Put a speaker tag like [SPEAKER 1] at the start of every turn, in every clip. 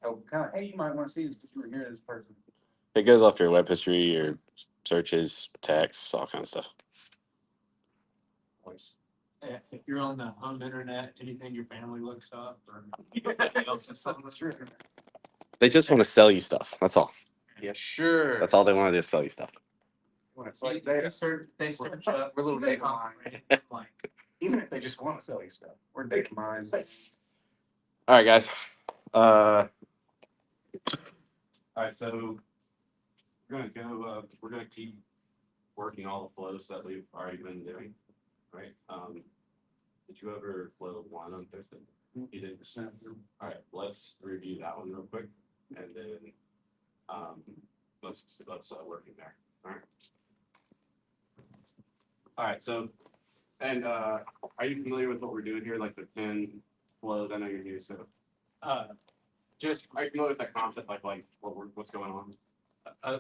[SPEAKER 1] Oh, kind of, hey, you might want to see this because you were near this person.
[SPEAKER 2] It goes off your web history, your searches, texts, all kind of stuff.
[SPEAKER 1] Voice.
[SPEAKER 3] If you're on the home internet, anything your family looks up or anything else is something that's true.
[SPEAKER 2] They just want to sell you stuff. That's all.
[SPEAKER 1] Yeah, sure.
[SPEAKER 2] That's all they want to do is sell you stuff.
[SPEAKER 1] It's like they
[SPEAKER 3] Search up.
[SPEAKER 1] We're little data
[SPEAKER 3] online. Like,
[SPEAKER 1] even if they just want to sell you stuff, we're data mines.
[SPEAKER 2] All right, guys.
[SPEAKER 3] all right, so we're gonna go. We're gonna keep working all the flows that we've already been doing, right? Did you ever flow one on Thursday? You did. All right, let's review that one real quick, and then let's work in there. All right. All right. So, and are you familiar with what we're doing here? Like the 10 flows. I know you're new, so just are you familiar with that concept? Like what's going on?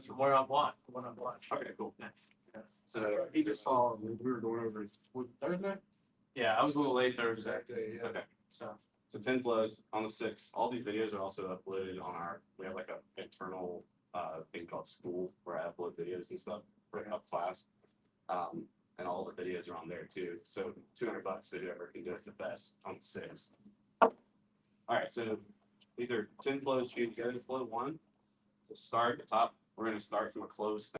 [SPEAKER 3] From where I'm blind. When I'm blind. Okay, cool. Yeah. So
[SPEAKER 1] He just saw we were going over Thursday.
[SPEAKER 3] yeah, I was a little late Thursday.
[SPEAKER 1] Exactly. Yeah.
[SPEAKER 3] Okay, so 10 flows on the 6th. All these videos are also uploaded on our. We have like a internal thing called school where I upload videos and stuff for up class. And all the videos are on there too. So $200 if whoever can do it the best on the 6th. All right, so these are 10 flows. You go to flow 1. To start at the top, we're going to start from a closed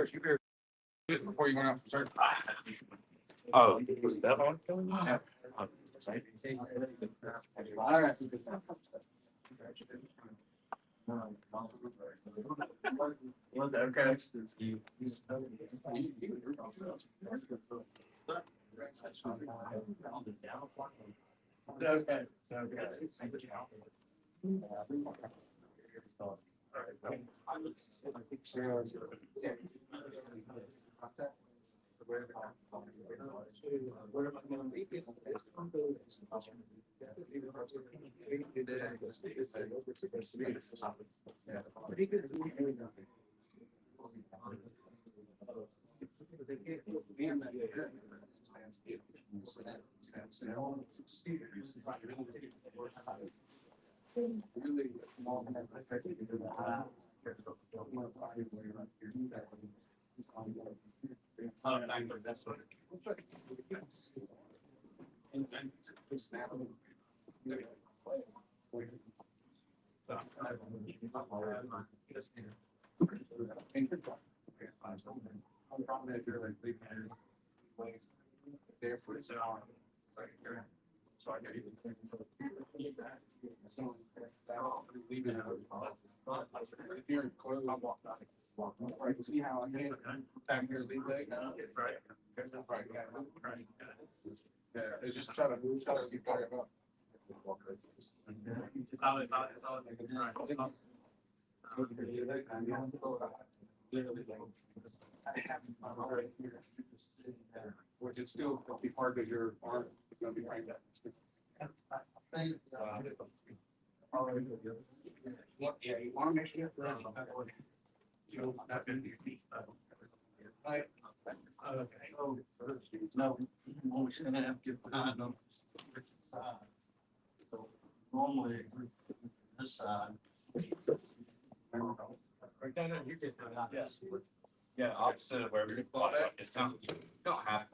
[SPEAKER 1] here. Just before you went out, sorry.
[SPEAKER 2] Oh, was that one?
[SPEAKER 1] Yeah.
[SPEAKER 4] All right.
[SPEAKER 1] Was that okay? Okay. So I got even leaving it. If you're close, I'll walk back. Right, see how I get back here, leave that now? Right. Right, yeah, it's just try to keep talking about. Which is still gonna be part of your arm, it's gonna be right there. Yeah, you wanna make sure. You don't have to do your feet. Okay. No, always gonna have to. Normally, this side. Right down there, you get that. Yes.
[SPEAKER 3] Yeah, opposite of wherever you plot it. It's not, you don't have.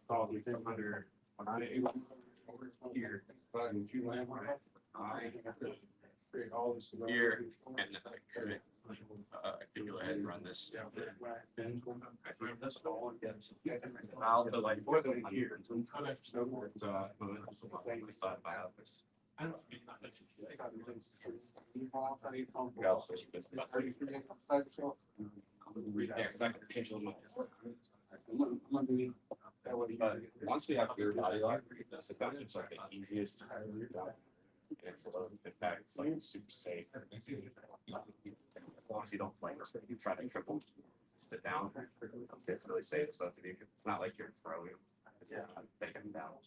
[SPEAKER 3] Oh, we think under here. Here and I can go ahead and run this. I also like more than here. So side by office. Yeah, because I can pendulum. But once we have your body lock, that's about just like the easiest. It's in fact, it's like super safe. As long as you don't like you try to triple sit down, it's really safe. So it's not like you're throwing. It's not taking them down.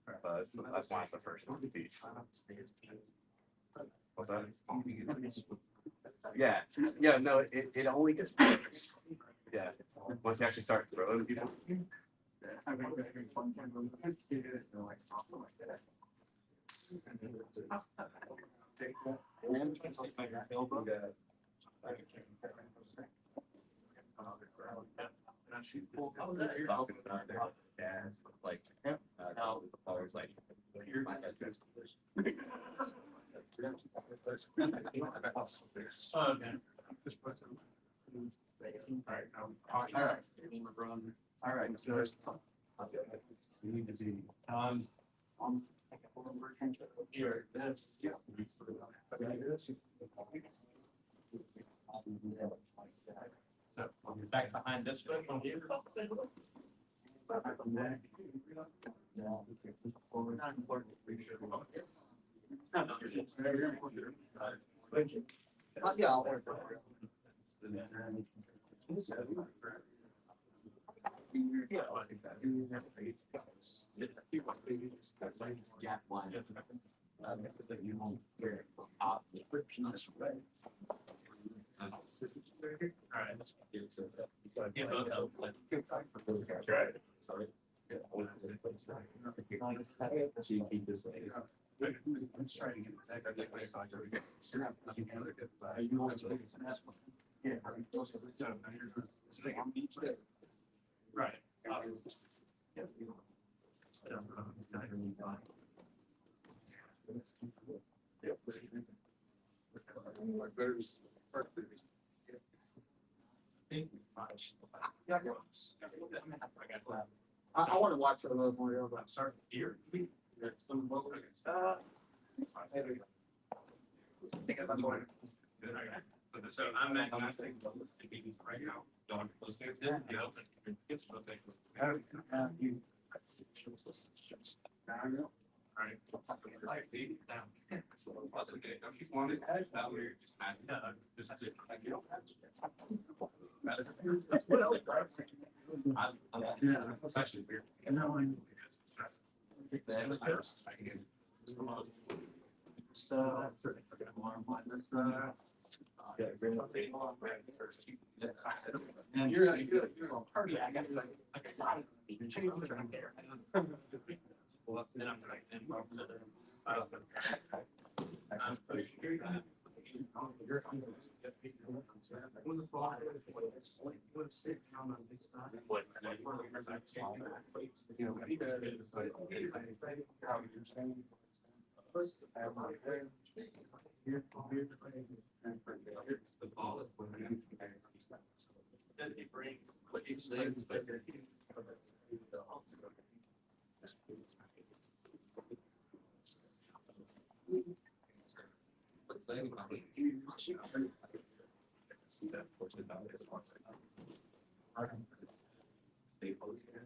[SPEAKER 3] But that's why it's the first one to teach. What's that? Yeah, yeah, no, it only gets worse. Yeah, once you actually start throwing people. Like, always like, my head.
[SPEAKER 4] All right, so you need to be, here, that's, yeah. So, back behind this way, from here. Yeah.
[SPEAKER 3] Sorry.
[SPEAKER 4] Right.
[SPEAKER 1] Like there's. I want to watch it a little more. But start here.
[SPEAKER 3] So I'm at, and I think, right now, don't close things in, you know, it's what they. Right. Like, down. So, wasn't good. Don't keep wanting to add that we're just not, just it. Like, you don't have to. It's actually weird.
[SPEAKER 1] And you're a party. I got like you change it around there.
[SPEAKER 3] Well, then I'm right. The ball is then you bring what each leg is better. See that force it down is one. Stay close here.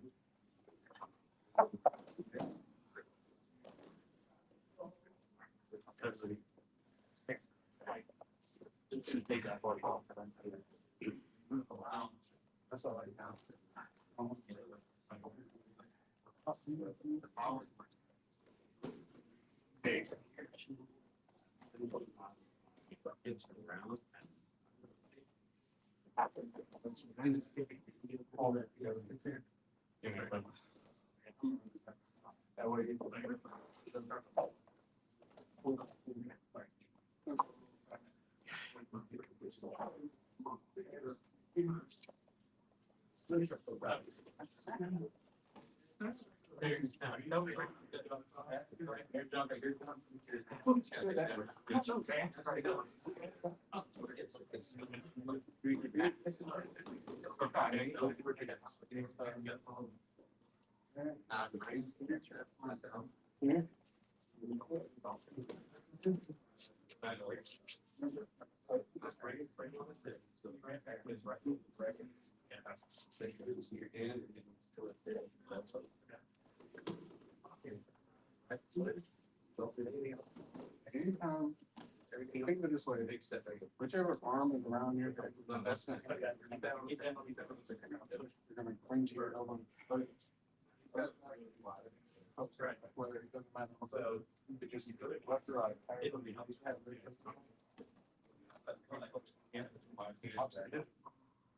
[SPEAKER 3] It's gonna take that for you. Wow. That's all I found. Hey. It's around. All that together. That way. Anytime, think of it this way, whichever arm is around your head, that's not. You're gonna cling to your elbow. Right. Whether it doesn't matter. So, because you do it left or right. It'll be.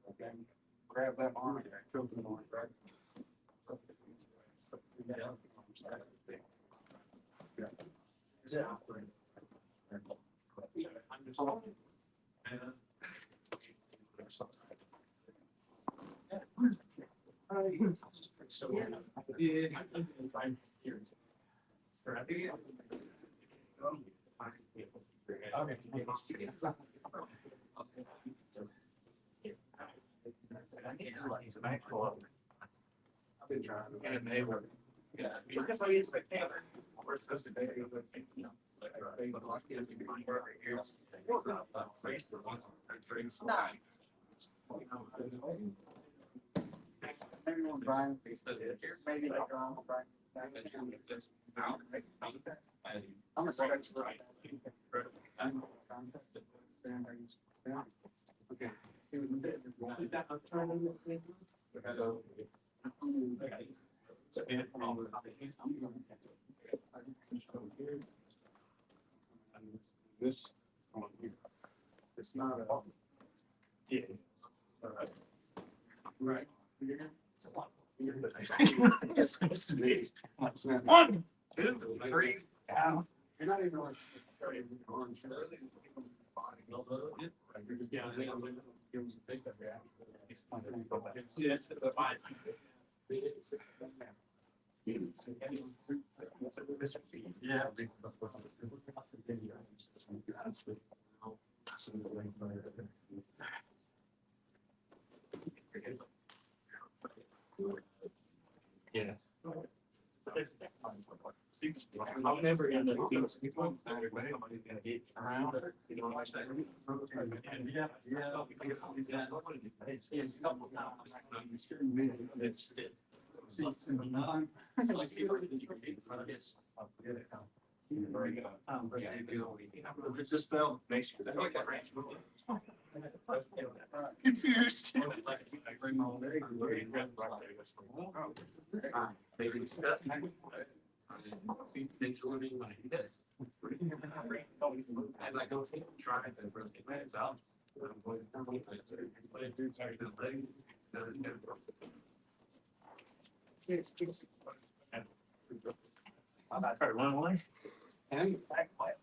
[SPEAKER 3] Okay. Grab that arm. Feel the arm, right? Yeah. I've been trying to. And they were. Yeah, because I used to Taylor. We're supposed to be, you know, like, maybe when Brian, maybe like Brian. I'm gonna stretch the right. Okay. This one here. It's not at all. Yeah. Right. It's a lot. It's supposed to be. 1, 2, 3. Yeah. You're not even like. It's the fine. Yeah. Yeah. I'm never in the around. You know, like that. It just felt makes you confused. As I go try to rotate my hips out. I tried one way. And back way.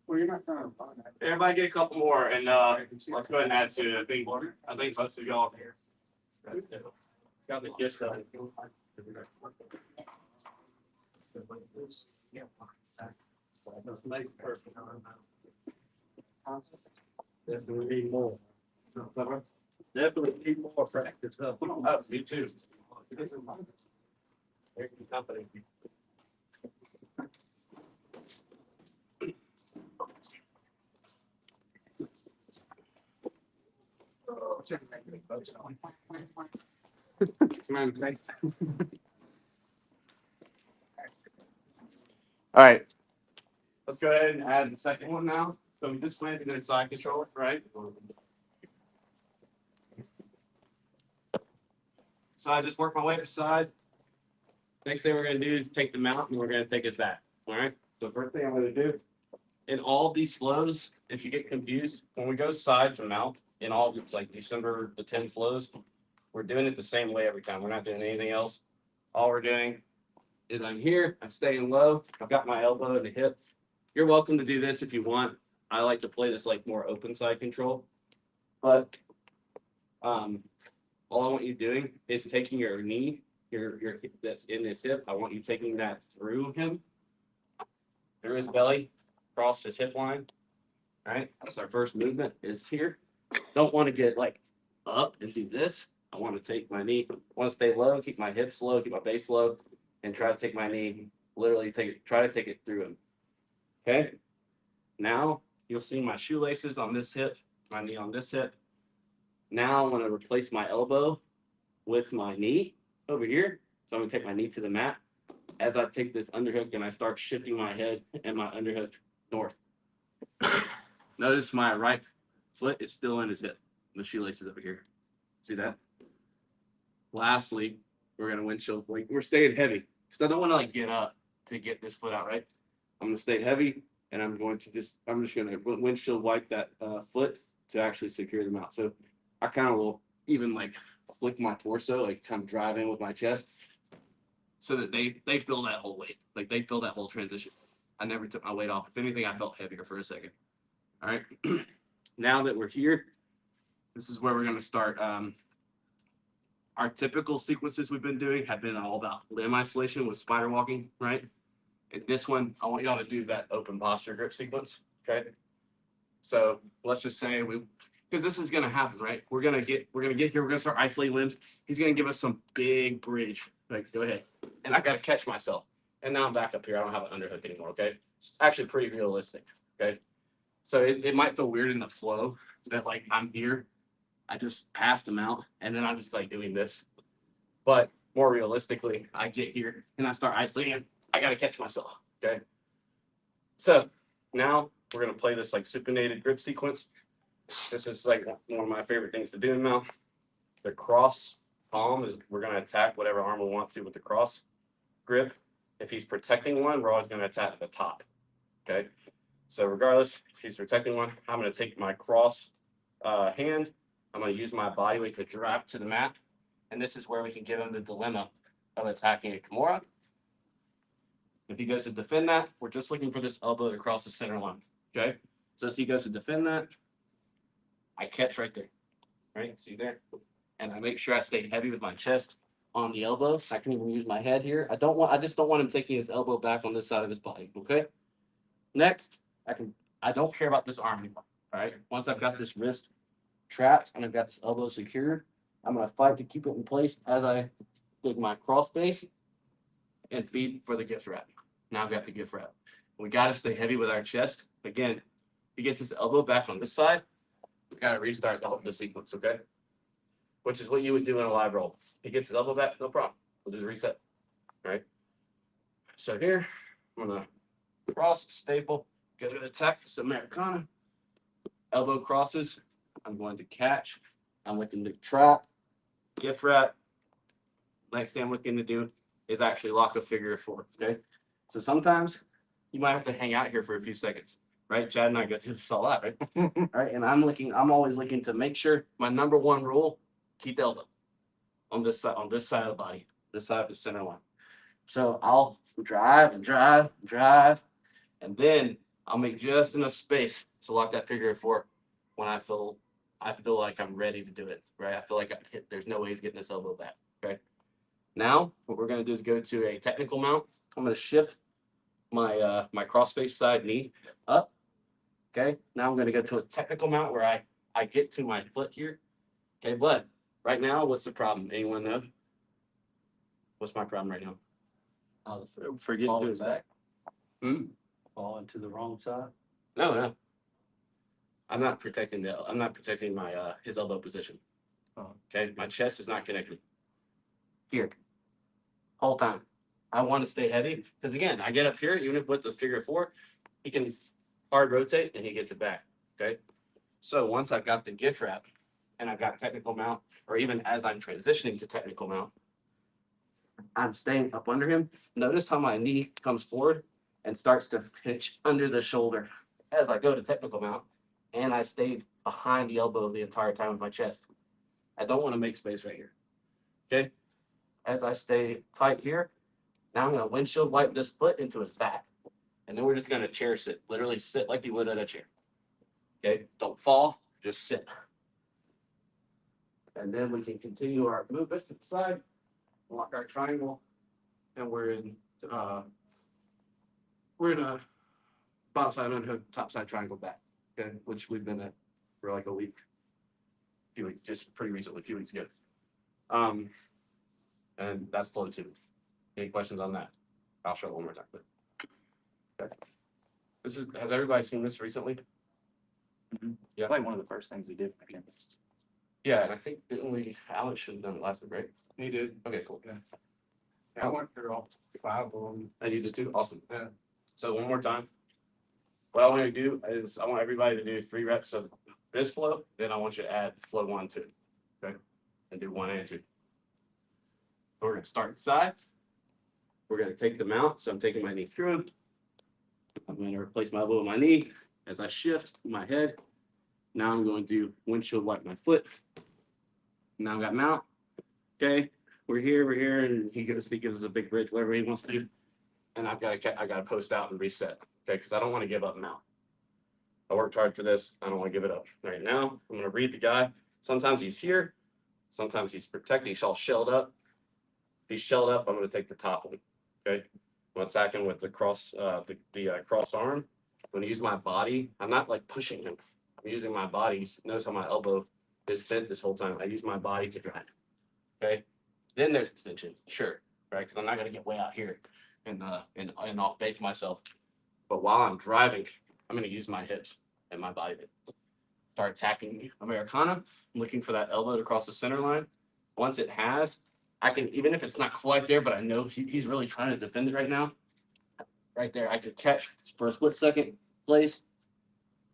[SPEAKER 1] Well, you're not trying to find that.
[SPEAKER 3] Everybody get a couple more and let's go ahead and add to it. I think most of y'all here. Got the gist of it.
[SPEAKER 4] Definitely need more. Definitely need more practice.
[SPEAKER 3] Oh, me too.
[SPEAKER 4] Company.
[SPEAKER 3] All right. Let's go ahead and add the second one now. So we just landed in side control, right? So I just work my way to side. Next thing we're gonna do is take the mount and we're gonna take it back. All right. So first thing I'm gonna do in all these flows, if you get confused, when we go side to mount in all it's like December the 10 flows, we're doing it the same way every time. We're not doing anything else. All we're doing is I'm here, I'm staying low, I've got my elbow in the hip. You're welcome to do this if you want. I like to play this like more open side control. But all I want you doing is taking your knee, your hip that's in his hip. I want you taking that through him, through his belly, across his hip line. All right, that's our first movement is here. Don't want to get like up and do this. I want to take my knee, I want to stay low, keep my hips low, keep my base low, and try to take my knee, literally try to take it through him. Okay. Now you'll see my shoelaces on this hip, my knee on this hip. Now I want to replace my elbow with my knee over here. So I'm gonna take my knee to the mat. As I take this underhook and I start shifting my head and my underhook north. Notice my right foot is still in his hip. The shoelaces over here. See that? Lastly, we're gonna windshield like we're staying heavy because I don't want to like get up to get this foot out, right? I'm gonna stay heavy and I'm just gonna windshield wipe that foot to actually secure them out. So I kind of will even like flick my torso, like kind of drive in with my chest so that they feel that whole weight. Like they feel that whole transition. I never took my weight off. If anything, I felt heavier for a second. All right. Now that we're here, this is where we're gonna start. Our typical sequences we've been doing have been all about limb isolation with spider walking, right? And this one, I want y'all to do that open posture grip sequence, okay? So let's just say because this is gonna happen, right? We're gonna get here, we're gonna start isolating limbs. He's gonna give us some big bridge. Like, go ahead. And I gotta catch myself. And now I'm back up here. I don't have an underhook anymore, okay? It's actually pretty realistic, okay? So it might feel weird in the flow that like I'm here. I just passed him out, and then I'm just like doing this. But more realistically, I get here and I start isolating. I got to catch myself. Okay. So now we're going to play this like supinated grip sequence. This is like one of my favorite things to do now. The cross palm is we're going to attack whatever arm we want to with the cross grip. If he's protecting one, we're always going to attack at the top. Okay. So regardless, if he's protecting one, I'm going to take my cross hand. I'm going to use my body weight to drop to the mat. And this is where we can give him the dilemma of attacking a Kimura. If he goes to defend that, we're just looking for this elbow to cross the center line. Okay? So as he goes to defend that, I catch right there. Right? See there? And I make sure I stay heavy with my chest. on the elbow. I can even use my head here. I just don't want him taking his elbow back on this side of his body. Okay. Next, I don't care about this arm anymore. All right. Once I've got this wrist trapped and I've got this elbow secured, I'm gonna fight to keep it in place as I dig my cross base and feed for the gift wrap. Now I've got the gift wrap. We gotta stay heavy with our chest. Again, he gets his elbow back on this side. We gotta restart the sequence, okay? Which is what you would do in a live roll. He gets his elbow back, no problem. We'll just reset. All right. So here, I'm gonna cross, staple, go to the Texas Americana. Elbow crosses. I'm going to catch. I'm looking to trap, gift wrap. Next thing I'm looking to do is actually lock a figure of 4. Okay. So sometimes you might have to hang out here for a few seconds, right? Chad and I go through this a lot, right? All right. And I'm always looking to make sure my number one rule, keep the elbow on this side of the body, this side of the center line. So I'll drive and drive and drive, and then I'll make just enough space to lock that figure of 4 when I feel like I'm ready to do it, right? I feel like there's no way he's getting this elbow back, okay? Now, what we're going to do is go to a technical mount. I'm going to shift my my cross-face side knee up, okay? Now I'm going to go to a technical mount where I get to my foot here, okay? But right now, what's the problem? Anyone know? What's my problem right now? Forget
[SPEAKER 4] Fall
[SPEAKER 3] to do his
[SPEAKER 4] back.
[SPEAKER 3] back.
[SPEAKER 4] Fall into the wrong side.
[SPEAKER 3] No. I'm not protecting my his elbow position.
[SPEAKER 4] Oh.
[SPEAKER 3] Okay, my chest is not connected. Here, whole time. I want to stay heavy because again, I get up here, even with the figure 4, he can hard rotate and he gets it back. Okay, so once I've got the gift wrap and I've got technical mount, or even as I'm transitioning to technical mount, I'm staying up under him. Notice how my knee comes forward and starts to pinch under the shoulder as I go to technical mount, and I stayed behind the elbow the entire time with my chest. I don't want to make space right here. Okay? As I stay tight here, now I'm going to windshield wipe this foot into his back. And then we're just going to chair sit, literally sit like you would at a chair. Okay? Don't fall, just sit. And then we can continue our movement to the side, lock our triangle, and we're in a bottom side unhook, top side triangle back, okay, which we've been at for like a week, just pretty recently, a few weeks ago. And that's flow 2. Any questions on that? I'll show it one more time. Okay. Has everybody seen this recently?
[SPEAKER 4] Mm-hmm.
[SPEAKER 3] Yeah.
[SPEAKER 4] It's like one of the first things we did for campus.
[SPEAKER 3] Yeah, and I think Alex should have done it last week, right?
[SPEAKER 1] He did.
[SPEAKER 3] Okay, cool.
[SPEAKER 1] Yeah, I went through all 5 of them.
[SPEAKER 3] And you did too? Awesome.
[SPEAKER 1] Yeah.
[SPEAKER 3] So one more time. What I want to do is I want everybody to do 3 reps of this flow. Then I want you to add flow 1, 2. Okay? And do 1 and 2. So we're going to start inside. We're going to take the mount. So I'm taking my knee through. I'm going to replace my elbow with my knee. As I shift my head, now I'm going to windshield wipe my foot. Now I've got mount. Okay? We're here, and he gives us a big bridge, whatever he wants to do. And I got to post out and reset. Okay, because I don't want to give up mount. I worked hard for this. I don't want to give it up. Right now, I'm going to read the guy. Sometimes he's here. Sometimes he's protected. He's all shelled up. If he's shelled up, I'm going to take the top one. Okay, I'm attacking with the cross, crossed arm. I'm going to use my body. I'm not like pushing him. I'm using my body. Notice how my elbow is bent this whole time. I use my body to drive. Okay, then there's extension. Sure, right? Because I'm not going to get way out here and off base myself. But while I'm driving, I'm going to use my hips and my body to start attacking Americana. I'm looking for that elbow to cross the center line. Once it has, I can, even if it's not quite there, but I know he's really trying to defend it right now. Right there, I could catch for a split second place.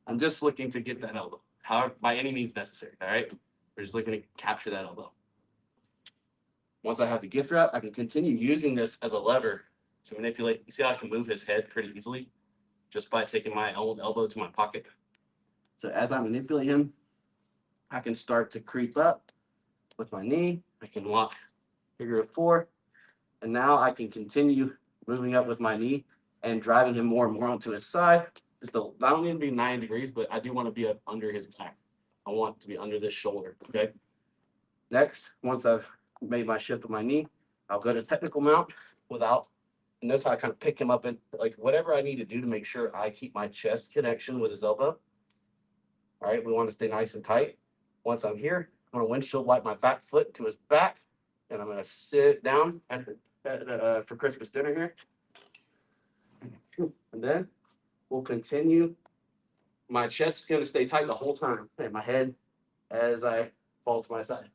[SPEAKER 3] I'm just looking to get that elbow, however, by any means necessary, all right? We're just looking to capture that elbow. Once I have the gift wrap, I can continue using this as a lever to manipulate. You see how I can move his head pretty easily just by taking my old elbow to my pocket. So as I manipulate him, I can start to creep up with my knee. I can lock figure of 4. And now I can continue moving up with my knee and driving him more and more onto his side. I don't need to be 9 degrees, but I do want to be up under his back. I want to be under this shoulder, okay? Next, once I've made my shift with my knee. I'll go to technical mount without, and that's how I kind of pick him up and like whatever I need to do to make sure I keep my chest connection with his elbow. All right, we want to stay nice and tight. Once I'm here, I'm gonna windshield wipe my back foot to his back, and I'm gonna sit down for Christmas dinner here. And then we'll continue. My chest is gonna stay tight the whole time, and my head as I fall to my side.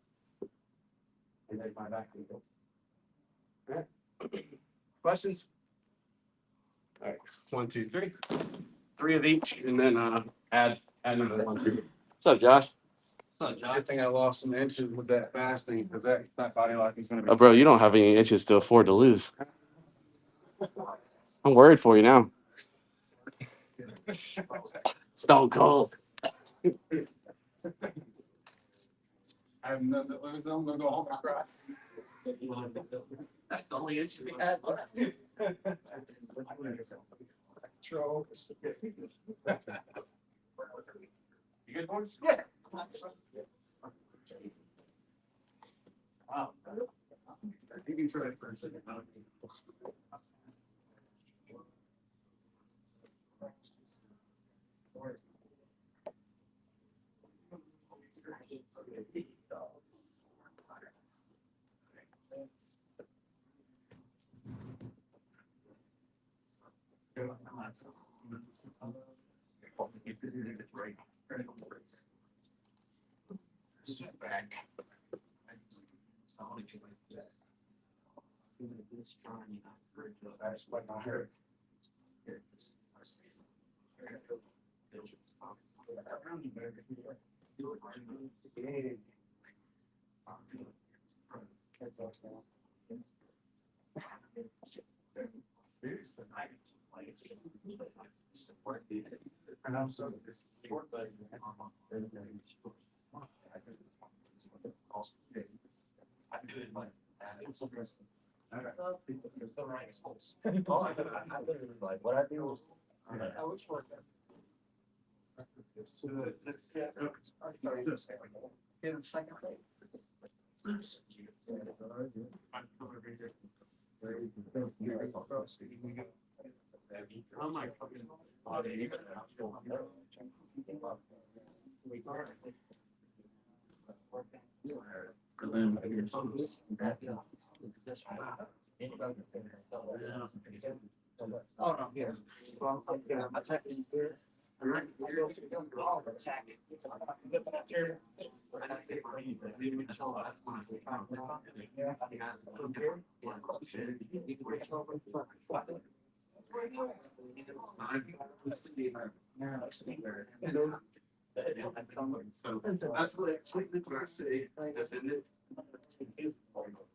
[SPEAKER 3] And then my back can go. All right. Questions? All right, 1, 2, 3. 3 of each, and then add another 1, 2. What's up, Josh? What's up, Josh?
[SPEAKER 1] Good thing I lost some inches with that fasting, because that body lock is gonna be.
[SPEAKER 3] Oh, bro, you don't have any inches to afford to lose. I'm worried for you now. Stone cold.
[SPEAKER 1] I have nothing to lose, I'm gonna go home and cry.
[SPEAKER 3] That's the only inches we had left.
[SPEAKER 1] Control.
[SPEAKER 3] You good, boys?
[SPEAKER 1] Yeah.
[SPEAKER 4] Wow.
[SPEAKER 1] You can try it for a second.
[SPEAKER 4] Back.
[SPEAKER 1] That's what I heard. And I'm so.
[SPEAKER 4] What I do is.
[SPEAKER 1] Oh, no, yeah. Well, I'm attacking here.
[SPEAKER 3] So that's what I say. Defend it.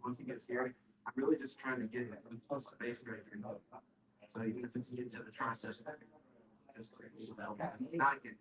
[SPEAKER 3] Once he gets here, I'm really just trying to get it plus space right here. So even if it's into the tricep, just not get.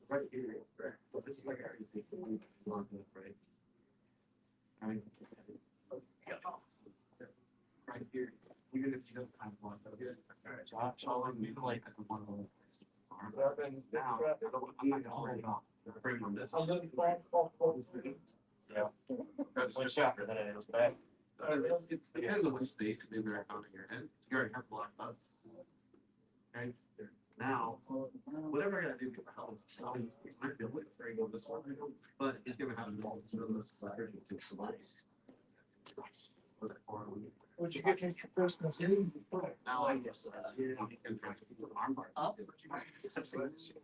[SPEAKER 3] Right here, but this is like our right? Right here, even if you don't have one, I'll mutilate that one. Now, I'm not gonna hold it off. Bring on this. Yeah.
[SPEAKER 4] One chapter, then it goes back.
[SPEAKER 3] It's depends on which stage in there on your head. You already have blocked up. Okay, now, whatever I gotta do to help, I might be able to go this one, but it's gonna have a normal this.
[SPEAKER 1] What'd you get me for Christmas?
[SPEAKER 3] Now I guess, he's gonna try to keep the arm bar up.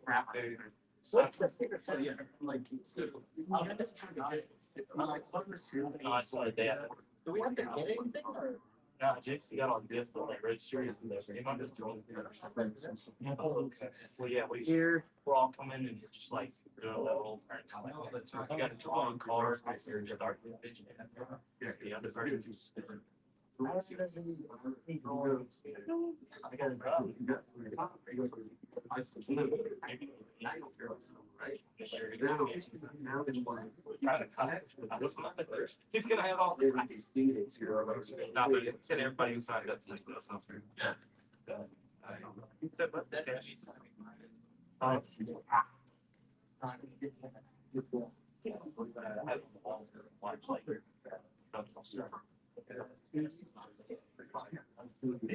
[SPEAKER 3] Wrap it.
[SPEAKER 1] So that's the secret.
[SPEAKER 3] So, yeah, like,
[SPEAKER 4] I'm just trying to get.
[SPEAKER 3] like, what was your?
[SPEAKER 4] Do we have to get anything or? No, Jake's got all the gifts, but like registry and this. You might just join. Well, yeah, we here, we're all coming and you're just like doing a little turn. You got to draw on cards. You're just start with vision. Yeah, the versions is different. I got it. He's gonna have all. Not, but it's in everybody who signed up. That's not fair. He said, "What's that?" Did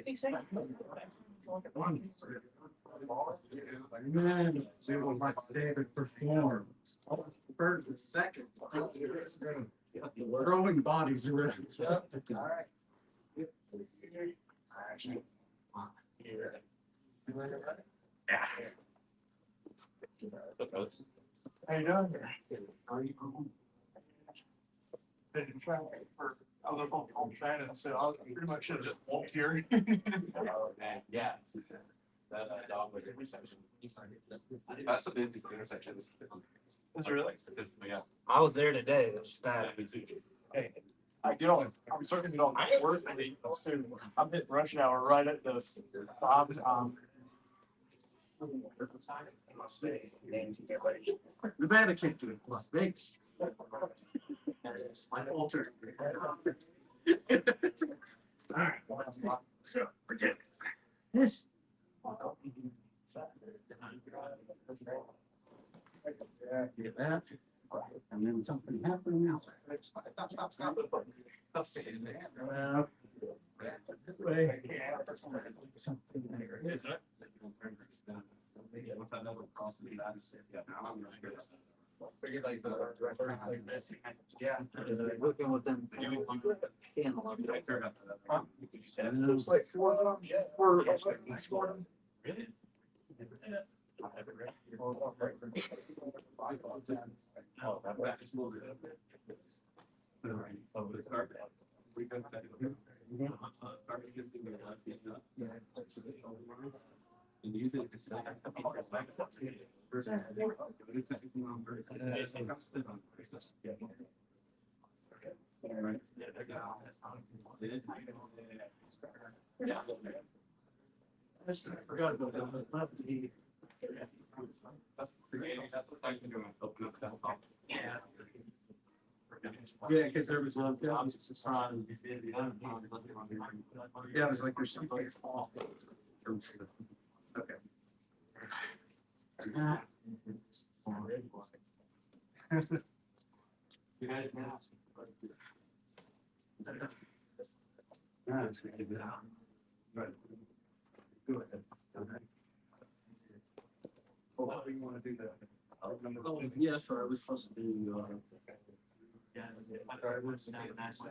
[SPEAKER 4] he say?
[SPEAKER 1] Man, see what Mike David performed. First and second. Throwing bodies around.
[SPEAKER 4] All right.
[SPEAKER 1] How you doing? Been trying for, I was on Shannon, so I pretty much should have just walked here.
[SPEAKER 3] Oh, man, yeah. That dog was intersection. That's the busy intersection.
[SPEAKER 1] Is it really?
[SPEAKER 3] Statistically, yeah.
[SPEAKER 4] I was there today. It was bad.
[SPEAKER 1] Hey, I get on, I'm starting to get on my work soon. I'm hitting rush hour right at the 5 time. Nevada came to Las Vegas. My alter. Alright. So, forget it. Yes. Get that. And then something happened now. Something there. Yeah.
[SPEAKER 4] Working with them.
[SPEAKER 1] And it was like 4 of them, yeah, 4.
[SPEAKER 4] Really?
[SPEAKER 3] And use it to say, yeah.
[SPEAKER 1] I forgot about that. I'd love to be.
[SPEAKER 3] That's creative. That's what I can do. Open up that box.
[SPEAKER 4] Yeah.
[SPEAKER 1] Yeah, because there was one. Yeah, it was like there's something. Okay.
[SPEAKER 3] You guys now.
[SPEAKER 1] Right. Good. Well, how do you want to do that?
[SPEAKER 4] Oh, yeah, sure. I was supposed to do, yeah, I was national.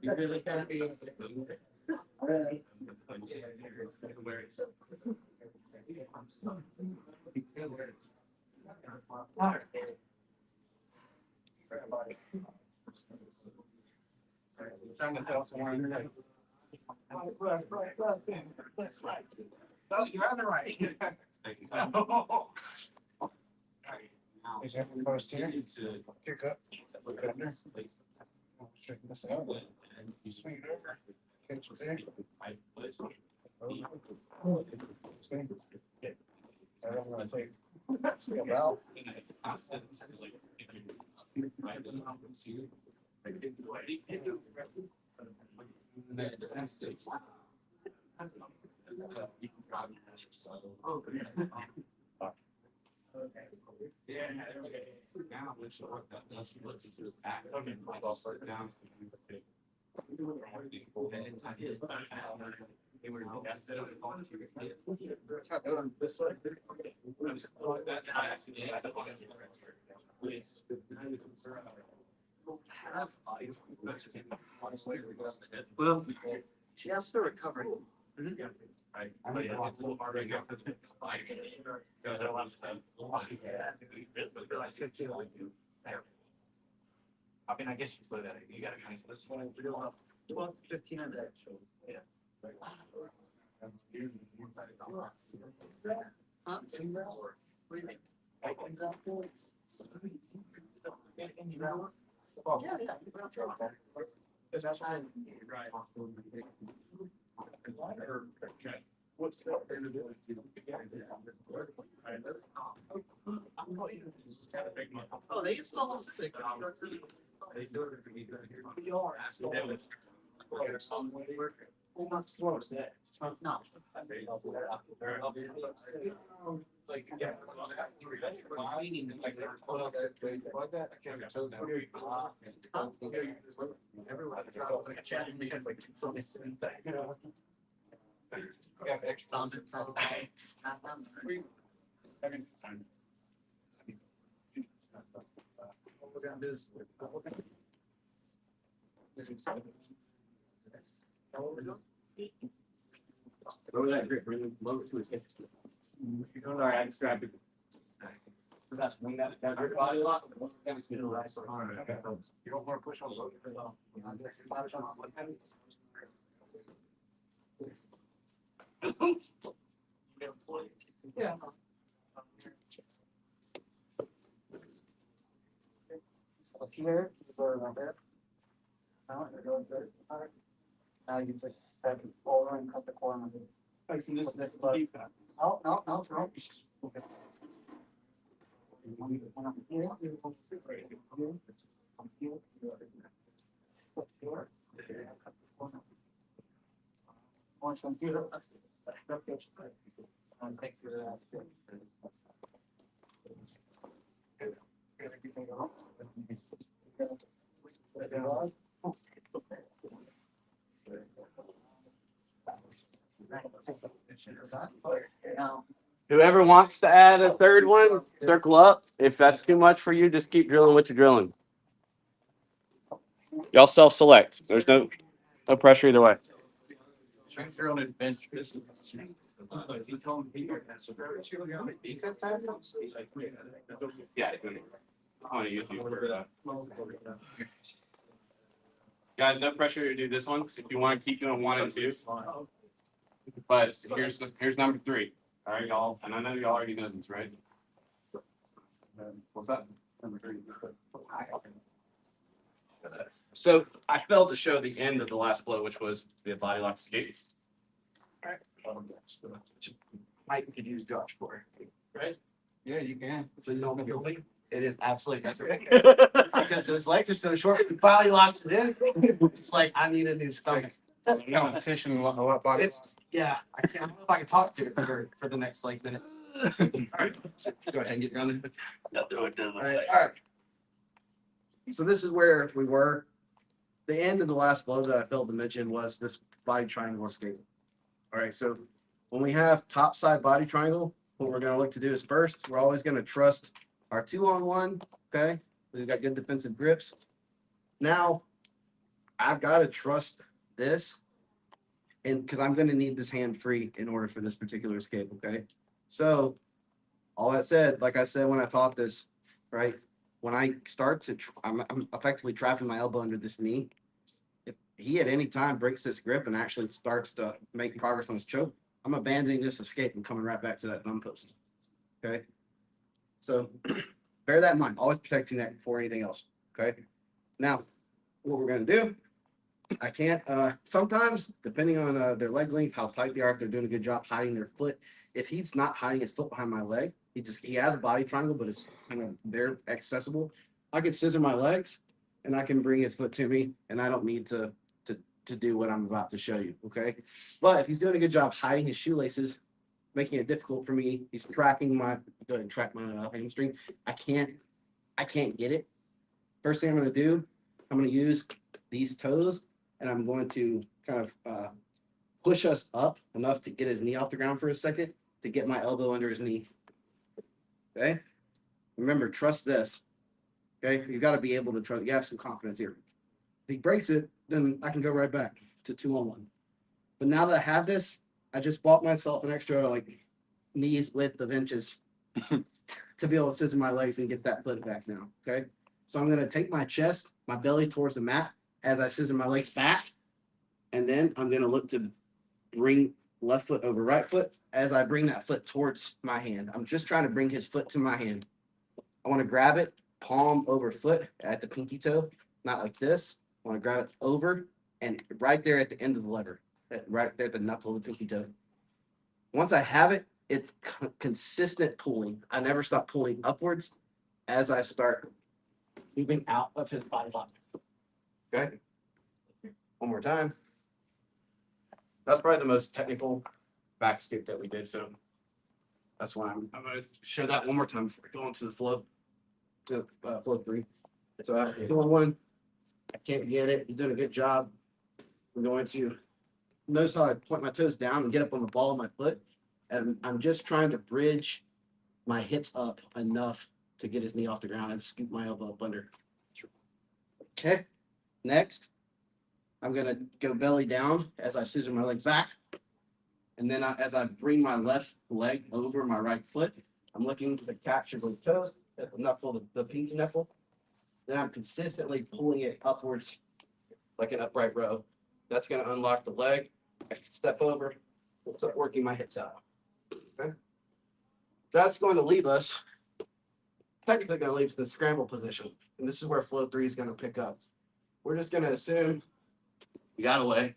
[SPEAKER 1] You really can't be. Trying to tell someone. No, you're on the right. Is everyone close to you? Pick up. Look under. Check this out. You swing it over. Catch it there. I don't know if they. About.
[SPEAKER 3] Yeah, now I'm sure what that does. Look into his back. Okay, I'll start down.
[SPEAKER 1] This way.
[SPEAKER 4] Well, she has to recover. Right.
[SPEAKER 3] But yeah, it's a little harder now. There's a lot of stuff. I mean, I guess you slow that. You gotta kind of this one.
[SPEAKER 4] 12 to 15 of that.
[SPEAKER 3] Yeah.
[SPEAKER 4] Huh? What do you think? Yeah, yeah.
[SPEAKER 1] That's right. What's that?
[SPEAKER 4] Oh, they install those things. No.
[SPEAKER 1] Like, yeah. We're gonna do is.
[SPEAKER 3] Lower that grip, really low to his hips. All right, I just grabbed it. When that grip body lock.
[SPEAKER 1] You don't want to push on the road.
[SPEAKER 4] Yeah.
[SPEAKER 1] Up here, you go around there. Now you're going good. All right. Now you just have it over and cut the corner.
[SPEAKER 3] Facing this.
[SPEAKER 1] No, no, no, no. Want some here? Thank you for that.
[SPEAKER 2] Whoever wants to add a third one, circle up. If that's too much for you, just keep drilling what you're drilling. Y'all self-select. There's no pressure either way.
[SPEAKER 1] You're on adventure.
[SPEAKER 3] Yeah. I'm gonna use you for guys, no pressure to do this one. If you want to keep doing 1 and 2. But here's number 3. All right, y'all. And I know y'all already know this, right? What's that? Number 3. So I failed to show the end of the last blow, which was the body lock escape.
[SPEAKER 4] Mike could use Josh for it.
[SPEAKER 1] Right? Yeah, you can.
[SPEAKER 4] So you don't feel me? It is absolutely necessary. Because his legs are so short, he finally locks it in. It's like, I need a new stomach.
[SPEAKER 1] Competition, what body?
[SPEAKER 4] It's, yeah, I don't know if I can talk to it for the next like minute. All right, so go ahead and get running.
[SPEAKER 1] All right. So this is where we were. The end of the last blow that I failed to mention was this body triangle escape. All right, so when we have top side body triangle, what we're gonna look to do is first, we're always gonna trust our 2-on-1, okay? We've got good defensive grips. Now, I've gotta trust this, and because I'm gonna need this hand free in order for this particular escape, okay? So, all that said, like I said when I taught this, right? When I start to, I'm effectively trapping my elbow under this knee. If he at any time breaks this grip and actually starts to make progress on his choke, I'm abandoning this escape and coming right back to that thumb post. Okay. So bear that in mind. Always protect your neck before anything else. Okay. Now, what we're going to do, I can't, sometimes, depending on their leg length, how tight they are, if they're doing a good job hiding their foot. If he's not hiding his foot behind my leg, he has a body triangle, but it's kind of there accessible.
[SPEAKER 2] I can scissor my legs and I can bring his foot to me, and I don't need to do what I'm about to show you. Okay. But if he's doing a good job hiding his shoelaces, making it difficult for me, he's tracking my hamstring. I can't get it. First thing I'm going to do, I'm going to use these toes, and I'm going to kind of push us up enough to get his knee off the ground for a second, to get my elbow under his knee. Okay. Remember, trust this. Okay. You got to be able to trust. You have some confidence here. If he breaks it, then I can go right back to 2-on-1. But now that I have this, I just bought myself an extra like knees width of inches to be able to scissor my legs and get that foot back now. Okay. So I'm going to take my chest, my belly towards the mat as I scissor my legs back. And then I'm going to look to bring left foot over right foot as I bring that foot towards my hand. I'm just trying to bring his foot to my hand. I want to grab it, palm over foot at the pinky toe, not like this. I want to grab it over and right there at the end of the lever, right there at the knuckle of the pinky toe. Once I have it, it's consistent pulling. I never stop pulling upwards as I start moving out of his body lock. Okay. One more time.
[SPEAKER 3] That's probably the most technical back skip that we did. So that's why I'm going to show that one more time before we go into the flow.
[SPEAKER 2] Flow 3. So 2-on-1. I can't get it. He's doing a good job. I'm going to notice how I point my toes down and get up on the ball of my foot. And I'm just trying to bridge my hips up enough to get his knee off the ground and scoop my elbow up under. Okay. Next, I'm going to go belly down as I scissor my legs back. And then as I bring my left leg over my right foot, I'm looking to capture those toes at the knuckle, the pinky knuckle. Then I'm consistently pulling it upwards like an upright row. That's going to unlock the leg. I can step over and start working my hips out. Okay. That's going to leave us, technically going to leave us in the scramble position. And this is where flow 3 is going to pick up. We're just going to assume we got away.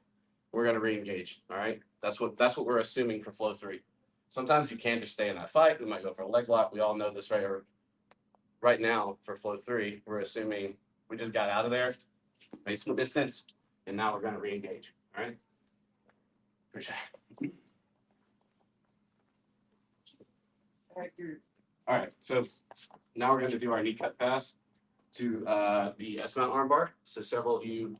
[SPEAKER 2] We're going to re-engage. All right. That's what we're assuming for flow 3. Sometimes you can't just stay in that fight. We might go for a leg lock. We all know this right here. Right now for flow 3, we're assuming we just got out of there, made some distance, and now we're going to re-engage. All right. Appreciate it. All right. So now we're going to do our knee cut pass to the S-mount armbar. So several of you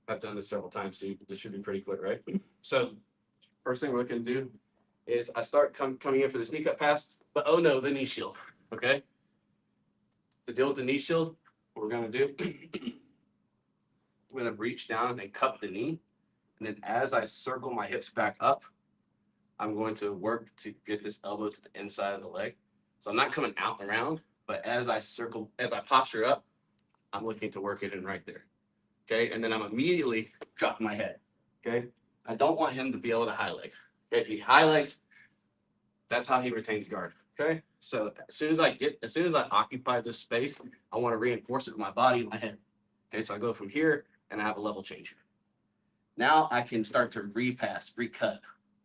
[SPEAKER 2] have done this several times, so this should be pretty quick, right? So first thing we're going to do is I start coming in for the knee cut pass, but oh no, the knee shield. Okay. To deal with the knee shield, what we're going to do, I'm going to reach down and cup the knee. And then as I circle my hips back up, I'm going to work to get this elbow to the inside of the leg. So I'm not coming out and around, but as I posture up, I'm looking to work it in right there. Okay. And then I'm immediately dropping my head. Okay. I don't want him to be able to high leg. Okay. If he high legs, that's how he retains guard. Okay. So as soon as I occupy this space, I want to reinforce it with my body and my head. Okay. So I go from here and I have a level change. Now I can start to recut.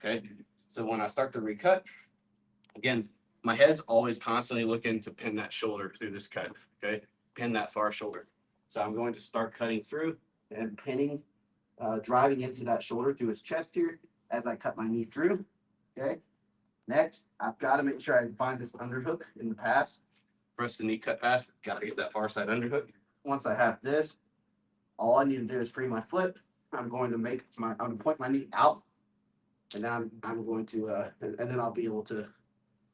[SPEAKER 2] Okay. So when I start to recut, again, my head's always constantly looking to pin that shoulder through this cut. Okay. Pin that far shoulder. So I'm going to start cutting through and pinning, driving into that shoulder through his chest here as I cut my knee through. Okay. Next, I've got to make sure I find this underhook in the pass. Press the knee cut pass. Got to get that far side underhook. Once I have this, all I need to do is free my foot. I'm going to point my knee out, and then I'm going to, and then I'll be able to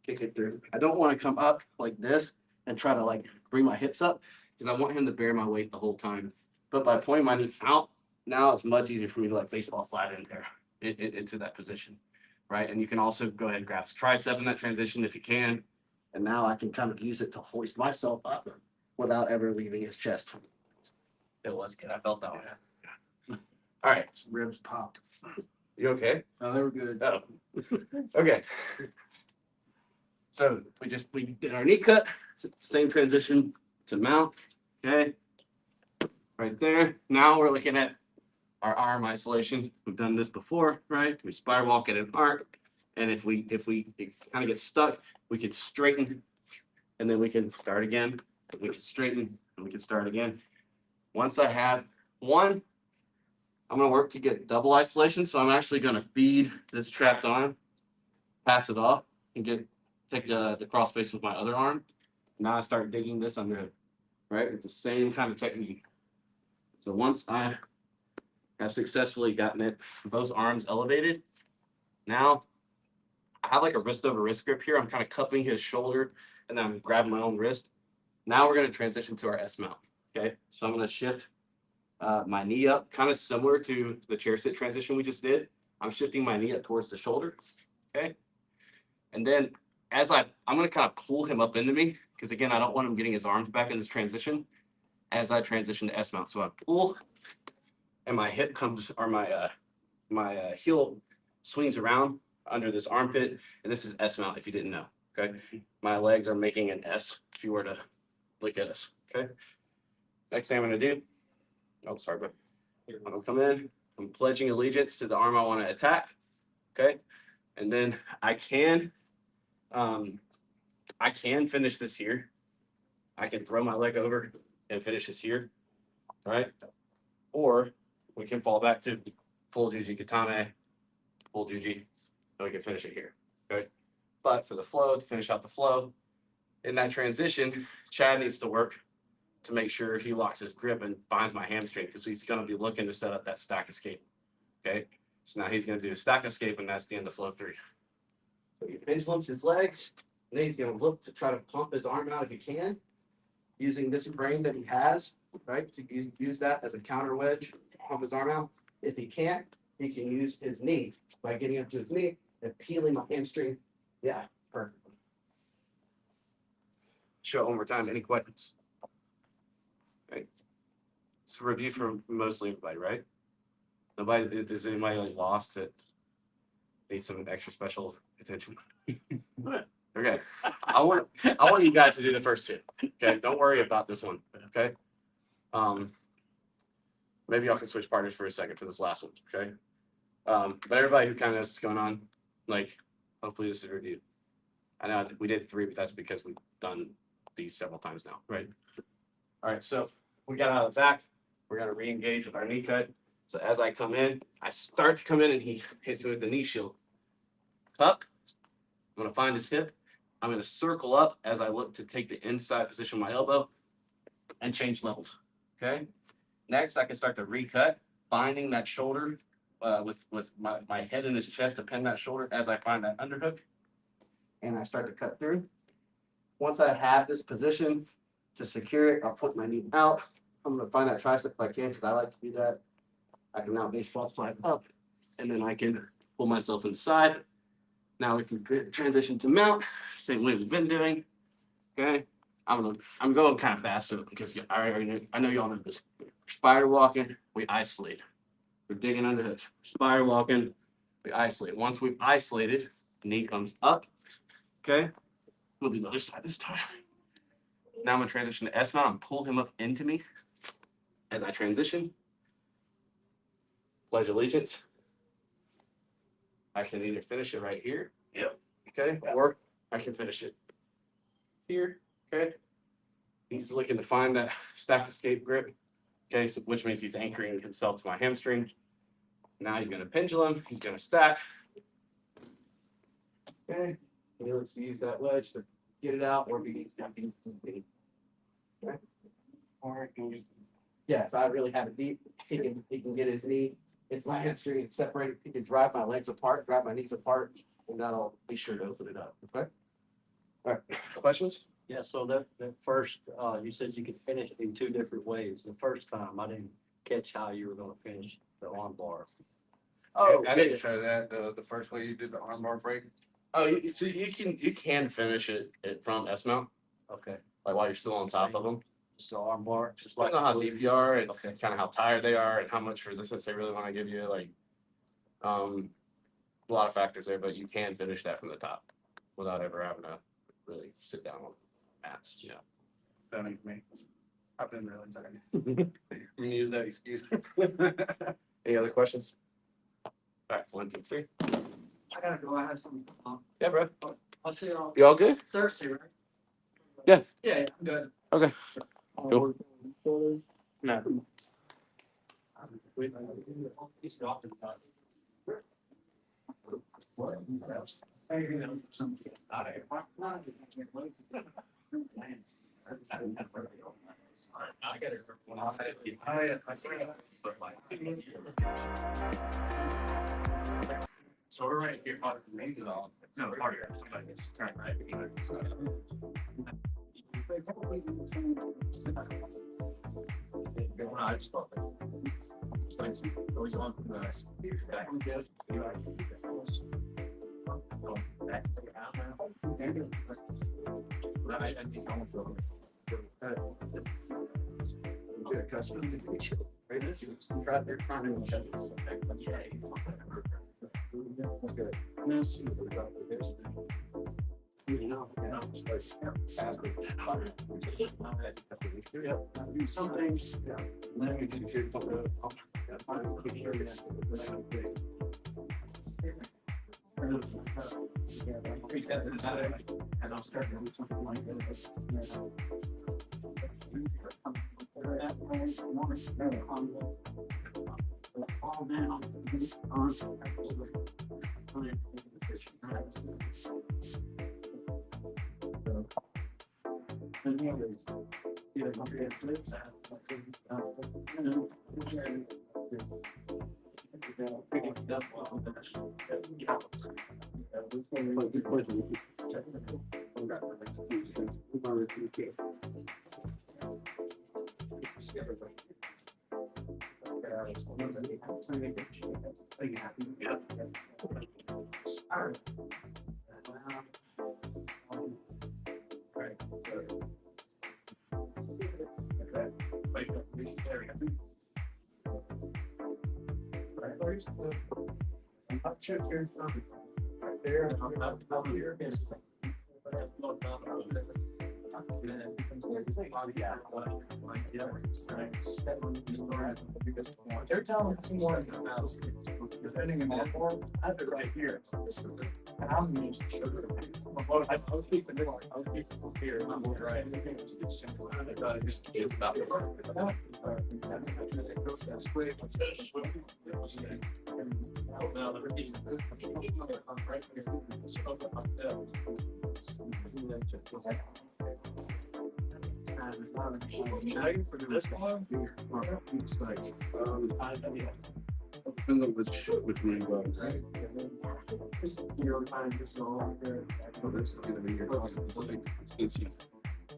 [SPEAKER 2] kick it through. I don't want to come up like this and try to like bring my hips up because I want him to bear my weight the whole time. But by pointing my knee out, now it's much easier for me to like baseball flat in there into that position. Right. And you can also go ahead and grab his tricep in that transition if you can. And now I can kind of use it to hoist myself up without ever leaving his chest. It was good. I felt that one. All right.
[SPEAKER 1] Some ribs popped.
[SPEAKER 3] You okay?
[SPEAKER 1] Oh, they were good.
[SPEAKER 3] Oh. Okay. So we did our knee cut. Same transition to mount. Okay. Right there. Now we're looking at our arm isolation. We've done this before, right? We spider walk at an arc, and if we kind of get stuck, we can straighten, and then we can start again
[SPEAKER 2] we can straighten and we can start again. Once I have one, I'm gonna work to get double isolation. So I'm actually gonna feed this trapped arm, pass it off, and take the cross face with my other arm. Now I start digging this under, right, with the same kind of technique. So once I have successfully gotten it, both arms elevated, now I have like a wrist over wrist grip here. I'm kind of cupping his shoulder and then I'm grabbing my own wrist. Now we're going to transition to our S mount. Okay, so I'm going to shift my knee up, kind of similar to the chair sit transition we just did. I'm shifting my knee up towards the shoulder. Okay, and then as I'm going to kind of pull him up into me because again, I don't want him getting his arms back in this transition as I transition to S mount. So I pull, and my hip comes, or my heel swings around under this armpit, and this is S mount if you didn't know. Okay, my legs are making an S if you were to look at us. Okay, next thing I'm going to do, oh sorry, but I'm going to come in, I'm pledging allegiance to the arm I want to attack. Okay, and then I can finish this here. I can throw my leg over and finish this here, right? Or we can fall back to full Juji Katame, full Juji, and we can finish it here, okay? But for the flow, to finish out the flow, in that transition, Chad needs to work to make sure he locks his grip and finds my hamstring because he's going to be looking to set up that stack escape, okay? So now he's going to do a stack escape, and that's the end of flow 3. So he pendulums his legs, and then he's going to look to try to pump his arm out if he can, using this frame that he has, right, to use that as a counter wedge, pump his arm out. If he can't, he can use his knee by getting up to his knee and peeling my hamstring. Yeah, perfect. Show it one more time. Any questions? Right. It's a review for mostly everybody, right? Nobody, is anybody like lost that needs some extra special attention? Okay. I want you guys to do the first 2. Okay. Don't worry about this one. Okay. Maybe y'all can switch partners for a second for this last one. Okay. But everybody who kind of knows what's going on, like, hopefully this is a review. I know we did 3, but that's because we've done these several times now, right? All right, so we got out of the back. We're gonna re-engage with our knee cut. So as I come in, I start to come in and he hits me with the knee shield. Up, I'm gonna find his hip. I'm gonna circle up as I look to take the inside position of my elbow and change levels, okay? Next, I can start to recut, finding that shoulder with my head in his chest to pin that shoulder as I find that underhook. And I start to cut through. Once I have this position to secure it, I'll put my knee out. I'm going to find that tricep if I can because I like to do that. I can now baseball slide up, and then I can pull myself inside. Now we can transition to mount, same way we've been doing. Okay, I'm going kind of fast so because I know y'all know this. Spider walking, we isolate. We're digging under hooks. Spider walking, we isolate. Once we've isolated, knee comes up. Okay, we'll do the other side this time. Now I'm gonna transition to S mount and pull him up into me as I transition. Pledge allegiance. I can either finish it right here.
[SPEAKER 1] Yep.
[SPEAKER 2] Okay, or I can finish it here. Okay. He's looking to find that stack escape grip. Okay, so, which means he's anchoring himself to my hamstring. Now he's gonna pendulum. He's gonna stack. Okay. He looks to use that wedge to get it out, or be jumping. Okay. Or yeah, if I really have it deep, he can get his knee. It's my hamstring. It's separated. He can drive my legs apart, drive my knees apart, and that'll be sure to open it up. Okay. All right. Questions?
[SPEAKER 5] Yeah, so that first, you said you could finish it in 2 different ways. The first time, I didn't catch how you were gonna finish the arm bar.
[SPEAKER 1] Oh, I didn't try that. The first way you did the armbar break.
[SPEAKER 2] Oh, so you can finish it from S mount,
[SPEAKER 5] Okay,
[SPEAKER 2] like while you're still on top of them.
[SPEAKER 5] just the arm bar,
[SPEAKER 2] Just
[SPEAKER 5] just
[SPEAKER 2] depending on how deep you are and
[SPEAKER 5] Okay.
[SPEAKER 2] kind of how tired they are and how much resistance they really want to give you. Like, a lot of factors there, but you can finish that from the top without ever having to really sit down on mats. Yeah.
[SPEAKER 1] That ain't me. I've been really tired. I'm gonna use that excuse.
[SPEAKER 2] Any other questions? All right, 1, 2, 3.
[SPEAKER 6] I gotta go. I have some.
[SPEAKER 2] Yeah, bro.
[SPEAKER 6] I'll see y'all
[SPEAKER 2] You all good?
[SPEAKER 6] Thursday, right?
[SPEAKER 2] Yeah.
[SPEAKER 6] Yeah, I'm good.
[SPEAKER 2] Okay. Cool.
[SPEAKER 4] No. So we're right here. No, part of somebody is turn right. I just thought that. Goes on from the back. I think I'm going some things, yeah. Let me just hear and I'll start doing something like this. All down I'm not sure if you're from right there. I'm not here. They're telling someone depending on that form, I have it right here. And I'm used to sugar. I was keeping it, I was keeping it here. I'm right. It's about for this one,
[SPEAKER 2] Depends on which one you go.
[SPEAKER 3] So this is gonna be your cost of living expensive.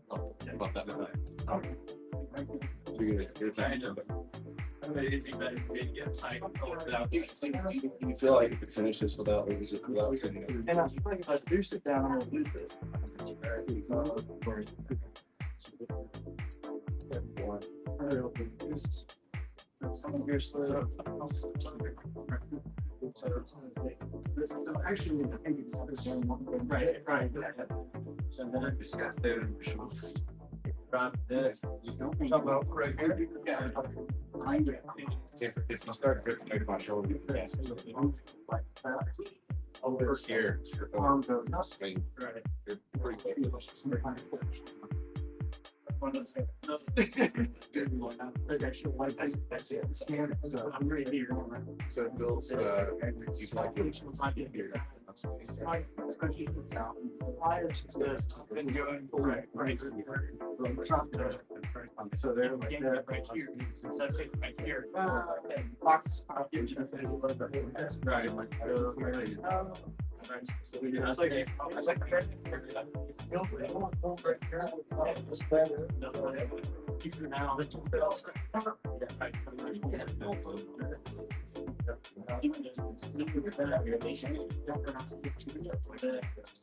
[SPEAKER 3] About that night. You're gonna get it. You feel like you could finish this without sitting there?
[SPEAKER 6] And I feel like if I do sit down, I'm gonna lose it. Actually, I think it's the same one. Right. So then I discuss there. Talk about right here. Yeah.
[SPEAKER 3] If you start gripping my shoulder, over here,
[SPEAKER 6] Arm goes up.
[SPEAKER 3] I mean, you're pretty close.
[SPEAKER 6] I'm ready here.
[SPEAKER 3] So it builds, you like it here.
[SPEAKER 6] Been going right. So they're right here. Instead of right here. And box. Right. So we do. I was like,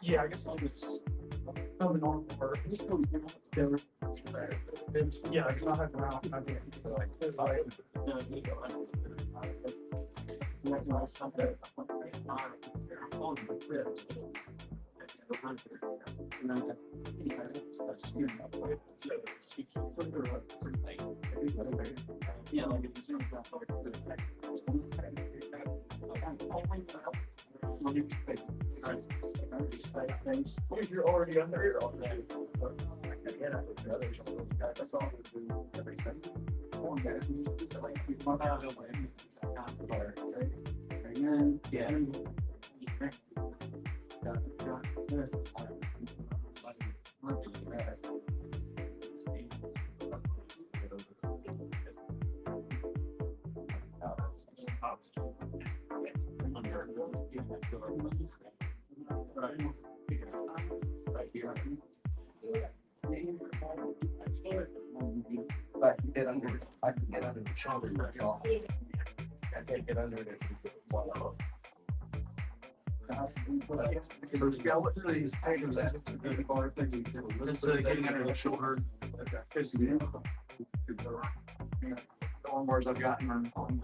[SPEAKER 6] yeah, I guess I'll just. Yeah, I can have you're already under it already.
[SPEAKER 1] That's all. Everything. Right here. I can get under the shoulder. That's all. I can't get under it.
[SPEAKER 4] Getting under the shoulder. Because the armbars I've gotten are on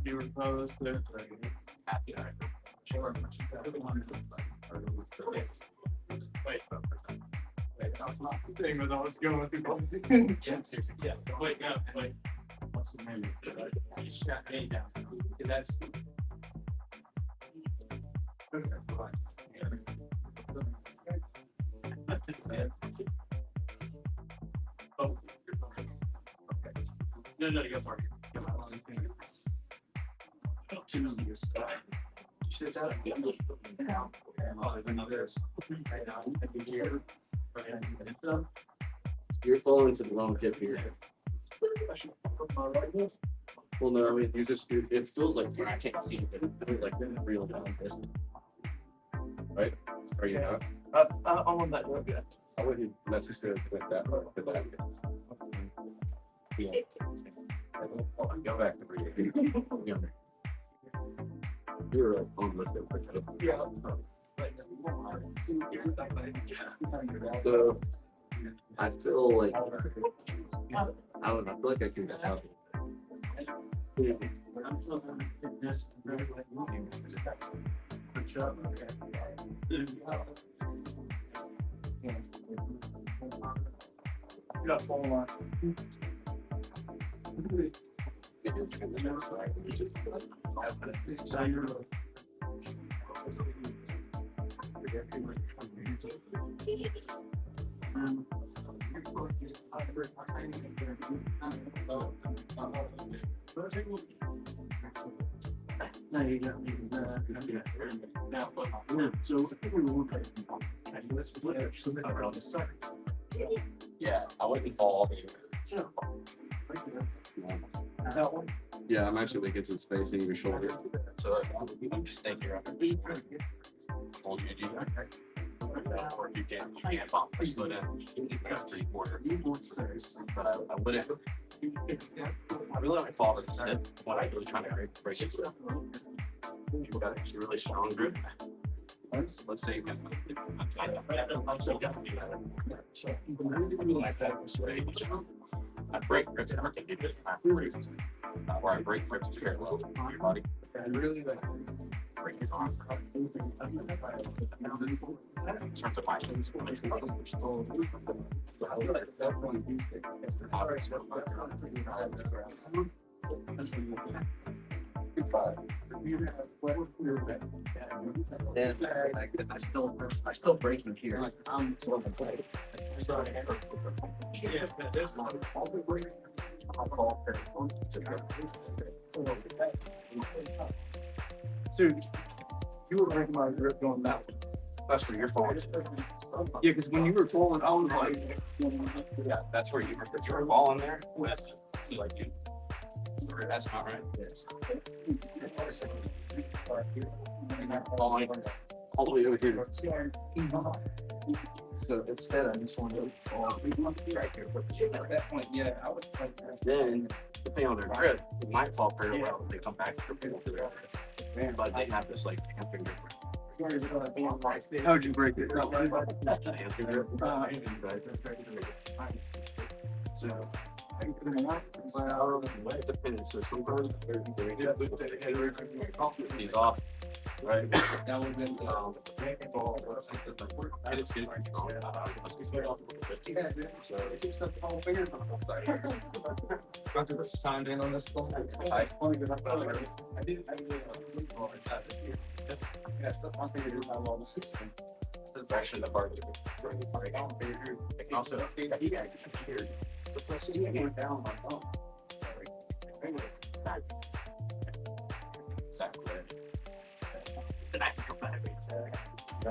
[SPEAKER 4] newer pose. They're happy. Sure. Wait, that's not the thing that I was going through. Yes, yeah. Wait, no, wait. What's the name? You shut me down. That's. Okay, fine. Oh. Okay. No, you go for it. You said that? Yeah.
[SPEAKER 2] You're falling to the wrong hip here. Well, no, I mean, it feels like I can't see it. It feels like real down this. Right? Are you not?
[SPEAKER 4] I'm on that one.
[SPEAKER 2] I wouldn't necessarily put that for that. Yeah. Go back to breathing. You're on the
[SPEAKER 4] Yeah.
[SPEAKER 2] So I feel like I don't know, I feel like I can get out.
[SPEAKER 4] You got full line.
[SPEAKER 3] Yeah, I wouldn't fall all the way.
[SPEAKER 2] Yeah, I'm actually like it's spacing your shoulder.
[SPEAKER 3] So I'm just thinking around. Hold you do that. Or you can't bump or split in. You got 3/4. But I wouldn't. I really don't fall to the hip when I really trying to break it. You've got a really strong grip. Let's say you can. I break grips and I can do this. Where I break grips parallel to your body.
[SPEAKER 1] And really like.
[SPEAKER 3] Break his arm. In terms of my hands.
[SPEAKER 1] And I still breaking here. I'm so play.
[SPEAKER 4] Yeah, there's not all the break. So you were breaking my grip going that way.
[SPEAKER 3] That's where you're falling.
[SPEAKER 4] Yeah, because when you were falling, I was like,
[SPEAKER 3] Yeah, that's where you were falling there with like you. That's not right.
[SPEAKER 2] Yes.
[SPEAKER 3] Falling
[SPEAKER 2] All the way over here.
[SPEAKER 1] So instead, I just wanted to fall right here. But at that point, yeah, I was like,
[SPEAKER 2] Then
[SPEAKER 3] depending on their grip, it might fall parallel when they come back to the man, but they have this like hand finger.
[SPEAKER 4] how would you break it?
[SPEAKER 3] Hand finger.
[SPEAKER 1] so.
[SPEAKER 3] Well, it depends. So sometimes he's off. Right.
[SPEAKER 1] That would have been
[SPEAKER 3] Ball or something like that. I just get it strong. Let's get it off a little bit. So
[SPEAKER 1] signed in on this one.
[SPEAKER 3] I
[SPEAKER 1] Yeah, stuff I figured out all the system.
[SPEAKER 2] It's actually the part that for the break. It can also he got here.
[SPEAKER 4] Let's see, I went down my phone.
[SPEAKER 5] Then I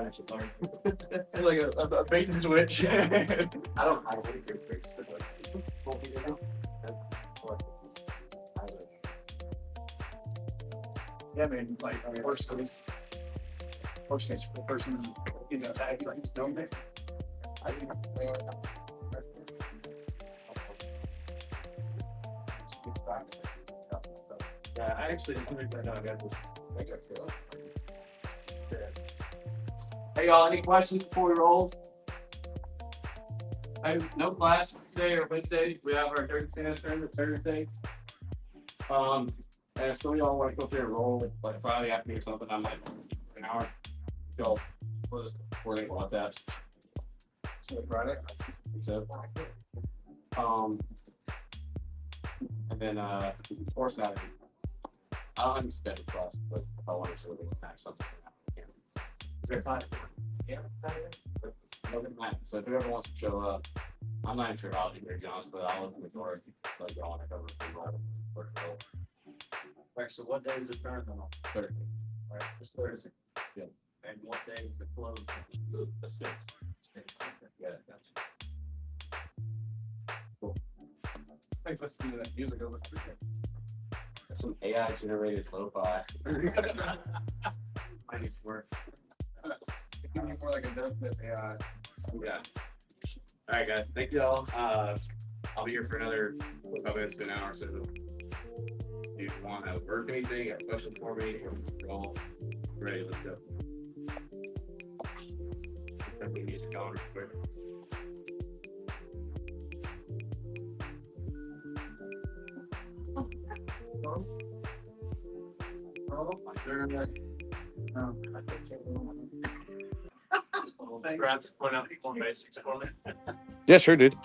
[SPEAKER 5] can go back.
[SPEAKER 4] Like a bait and switch.
[SPEAKER 2] I don't know what good tricks, but like, won't be enough.
[SPEAKER 4] Yeah, man, like, worst case for the person, you know, tags, like, don't they? I think they are.
[SPEAKER 5] Yeah, I actually, I know I got this.
[SPEAKER 2] Hey y'all, any questions before we roll? I have no class today or Wednesday. We have our Thursday tournament Thursday. And if some of y'all want to go up there and roll like Friday afternoon or something, I might for an hour. Y'all, we're gonna go about that.
[SPEAKER 1] So Friday.
[SPEAKER 2] So, and then or Saturday. I don't have any scheduled class, but if I want to really match something.
[SPEAKER 4] Is there time?
[SPEAKER 2] Yeah, so if whoever wants to show up, I'm not even sure how I'll do here, to be honest, but I'll open the door if like y'all want to cover for
[SPEAKER 5] Right, so what day is the tournament on?
[SPEAKER 2] Thursday.
[SPEAKER 5] Right, it's Thursday.
[SPEAKER 2] Yeah.
[SPEAKER 5] And what day is it closed?
[SPEAKER 2] The 6th. Yeah, gotcha. Cool.
[SPEAKER 1] I think let's do that music over there.
[SPEAKER 2] That's some AI generated lo-fi.
[SPEAKER 5] I need to work.
[SPEAKER 1] Give me more like a dub with AI.
[SPEAKER 2] Yeah. All right, guys. Thank you all. I'll be here for another 5 minutes to an hour. So if you want to work anything, have questions for me, we're all ready. Let's go. Let me get going real quick.
[SPEAKER 5] Perhaps point out more basics for me.
[SPEAKER 3] Yeah, sure, dude.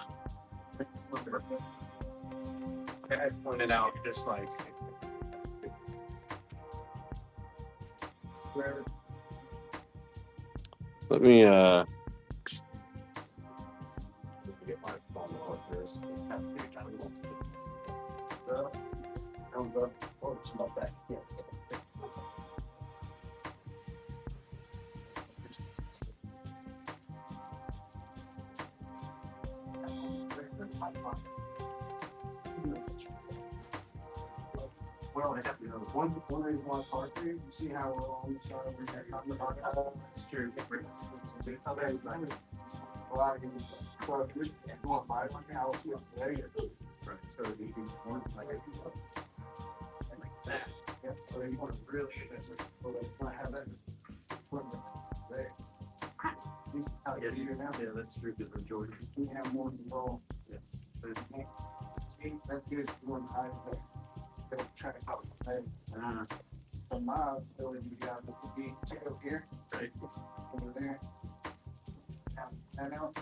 [SPEAKER 5] I pointed out just like.
[SPEAKER 3] Let me
[SPEAKER 2] Get my phone off this.
[SPEAKER 1] Well, I have to know, one reason why it's hard for you, you see how we're on the side over here, on the back. It's true. A lot of these, so if you're going by one house, you have to lay it. Right, so you do one, like, and like that. Yeah, so you want to really get this, so they want to have that. equipment there. These, how you do now.
[SPEAKER 5] Yeah, that's true, because of Georgia.
[SPEAKER 1] You have more control.
[SPEAKER 5] Yeah.
[SPEAKER 1] So it's, see, that's good, more than high there. They'll try to help. From my ability, you got the beat over here.
[SPEAKER 5] Right.
[SPEAKER 1] Over there. And out.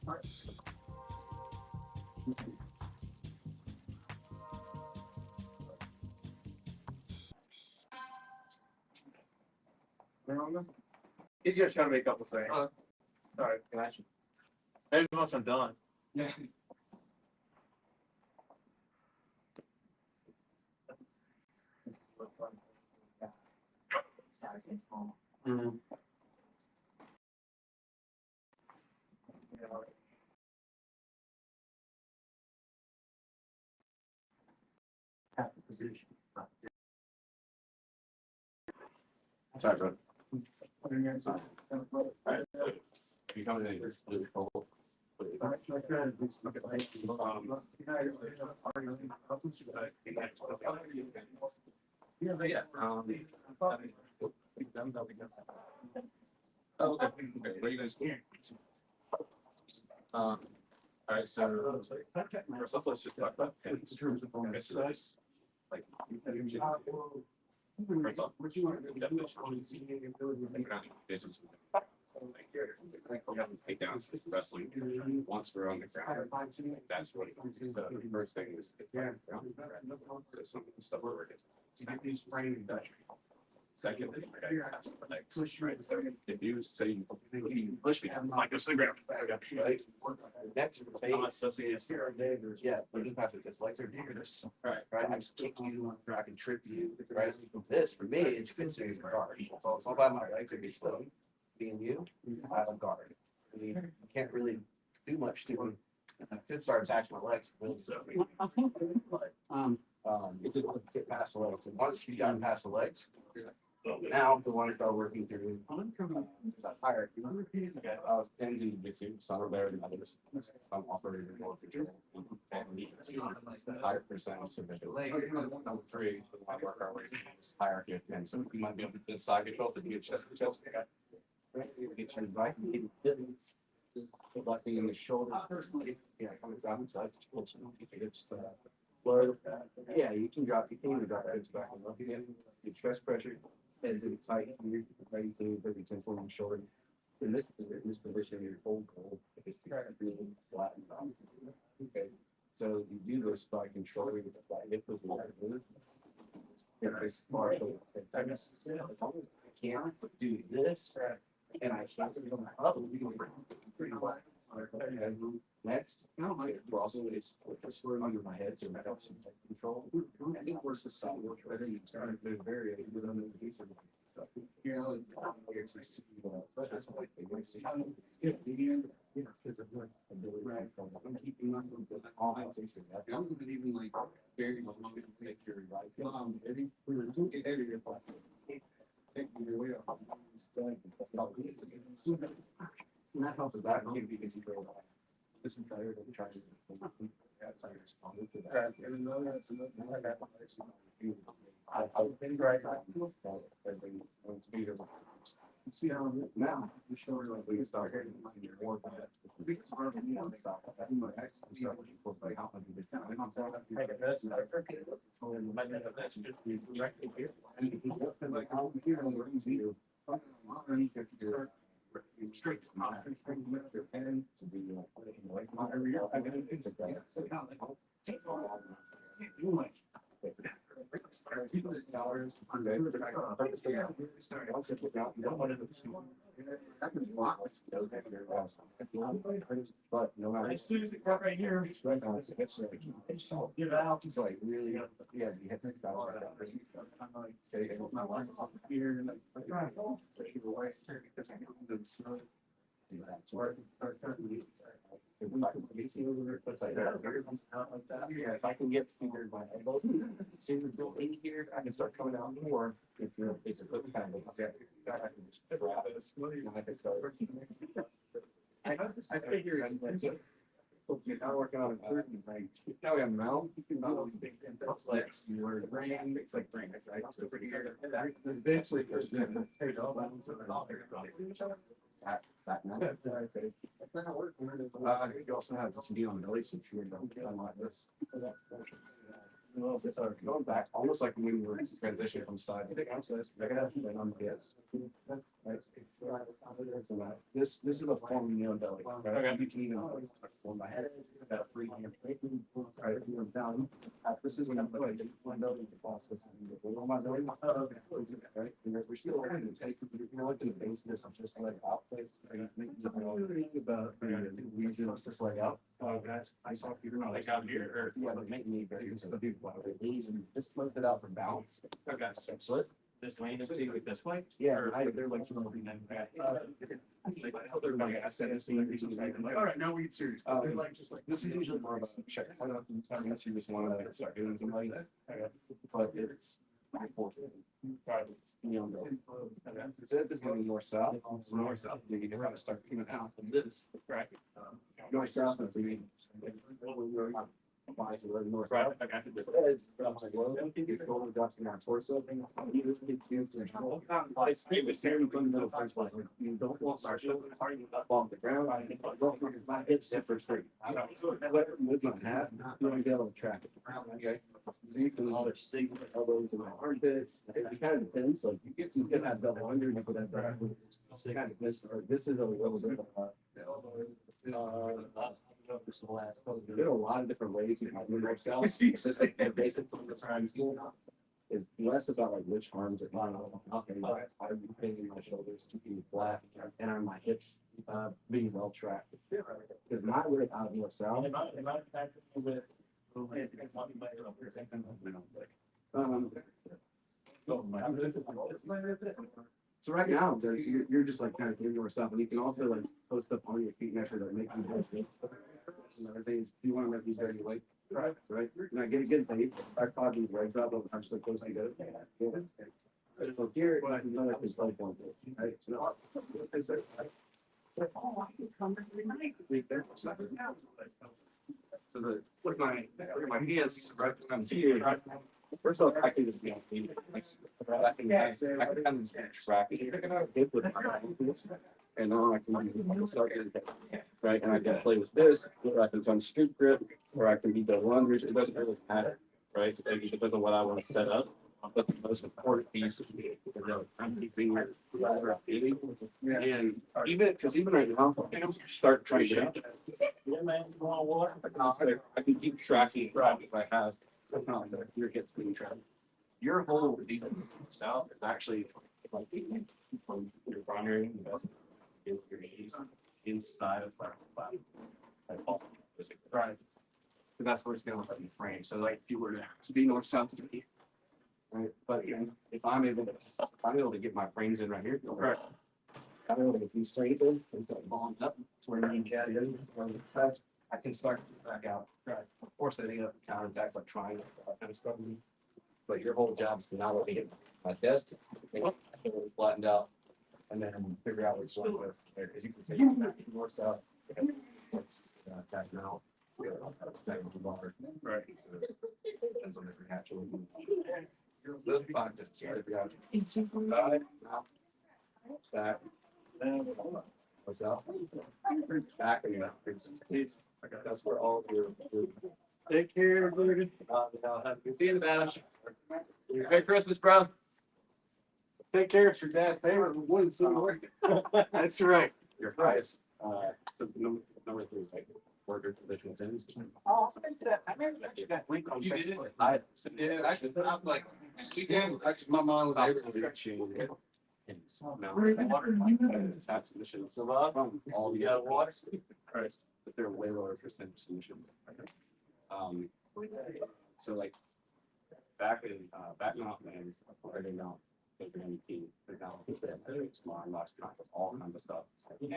[SPEAKER 1] Nice.
[SPEAKER 4] He's just trying to make a couple things. Sorry,
[SPEAKER 1] Gotcha.
[SPEAKER 4] maybe once I'm done.
[SPEAKER 1] Yeah.
[SPEAKER 5] Half the position.
[SPEAKER 2] Sorry, bro.
[SPEAKER 1] Put it in your side.
[SPEAKER 3] If you come in, it's really cold.
[SPEAKER 1] Yeah, oh, okay, what are you guys doing?
[SPEAKER 3] All right, so first off, let's just talk about exercise. Like, first off, definition. We have to take down wrestling. Once we're on the ground, that's what the first thing is. So some of the stuff we're working. Secondly, I gotta ask for legs, right? So if you say you push me, I'm like, go to the ground.
[SPEAKER 7] Next phase, yeah, but you have to, because legs are dangerous.
[SPEAKER 3] Right.
[SPEAKER 7] Right, I can kick you, or I can trip you, right? This, for me, it's considered a guard. So it's all about my legs are each foot. Being you, I have a guard. I mean, you can't really do much to me. I could start attacking my legs, really, but, get past the legs. And once you've gotten past the legs, now the one start working through that hierarchy.
[SPEAKER 3] And Jiu Jitsu, some are better than others. I'm offering more control. And higher percentage of it. Number three, I work our way through this hierarchy. And so you might be able to get side control to get chest to chest.
[SPEAKER 7] Get your right knee, blocking in the shoulder. Yeah, coming down, so that's close enough. It's, well, yeah, you can drop your hips back and up again. Your chest pressure is in tight, you're ready to very tense on the shoulder. In this position, your whole goal is to really flatten out. Okay, so you do this by controlling the flat hip with the right move. If it's far, I can't do this, and I can't do my other. Next, we're also it's under my head, so that helps some control. I think we're the side work whether you turn to vary within the piece of you know, it's I'm keeping on all my facing that. I'm even like very much make your and that helps with that. I'll give you easy for this entire day trying to respond to that. I've been right. See how now you show like we can start getting more of that. This is hard for me to stop. Start looking for like how much this kind of like how here on the rings here. Straight from my their pen to be like my every year. I mean, it's a but no matter right here, it's like get out. It's like really, yeah, you have to think about it. My wife here, if I can get fingered by elbows, see the built in here, I can start coming out more. If you're, it's a good kind of, I can just grab it. I can start. I figure it's now working on improvement, right? Now we have mount. It's like you were brain, it's like brain, right? So pretty good. Eventually, there's that now. You also have to be on belly since you're like this. So going back, almost like when we were transitioning from side. This is a form of knee on belly. Right? You can even form my head. That free hand. Right, if you're down. This is one belly. On my belly. Right. We're still going to take. You're looking at the base of this. I'm just like out. About just like out. Oh, that's I saw Peter like out here. Or yeah, but make me very and just lift it out for balance. Okay. Slip.
[SPEAKER 4] This way, this way?
[SPEAKER 7] Yeah, they're like something like
[SPEAKER 1] They're like, I said, like, all right, now we get serious. But they're like, just like,
[SPEAKER 7] this is usually more of a check. I don't know if you just want to start doing something like that. But it's Fifth is gonna be north south. North south, you're gonna start coming out from this.
[SPEAKER 4] Right.
[SPEAKER 7] North south is the. North
[SPEAKER 4] Right,
[SPEAKER 7] south.
[SPEAKER 4] I got to do it.
[SPEAKER 7] It's like, well, I think it's going to in our torso. You just get to control.
[SPEAKER 4] I stay with
[SPEAKER 7] Same fundamental principles. You don't want our shoulders up off the ground. My hips differ free. Whatever movement I have, you want to be able to track it. Okay. So you can always see my elbows and my armpits. It kind of depends. Like you can have double under, you could have double. Kind of this is a little bit of there are a lot of different ways you can move yourself. It's just like the basic from the prime school is less about like which arms are on. Okay, are you bending my shoulders to be flat and are my hips being well tracked? Because my way out of north south. So right now, you're just like kind of giving yourself, and you can also like post up on your feet and actually like make you do things. Some other things, if you want to make these very light, right? And I get a good thing. I caught these legs up, I'm just like close to go. So here, you know, like this like one, right? So the with my hands, right? I'm here. First off, I can just be on feet. I can kind of just track it with my hands. And then I can start getting right. And I can play with this, or I can run street grip, or I can be double unders. It doesn't really matter, right? It depends on what I want to set up. But the most important piece is that I'm keeping your ladder feeling. And even right now, I'm start trying to. I can keep tracking if I have your hips being tracked. Your whole south is actually like from your primary investment in your knees inside of right. Because that's where it's going to let you frame. So like if you were to be north south to me, right? But if I'm able to get my frames in right here, right. I'm able to get these frames in and start balling up to where you get in. I can start to back out. Right. Of course, setting up counterattacks like triangle, that kind of stuff. But your whole job is to not let me get my desk, flattened out, and then figure out what's going with there. Because you can take it back to the north south. Back now. Right. Depends on if you're naturally. Those 5 minutes. Side, out, back. What's out? Back and out. That's where all of your.
[SPEAKER 4] Take care, everybody.
[SPEAKER 2] See you in the battle. Merry Christmas, bro.
[SPEAKER 4] Take care. It's your dad's favorite one.
[SPEAKER 2] That's right.
[SPEAKER 3] Your highest, number 3 is like order traditional things.
[SPEAKER 4] Oh, I remember you got link on
[SPEAKER 1] You did?
[SPEAKER 4] Facebook.
[SPEAKER 1] Yeah, actually, I'm like, weekend, actually, my mom was able to.
[SPEAKER 3] Tax emissions.
[SPEAKER 4] So,
[SPEAKER 3] All
[SPEAKER 4] you
[SPEAKER 3] the
[SPEAKER 4] got
[SPEAKER 3] other
[SPEAKER 4] water?
[SPEAKER 3] ones, but they're way lower percent solution. So like back not and already not. They're now smart lost track of all kinds of stuff. And they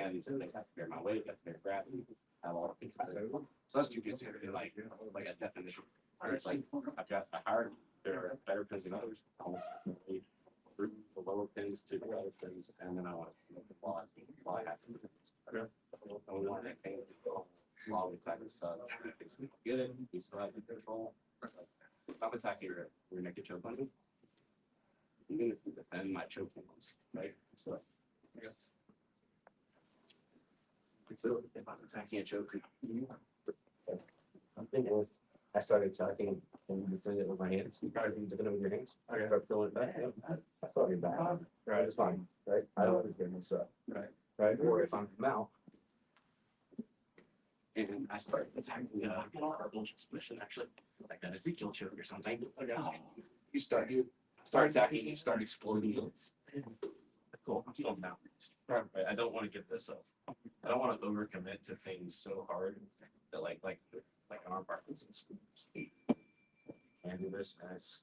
[SPEAKER 3] have to bear my weight, have to bear gravity, have all the control. So that's Jiu Jitsu in like a definition. It's like I've got a higher, there are better pins than others. The lower pins to the other pins, and then I want to make the while I have some pins. And we want to maintain while we attack this get it, we still have the control. If I'm attacking your naked choke on me, even if you defend my choke points, right? So if I'm attacking a choke,
[SPEAKER 7] I'm thinking with, I started attacking and defend it with my hands. You probably can defend it with your hands. I start throwing it back. I throw it back. Right, it's fine. Right, I don't want to get myself. Right, or if I'm out.
[SPEAKER 3] and I start attacking a bullshit submission, actually, like an Ezekiel choke or something. You start attacking, you start exploding. Cool, I'm still down. Right, I don't want to get this up. I don't want to overcommit to things so hard that like arm bar, for instance. And do this as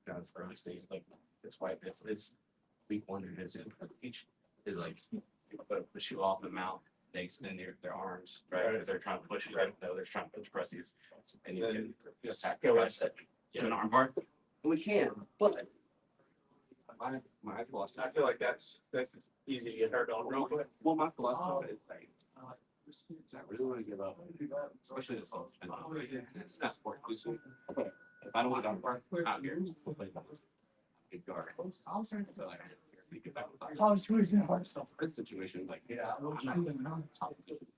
[SPEAKER 3] kind of early stage, like it's white. It's week 1 jiu-jitsu. Each is like push you off the mount. They extend their arms, right? Because they're trying to push you. Right? No, they're trying to press you, and you can just sacrifice it to an arm bar.
[SPEAKER 7] We can, but
[SPEAKER 3] my philosophy.
[SPEAKER 4] I feel like that's easy to get hurt on real quick.
[SPEAKER 3] Well, my philosophy is like, I really want to give up, especially the self. It's not sport. If I don't want to park out here, it's still play big guard. So like, we get back with
[SPEAKER 6] I was squeezing hard stuff.
[SPEAKER 3] that situation. Like,
[SPEAKER 6] Yeah.
[SPEAKER 3] I'm not.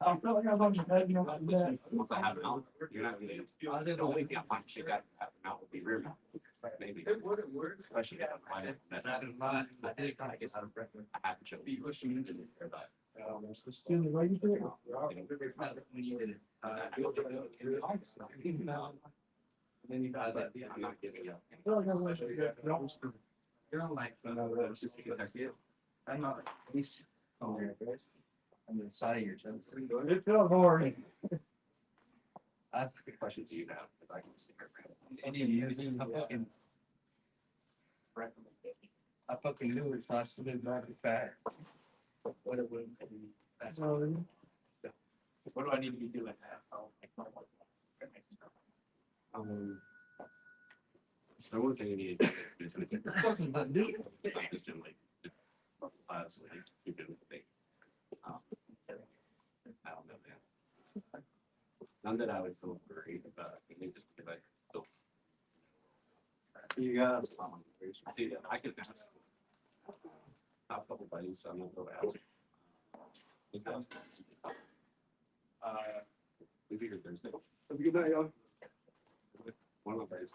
[SPEAKER 6] I feel like I was on your head, you know, like that.
[SPEAKER 3] Once I have an out, you're not really. The only thing I find shit out have an out would be rear mount. Maybe. Especially if I find it. That's not in mind. I think I guess I'm I have to show you pushing into the air, but.
[SPEAKER 6] Doing the way you do it.
[SPEAKER 3] When you did it. Then you guys like, yeah, I'm not giving up.
[SPEAKER 6] I feel like I was on your head.
[SPEAKER 3] You're on like, it's just a good idea.
[SPEAKER 7] I'm not, at least, on your face, on the side of your chest.
[SPEAKER 6] It feels boring.
[SPEAKER 3] I have good questions you have, if I can stick around.
[SPEAKER 7] Any of you, I fucking knew it, so I slid back to fat. What it would.
[SPEAKER 6] That's all.
[SPEAKER 4] What do I need to be doing now?
[SPEAKER 3] So one thing you need to do is to get your like this generally. So like you do the thing. I don't know, man. None that I would feel worried about. I mean, just because I feel.
[SPEAKER 5] You guys,
[SPEAKER 3] I see that I could ask. I have a couple buddies, so I'm gonna go ask. We figured Thursday.
[SPEAKER 4] Have a good night, y'all.
[SPEAKER 3] One of my buddies is.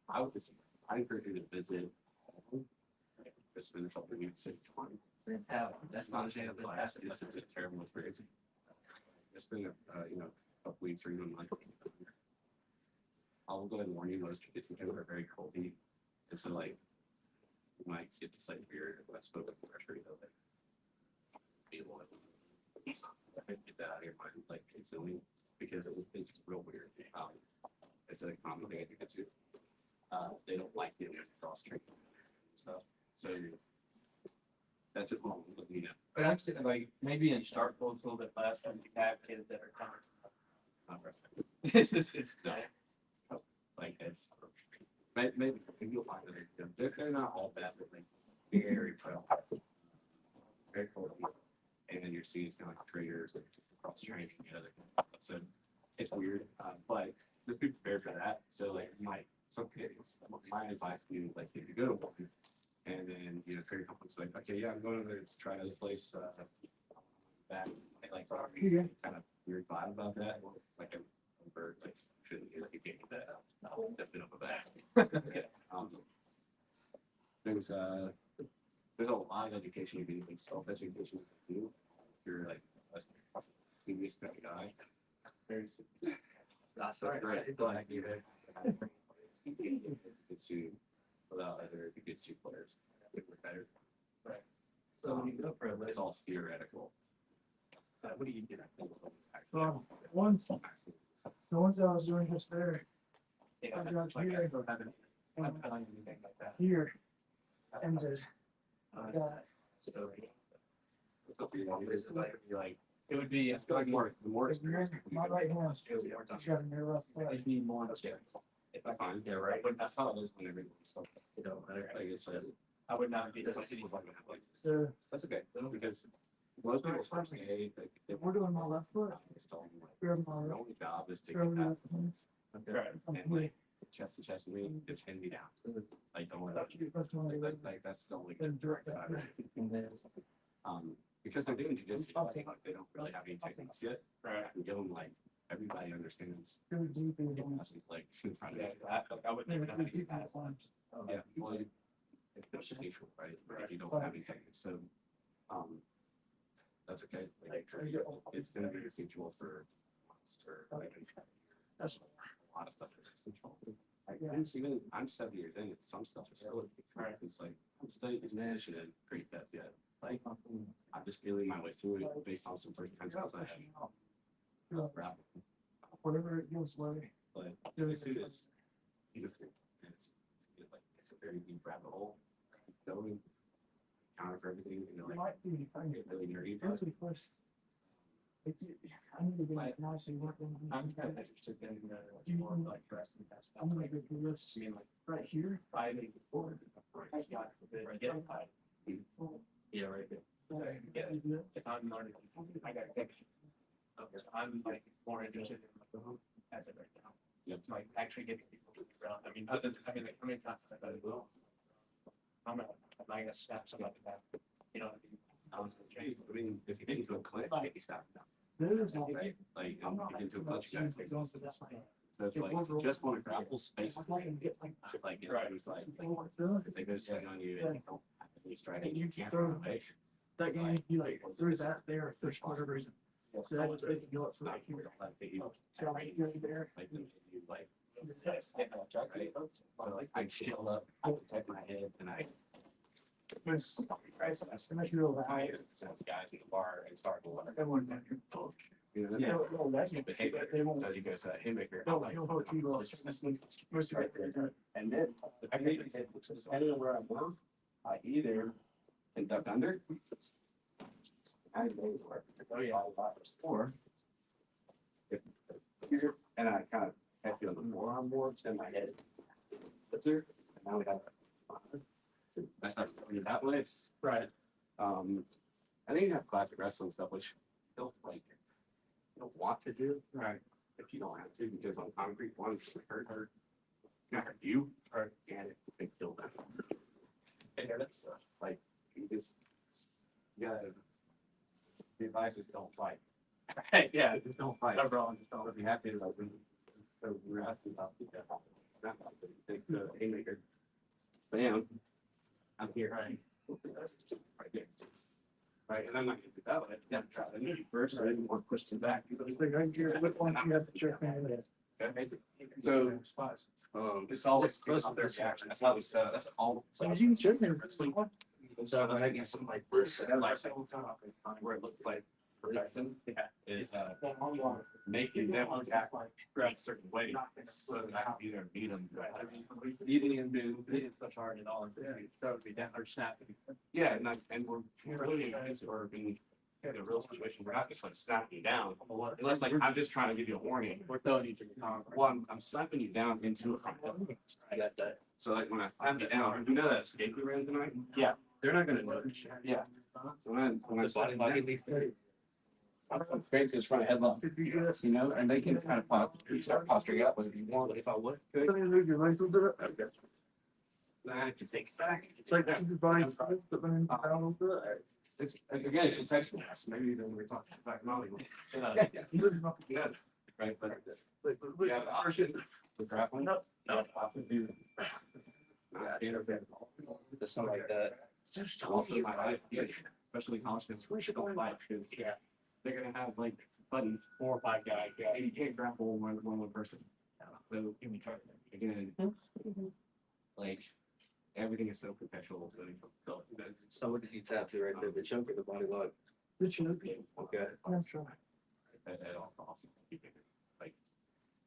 [SPEAKER 3] I would just, I encourage you to visit. Just spend a couple of weeks at one. That's not a shame. It's a terrible experience. Just spend a couple weeks or even a month. I'll go ahead and warn you, most jiu-jitsu are very coldy. And so like, you might get this like weird, when I spoke with the pressure, be able to get that out of your mind, like instantly, because it's real weird. It's a common thing I think it's they don't like getting cross training stuff. So that's just what I'm looking at.
[SPEAKER 7] But I'm saying like, maybe in start goes a little bit less when you have kids that are coming.
[SPEAKER 3] This is like it's maybe you'll find that they're not all bad, but like very pro, very cool. And then your scenes kind of like traders and cross training together. So it's weird, but just be prepared for that. So like my advice to you, like if you go to one and then trader company's like, okay, yeah, I'm going to try another place back, like kind of weird vibe about that, like a bird like shouldn't be like you can't get that out. That's been up a back. There's a lot of education you can do, self-education you can do. If you're like a studious kind of guy. That's great. But Jiu-Jitsu without other Jiu-Jitsu players, it would better.
[SPEAKER 4] Right.
[SPEAKER 3] So when you go for it's all theoretical. What do you get?
[SPEAKER 6] Well, the ones that I was doing just there,
[SPEAKER 4] Yeah,
[SPEAKER 6] I got
[SPEAKER 4] like,
[SPEAKER 6] here.
[SPEAKER 4] I don't have any. I'm not telling you anything like that.
[SPEAKER 6] here, ended. Got
[SPEAKER 4] So
[SPEAKER 3] It's up to you. It's like
[SPEAKER 4] it would be,
[SPEAKER 3] I feel like the more experience.
[SPEAKER 6] my right hand.
[SPEAKER 4] It'd be more
[SPEAKER 6] He's got a near left foot.
[SPEAKER 4] it'd be more scary. If I
[SPEAKER 3] That's fine. Yeah, right. But that's how it is when everyone's stuff. Like it's like
[SPEAKER 4] I would not be.
[SPEAKER 3] some people like like
[SPEAKER 6] So
[SPEAKER 3] that's okay because most people start saying, hey, like
[SPEAKER 6] if we're doing my left foot,
[SPEAKER 3] it's all like
[SPEAKER 6] we're my
[SPEAKER 3] your
[SPEAKER 6] right.
[SPEAKER 3] only job is to
[SPEAKER 6] We're
[SPEAKER 3] get
[SPEAKER 6] my
[SPEAKER 3] that
[SPEAKER 6] left hand.
[SPEAKER 4] Right.
[SPEAKER 3] and like chest to chest with me, just pin me down. Like don't worry about you. Like that's the only good direct about it. Because they're doing jujitsu, like they don't really have any techniques yet.
[SPEAKER 4] Right.
[SPEAKER 3] I can give them like everybody understands.
[SPEAKER 6] Really deep in the
[SPEAKER 3] Like in front of
[SPEAKER 4] Yeah,
[SPEAKER 3] you.
[SPEAKER 4] I would
[SPEAKER 6] Yeah,
[SPEAKER 4] never have
[SPEAKER 6] we
[SPEAKER 4] any
[SPEAKER 6] keep
[SPEAKER 4] pass.
[SPEAKER 6] it on.
[SPEAKER 3] Yeah, well, it's just neutral, right? Because you don't have any techniques, so, that's okay. Like, it's gonna be instinctual for months or like
[SPEAKER 6] That's
[SPEAKER 3] a lot of stuff is instinctual. Like, even I'm 7 years in, it's some stuff is still right. It's like I'm studying this position in pretty depth yet. Like I'm just feeling my way through it based on some first time skills I had. Grapple.
[SPEAKER 6] whatever it gives way.
[SPEAKER 3] But Jiu-Jitsu is beautiful. It's a very deep rabbit hole. Keep going, counter for everything,
[SPEAKER 6] It might be, I
[SPEAKER 3] get really nerdy.
[SPEAKER 6] Really first. I need to be like nice and working.
[SPEAKER 4] I'm kind of interested in more like wrestling.
[SPEAKER 6] I'm gonna go do this.
[SPEAKER 4] I mean, like
[SPEAKER 6] Right here.
[SPEAKER 4] fighting before. God forbid, I get a fight. Yeah, right. Yeah, if I'm learning, I got to think. I'm like more interested in like, as of right now.
[SPEAKER 3] Yep.
[SPEAKER 4] Like actually getting people to the ground. I mean, other than, I mean, like, how many times have I done it? I'm not gonna snap somebody back. You know what I mean? I was gonna change.
[SPEAKER 3] I mean, if you get into a clinch, you stop now.
[SPEAKER 6] There's no.
[SPEAKER 3] Like, if you get into a clinch, you gotta take
[SPEAKER 6] Goes to
[SPEAKER 3] this.
[SPEAKER 6] that way.
[SPEAKER 3] So if like, you just want to grapple space,
[SPEAKER 6] I'm not gonna get like.
[SPEAKER 3] like, you
[SPEAKER 4] Right.
[SPEAKER 3] know, it's like,
[SPEAKER 6] They want to feel it.
[SPEAKER 3] if they go swing on you and you don't have any striking, you can't
[SPEAKER 6] Throw-
[SPEAKER 3] run away.
[SPEAKER 6] That game, you like threw that there for whatever reason. So that they can go up for like here.
[SPEAKER 3] Like, they you,
[SPEAKER 6] So like you're there.
[SPEAKER 3] like, you, like,
[SPEAKER 6] Yes.
[SPEAKER 3] right? So like, I shield up, I protect my head, and I
[SPEAKER 6] There's guys, that's gonna make you real
[SPEAKER 3] I
[SPEAKER 6] high.
[SPEAKER 3] guys in the bar and start to learn.
[SPEAKER 6] Everyone back here. Fuck.
[SPEAKER 3] You know,
[SPEAKER 6] No, no, that's not.
[SPEAKER 3] the haymaker,
[SPEAKER 6] They won't.
[SPEAKER 3] so you go to that haymaker.
[SPEAKER 6] No, he'll hold you off. Most of it.
[SPEAKER 3] And then, I think depending on where I work, I either can duck under. I go for it. Oh, yeah. Or if here, and I kind of have to on the forearm boards and my head. That's there. And now we have. I start doing it that way.
[SPEAKER 4] Right.
[SPEAKER 3] I think you have classic wrestling stuff, which don't like, you don't want to do.
[SPEAKER 4] Right.
[SPEAKER 3] If you don't have to, because on concrete, one, it's gonna hurt. It's gonna hurt you, or and it can kill them. And that's like, you just, you gotta, the advice is don't fight.
[SPEAKER 4] Yeah.
[SPEAKER 3] Just don't fight.
[SPEAKER 4] I'm wrong. Just don't.
[SPEAKER 3] If you have to, like, so we're asking about the, take the haymaker. Bam. I'm here.
[SPEAKER 4] Right.
[SPEAKER 3] Right there. Right, and I'm not gonna do that way. Yeah, try to knee first, I didn't want to push them back.
[SPEAKER 6] Like right here, which one you have to check in?
[SPEAKER 3] Okay. So, it's always on their reaction. That's how we set it. That's all.
[SPEAKER 6] So you can check in.
[SPEAKER 3] Wrestling. So then I get something like this, and like, where it looks like perfection.
[SPEAKER 4] Yeah.
[SPEAKER 3] Is, making them act a certain way, so that I can either beat them.
[SPEAKER 4] Eating and do, it's such hard at all. That would be down or snapping.
[SPEAKER 3] Yeah, and we're really nice, or being in a real situation, we're not just like snapping you down, unless like, I'm just trying to give you a warning.
[SPEAKER 4] We're throwing you to the concrete.
[SPEAKER 3] One, I'm slapping you down into a front.
[SPEAKER 4] I got that.
[SPEAKER 3] So like when I slap you down, you know that escape we ran tonight?
[SPEAKER 4] Yeah.
[SPEAKER 3] They're not gonna know. Yeah. So when I slap you down, I'm straight to his front headlock, you know, and they can kind of start posturing up whether you want, if I would.
[SPEAKER 6] Let me move your legs a little bit.
[SPEAKER 3] Then I have to take it back.
[SPEAKER 6] It's like your body's, but then down a little bit.
[SPEAKER 3] It's, again, it's actually, maybe then we're talking back Molly. Yeah, right, but yeah, the option, the grappling. No. I would do.
[SPEAKER 5] Just something like that.
[SPEAKER 3] Also my life, yeah, especially college kids, we should go in life, because
[SPEAKER 4] Yeah.
[SPEAKER 3] they're gonna have like buddies, 4 or 5 guys, and you can't grapple one person. So again, like, everything is so professional.
[SPEAKER 5] So what did you tap to right there? The choke or the body lock?
[SPEAKER 6] The choke.
[SPEAKER 5] Okay.
[SPEAKER 6] I'm trying.
[SPEAKER 3] At all costs. Like,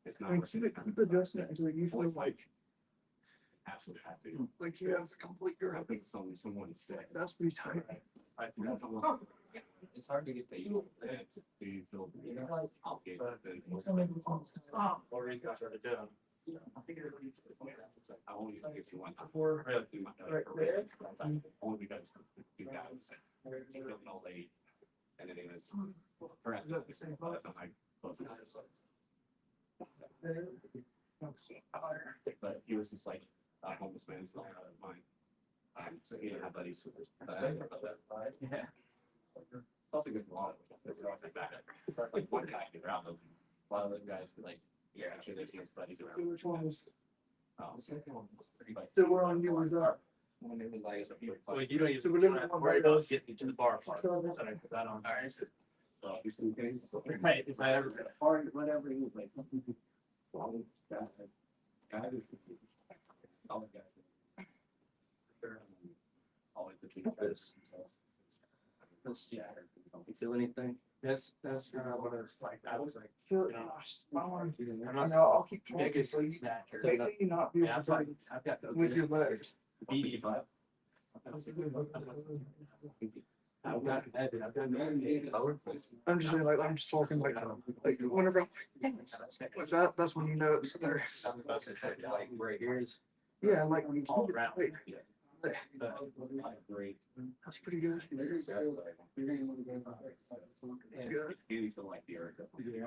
[SPEAKER 3] it's not.
[SPEAKER 6] And keep adjusting it until you feel like,
[SPEAKER 3] Absolutely have to.
[SPEAKER 6] like you have a complete
[SPEAKER 3] I
[SPEAKER 6] grip.
[SPEAKER 3] think someone's sick.
[SPEAKER 6] That's pretty tight.
[SPEAKER 3] It's hard to get the you do you feel obligated, then
[SPEAKER 4] Or you guys are to do.
[SPEAKER 3] I only give you one time.
[SPEAKER 6] Or
[SPEAKER 3] Really do my
[SPEAKER 6] right there.
[SPEAKER 3] only because you guys feeling all late and then it was perhaps that's not my closest. But he was just like a homeless man's not mine. So he didn't have buddies with his. Yeah. It's also good for all of them. Like that. Like one guy could round them. A lot of those guys could like, yeah, I'm sure there's his buddies around.
[SPEAKER 6] Which one was,
[SPEAKER 3] The second one was pretty like.
[SPEAKER 6] so we're on yours up.
[SPEAKER 3] When it was like,
[SPEAKER 4] Well, you don't
[SPEAKER 6] So
[SPEAKER 4] even
[SPEAKER 6] we're
[SPEAKER 4] have to worry about getting to the bar part.
[SPEAKER 6] So-
[SPEAKER 4] Because I don't.
[SPEAKER 3] you still getting.
[SPEAKER 4] Right, if I ever.
[SPEAKER 3] Or whatever, he was like. Well, God, all the guys. Always the truth.
[SPEAKER 5] Yeah. You feel anything?
[SPEAKER 4] That's kind of what it's like. I was like,
[SPEAKER 6] Feel,
[SPEAKER 4] you know,
[SPEAKER 6] I
[SPEAKER 4] I'm
[SPEAKER 6] know,
[SPEAKER 4] not
[SPEAKER 6] I'll keep
[SPEAKER 4] big
[SPEAKER 6] talking,
[SPEAKER 4] as
[SPEAKER 6] so you,
[SPEAKER 4] snatcher.
[SPEAKER 6] make you not be
[SPEAKER 4] Yeah, I've got the.
[SPEAKER 6] with your legs.
[SPEAKER 4] BD5.
[SPEAKER 3] I
[SPEAKER 6] I'm just saying, like, I'm just talking like whenever I'm like that's when you know it's there.
[SPEAKER 5] Like right here is
[SPEAKER 6] Yeah, like when you
[SPEAKER 5] all
[SPEAKER 6] keep it,
[SPEAKER 5] around.
[SPEAKER 6] like,
[SPEAKER 5] Great.
[SPEAKER 6] that's pretty good.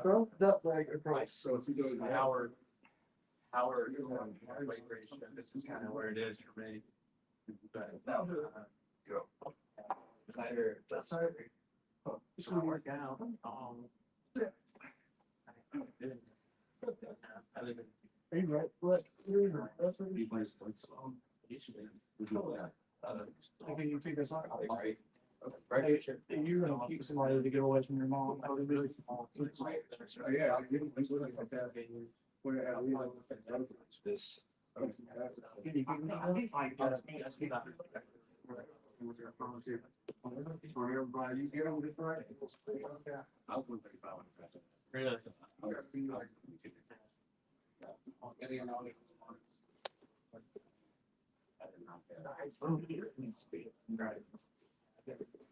[SPEAKER 6] Throw that leg across.
[SPEAKER 4] So if you go to Howard, weight ratio, this is kind of where it is for me. But,
[SPEAKER 6] That's right.
[SPEAKER 4] it's gonna work out.
[SPEAKER 6] Hey, right, let, that's what you. Okay, you take this off.
[SPEAKER 5] Right.
[SPEAKER 6] You're gonna keep somebody to get away from your mom. I would be like,
[SPEAKER 1] Yeah, I didn't think like that.
[SPEAKER 5] This.
[SPEAKER 6] can you give me that?
[SPEAKER 1] For everybody, you get on this right.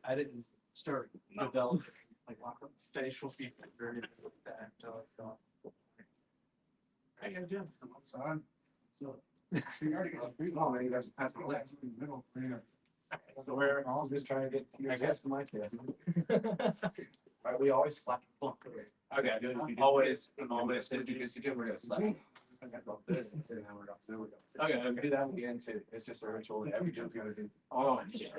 [SPEAKER 4] I didn't start developing like facial features or anything like that until I got Jim.
[SPEAKER 1] Son. So you already got a big one, you guys pass the last in the middle.
[SPEAKER 4] So we're
[SPEAKER 1] I'm just trying to get to your test for my test.
[SPEAKER 4] right, we always slap. Okay, always, I'm always.
[SPEAKER 1] We're gonna slap.
[SPEAKER 4] Okay,
[SPEAKER 1] Do that again too. It's just a ritual that every gym's gotta do.
[SPEAKER 4] Oh, shit.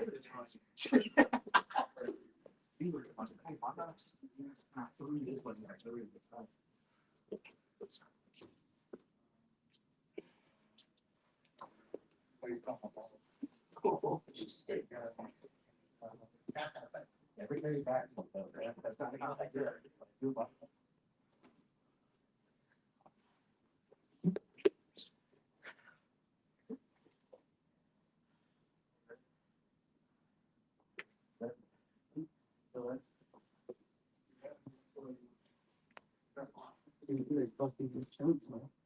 [SPEAKER 1] Everybody back. That's not.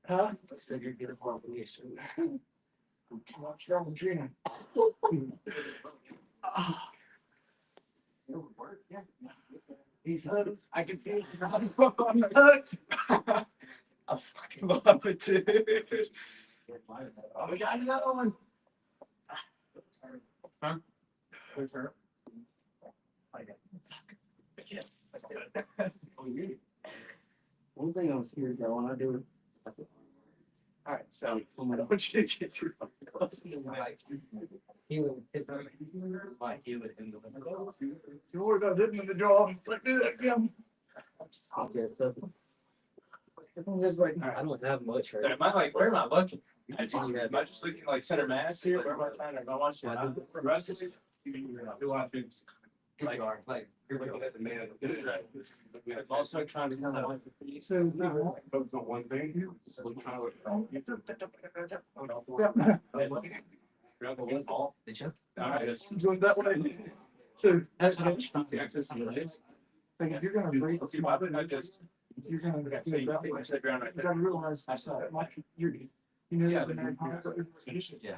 [SPEAKER 6] Huh?
[SPEAKER 5] Said you're getting a obligation.
[SPEAKER 6] What's wrong with Gina?
[SPEAKER 1] He's hooked.
[SPEAKER 6] I can see it.
[SPEAKER 1] He's hooked. I fucking love it, dude. Oh, we got another one.
[SPEAKER 4] Huh?
[SPEAKER 1] Who's her?
[SPEAKER 5] One thing I was here, though, when I do
[SPEAKER 1] All right, so
[SPEAKER 5] I don't
[SPEAKER 1] want you to get too close.
[SPEAKER 5] healing, my healing in the
[SPEAKER 6] You worry about hitting in the jaw. It's like, do that again.
[SPEAKER 1] It's like,
[SPEAKER 5] I don't have much right
[SPEAKER 4] Am I like, where am I looking?
[SPEAKER 5] now.
[SPEAKER 4] Am I just looking like center mass here? Where am I trying to go watch it?
[SPEAKER 1] progressive. Do I do? Like, you're looking at the man.
[SPEAKER 4] It's also trying to kind of like.
[SPEAKER 6] So, no.
[SPEAKER 1] Focus on one thing. Just look, trying to look.
[SPEAKER 4] All right, it's
[SPEAKER 6] Doing that way. So,
[SPEAKER 4] that's what I'm trying to access the legs.
[SPEAKER 6] like, if you're gonna breathe,
[SPEAKER 4] See, why wouldn't I just?
[SPEAKER 6] you're gonna do it that way. You gotta realize, you're, you know, there's an air pocket, but it's
[SPEAKER 5] Yeah.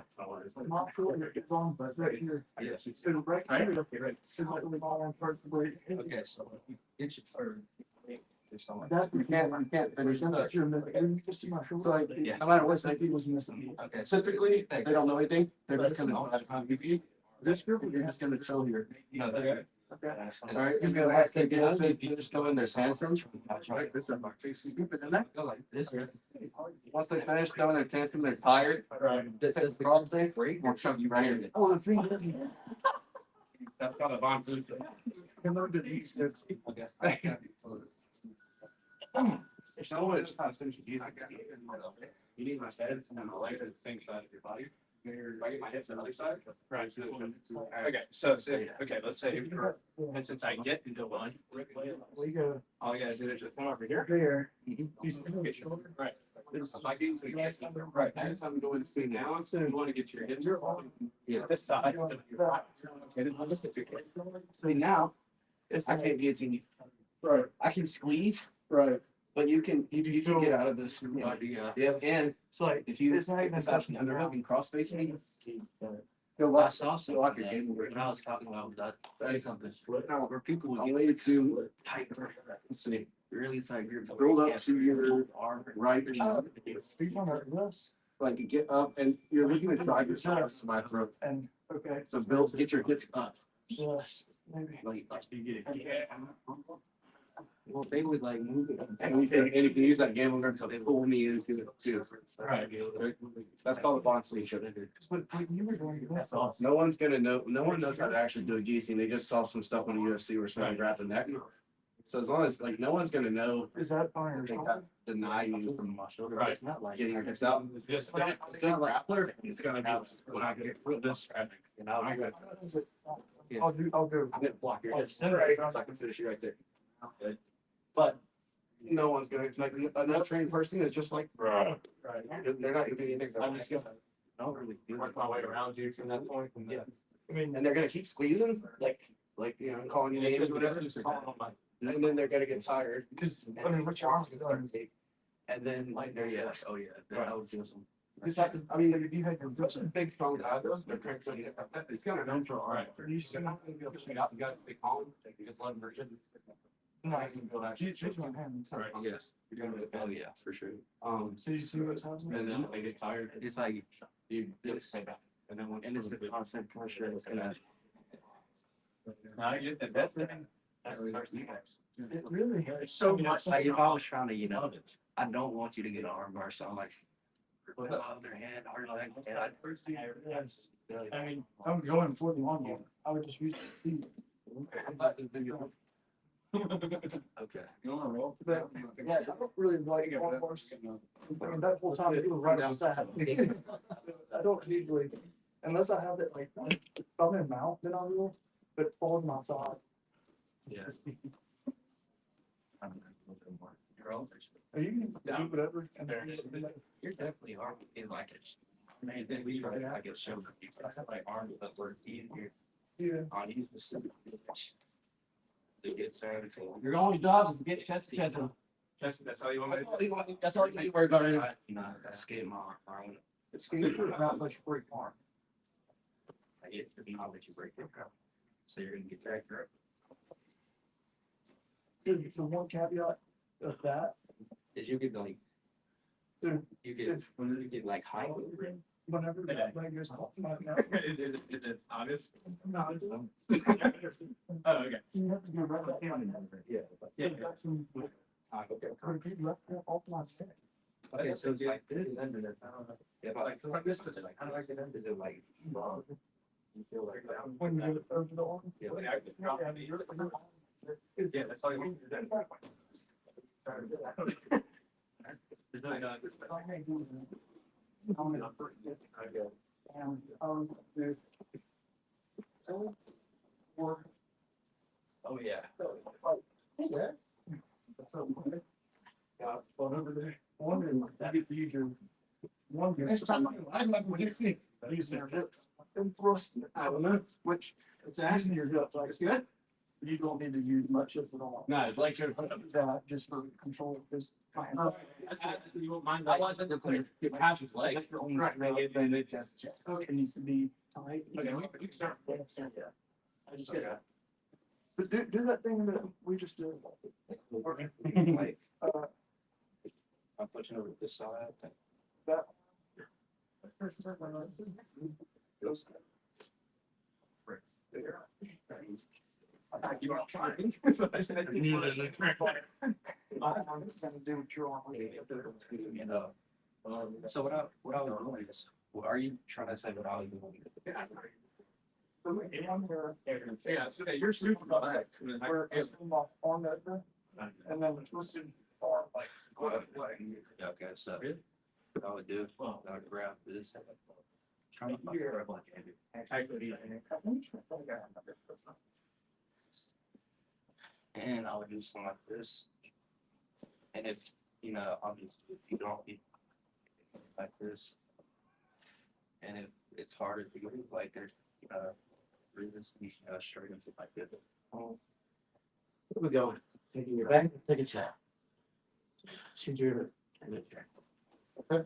[SPEAKER 6] not sure if it's on, but right here.
[SPEAKER 5] Yes.
[SPEAKER 6] So right here, it's like the ball parts of the weight.
[SPEAKER 5] Okay, so get your third.
[SPEAKER 6] That's, you can't finish that. That's your middle, it's just my shoulder.
[SPEAKER 1] So like,
[SPEAKER 5] Yeah.
[SPEAKER 1] no matter what,
[SPEAKER 6] Like he was missing.
[SPEAKER 5] Okay.
[SPEAKER 1] typically, they don't know anything. They're just gonna know how to give you.
[SPEAKER 6] This group,
[SPEAKER 1] You're just gonna show here.
[SPEAKER 5] No, they're.
[SPEAKER 1] All right, you're gonna ask them again, you just go in their tantrums.
[SPEAKER 5] Right.
[SPEAKER 1] This is my face. You keep it in there.
[SPEAKER 5] Go like this.
[SPEAKER 1] Once they finish doing their tantrum, they're tired.
[SPEAKER 4] Right.
[SPEAKER 1] They take the cross thing, we'll shove you right in.
[SPEAKER 6] oh, the thing is,
[SPEAKER 4] That's kind of on too.
[SPEAKER 6] remember the these, it's-
[SPEAKER 1] So it's just how it's finished.
[SPEAKER 3] You need my head and my legs at the same side of your body. If I get my hips on the other side.
[SPEAKER 4] Right. Okay, so, okay, let's say, and since I get into one,
[SPEAKER 6] we go
[SPEAKER 4] all you gotta do is just come over here.
[SPEAKER 6] there.
[SPEAKER 4] Right.
[SPEAKER 3] Like, right, as I'm going to sit down, so you want to get your hips.
[SPEAKER 4] This side.
[SPEAKER 1] See now, I can't guillotine you.
[SPEAKER 6] Right,
[SPEAKER 1] I can squeeze,
[SPEAKER 6] right.
[SPEAKER 1] but you can get out of this.
[SPEAKER 5] Yeah.
[SPEAKER 1] Yep, and
[SPEAKER 6] It's like,
[SPEAKER 1] if you,
[SPEAKER 6] it's not even
[SPEAKER 1] if it's actually underhook and cross face me,
[SPEAKER 7] Feel
[SPEAKER 5] I
[SPEAKER 7] like,
[SPEAKER 5] saw
[SPEAKER 7] feel like
[SPEAKER 5] something
[SPEAKER 7] a
[SPEAKER 5] that,
[SPEAKER 7] game over.
[SPEAKER 5] when I was talking about that,
[SPEAKER 7] Hey,
[SPEAKER 5] something where people would get
[SPEAKER 7] Related to,
[SPEAKER 5] tighter,
[SPEAKER 7] let's see,
[SPEAKER 5] really tight grips.
[SPEAKER 7] roll up to your
[SPEAKER 5] arm.
[SPEAKER 7] right,
[SPEAKER 6] Speak on this,
[SPEAKER 7] like you get up and you're looking to drive yourself to my throat.
[SPEAKER 6] and, okay,
[SPEAKER 7] So Bill, get your hips up,
[SPEAKER 6] yes, maybe.
[SPEAKER 7] like,
[SPEAKER 5] Well, they would like move it.
[SPEAKER 7] and you can use that game over until they pull me into it too.
[SPEAKER 5] Right.
[SPEAKER 7] That's called a bond solution.
[SPEAKER 6] But you were doing this.
[SPEAKER 7] No one's gonna know, no one knows how to actually do a guillotine. They just saw some stuff on the UFC where someone grabs a neck. So as long as, like, no one's gonna know,
[SPEAKER 6] Is that on your
[SPEAKER 7] they
[SPEAKER 6] shoulder?
[SPEAKER 7] deny you from
[SPEAKER 5] Right. It's not like.
[SPEAKER 7] getting your hips out.
[SPEAKER 3] Just,
[SPEAKER 7] It's not like grappler.
[SPEAKER 3] it's gonna be when I get this.
[SPEAKER 5] You know, I got.
[SPEAKER 6] I'll do.
[SPEAKER 7] I'm gonna block your hips, so
[SPEAKER 6] Right.
[SPEAKER 7] I can finish you right there. But no one's gonna, like, a no trained person is just like,
[SPEAKER 3] Right.
[SPEAKER 7] they're not gonna do anything.
[SPEAKER 5] I'm just gonna. I don't really feel
[SPEAKER 3] Work my way around you from that point. And then-
[SPEAKER 6] I mean,
[SPEAKER 7] And they're gonna keep squeezing, like, you know, calling you names or whatever. And then they're gonna get tired.
[SPEAKER 6] because, I mean, what's your arms doing?
[SPEAKER 7] And then, like, they're, yeah,
[SPEAKER 5] Oh, yeah, that I would feel some.
[SPEAKER 7] you just have to, I mean,
[SPEAKER 6] If you had your
[SPEAKER 7] such a big strong guy, they're cranked on you.
[SPEAKER 3] It's gonna come from, all right.
[SPEAKER 6] You
[SPEAKER 3] You're not gonna be able to swing out, you gotta stay calm, just let them bridge it.
[SPEAKER 6] No,
[SPEAKER 3] I can build action.
[SPEAKER 6] She's my hand.
[SPEAKER 3] Right.
[SPEAKER 7] Yes.
[SPEAKER 3] You're doing it.
[SPEAKER 5] Oh, yeah, for sure.
[SPEAKER 6] So you see what's happening?
[SPEAKER 3] And then they get tired,
[SPEAKER 5] It's like,
[SPEAKER 3] you just stay back. And then once.
[SPEAKER 5] and it's the constant pressure that's gonna.
[SPEAKER 3] No, I get that, that's the thing. That's the first thing.
[SPEAKER 6] It really.
[SPEAKER 5] There's so much, like, if I was trying to, you know, I don't want you to get an arm bar, so I'm like. Put it on their hand, hard like, and I first thing I
[SPEAKER 6] Yes.
[SPEAKER 5] realized.
[SPEAKER 6] I mean, if I'm going for the long one, I would just use the speed.
[SPEAKER 5] Okay.
[SPEAKER 3] You wanna roll?
[SPEAKER 6] But, yeah, I don't really like long bars. I mean, that whole time, it was right outside. I don't usually, unless I have it like, thumb and mouth, then I'll do it, but it falls on my side.
[SPEAKER 5] Yeah. You're all.
[SPEAKER 6] Are you can do whatever. And
[SPEAKER 5] You're definitely hard in like it. Man, then we try to get shown. I have my arm that work easier
[SPEAKER 6] Yeah.
[SPEAKER 5] on you specifically. To get started.
[SPEAKER 7] Your only job is to get chest to chest.
[SPEAKER 3] That's all you want me to do?
[SPEAKER 7] That's all you need to worry about anyway.
[SPEAKER 5] You know, escape my arm.
[SPEAKER 6] It's not much free arm.
[SPEAKER 5] I get to not let you break your arm. So you're gonna get that grip.
[SPEAKER 6] So the one caveat of that,
[SPEAKER 5] Did you get like,
[SPEAKER 6] so
[SPEAKER 5] you get, when you get like high grip?
[SPEAKER 6] whenever that leg goes off, my
[SPEAKER 3] Is it obvious?
[SPEAKER 6] no,
[SPEAKER 3] Oh, okay.
[SPEAKER 6] you have to go right back down.
[SPEAKER 5] Yeah.
[SPEAKER 6] Yeah. Off my set.
[SPEAKER 5] Okay, so it's like this, and then it's, yeah, but like this was like, how do I get into the like, you feel like.
[SPEAKER 6] When you have it over the arm.
[SPEAKER 5] Yeah,
[SPEAKER 3] When I get dropped on the- Yeah, that's all you want to do. There's really not.
[SPEAKER 5] Oh, yeah.
[SPEAKER 6] Over there. Wondering, that'd be future. One. And thrust.
[SPEAKER 7] I don't know, which,
[SPEAKER 6] It's asking your hips, like,
[SPEAKER 3] It's good?
[SPEAKER 6] you don't need to use much of it all.
[SPEAKER 3] No, it's like.
[SPEAKER 6] That just for control, because.
[SPEAKER 3] You won't mind. I wasn't the player. It has his legs.
[SPEAKER 6] Right, then it just, it needs to be tight.
[SPEAKER 3] Okay, we can start.
[SPEAKER 6] Yeah. I just get. But do that thing that we just did.
[SPEAKER 5] Like, I'm pushing over to this side.
[SPEAKER 6] That.
[SPEAKER 3] You are trying.
[SPEAKER 6] I'm gonna do what you're on.
[SPEAKER 5] You know, so what I was wondering is, well, are you trying to say what I was doing?
[SPEAKER 3] Yeah, so you're super.
[SPEAKER 6] Where it's on that, and then twisted arm like.
[SPEAKER 5] Yeah, okay, so what I would do, I would grab this. Trying to grab like and I would do something like this. And if, you know, obviously, if you don't, you like this. And if it's harder to go like there's, resistance, straight into like this.
[SPEAKER 7] here we go. Taking your back, take a shot. Shoot your. Okay.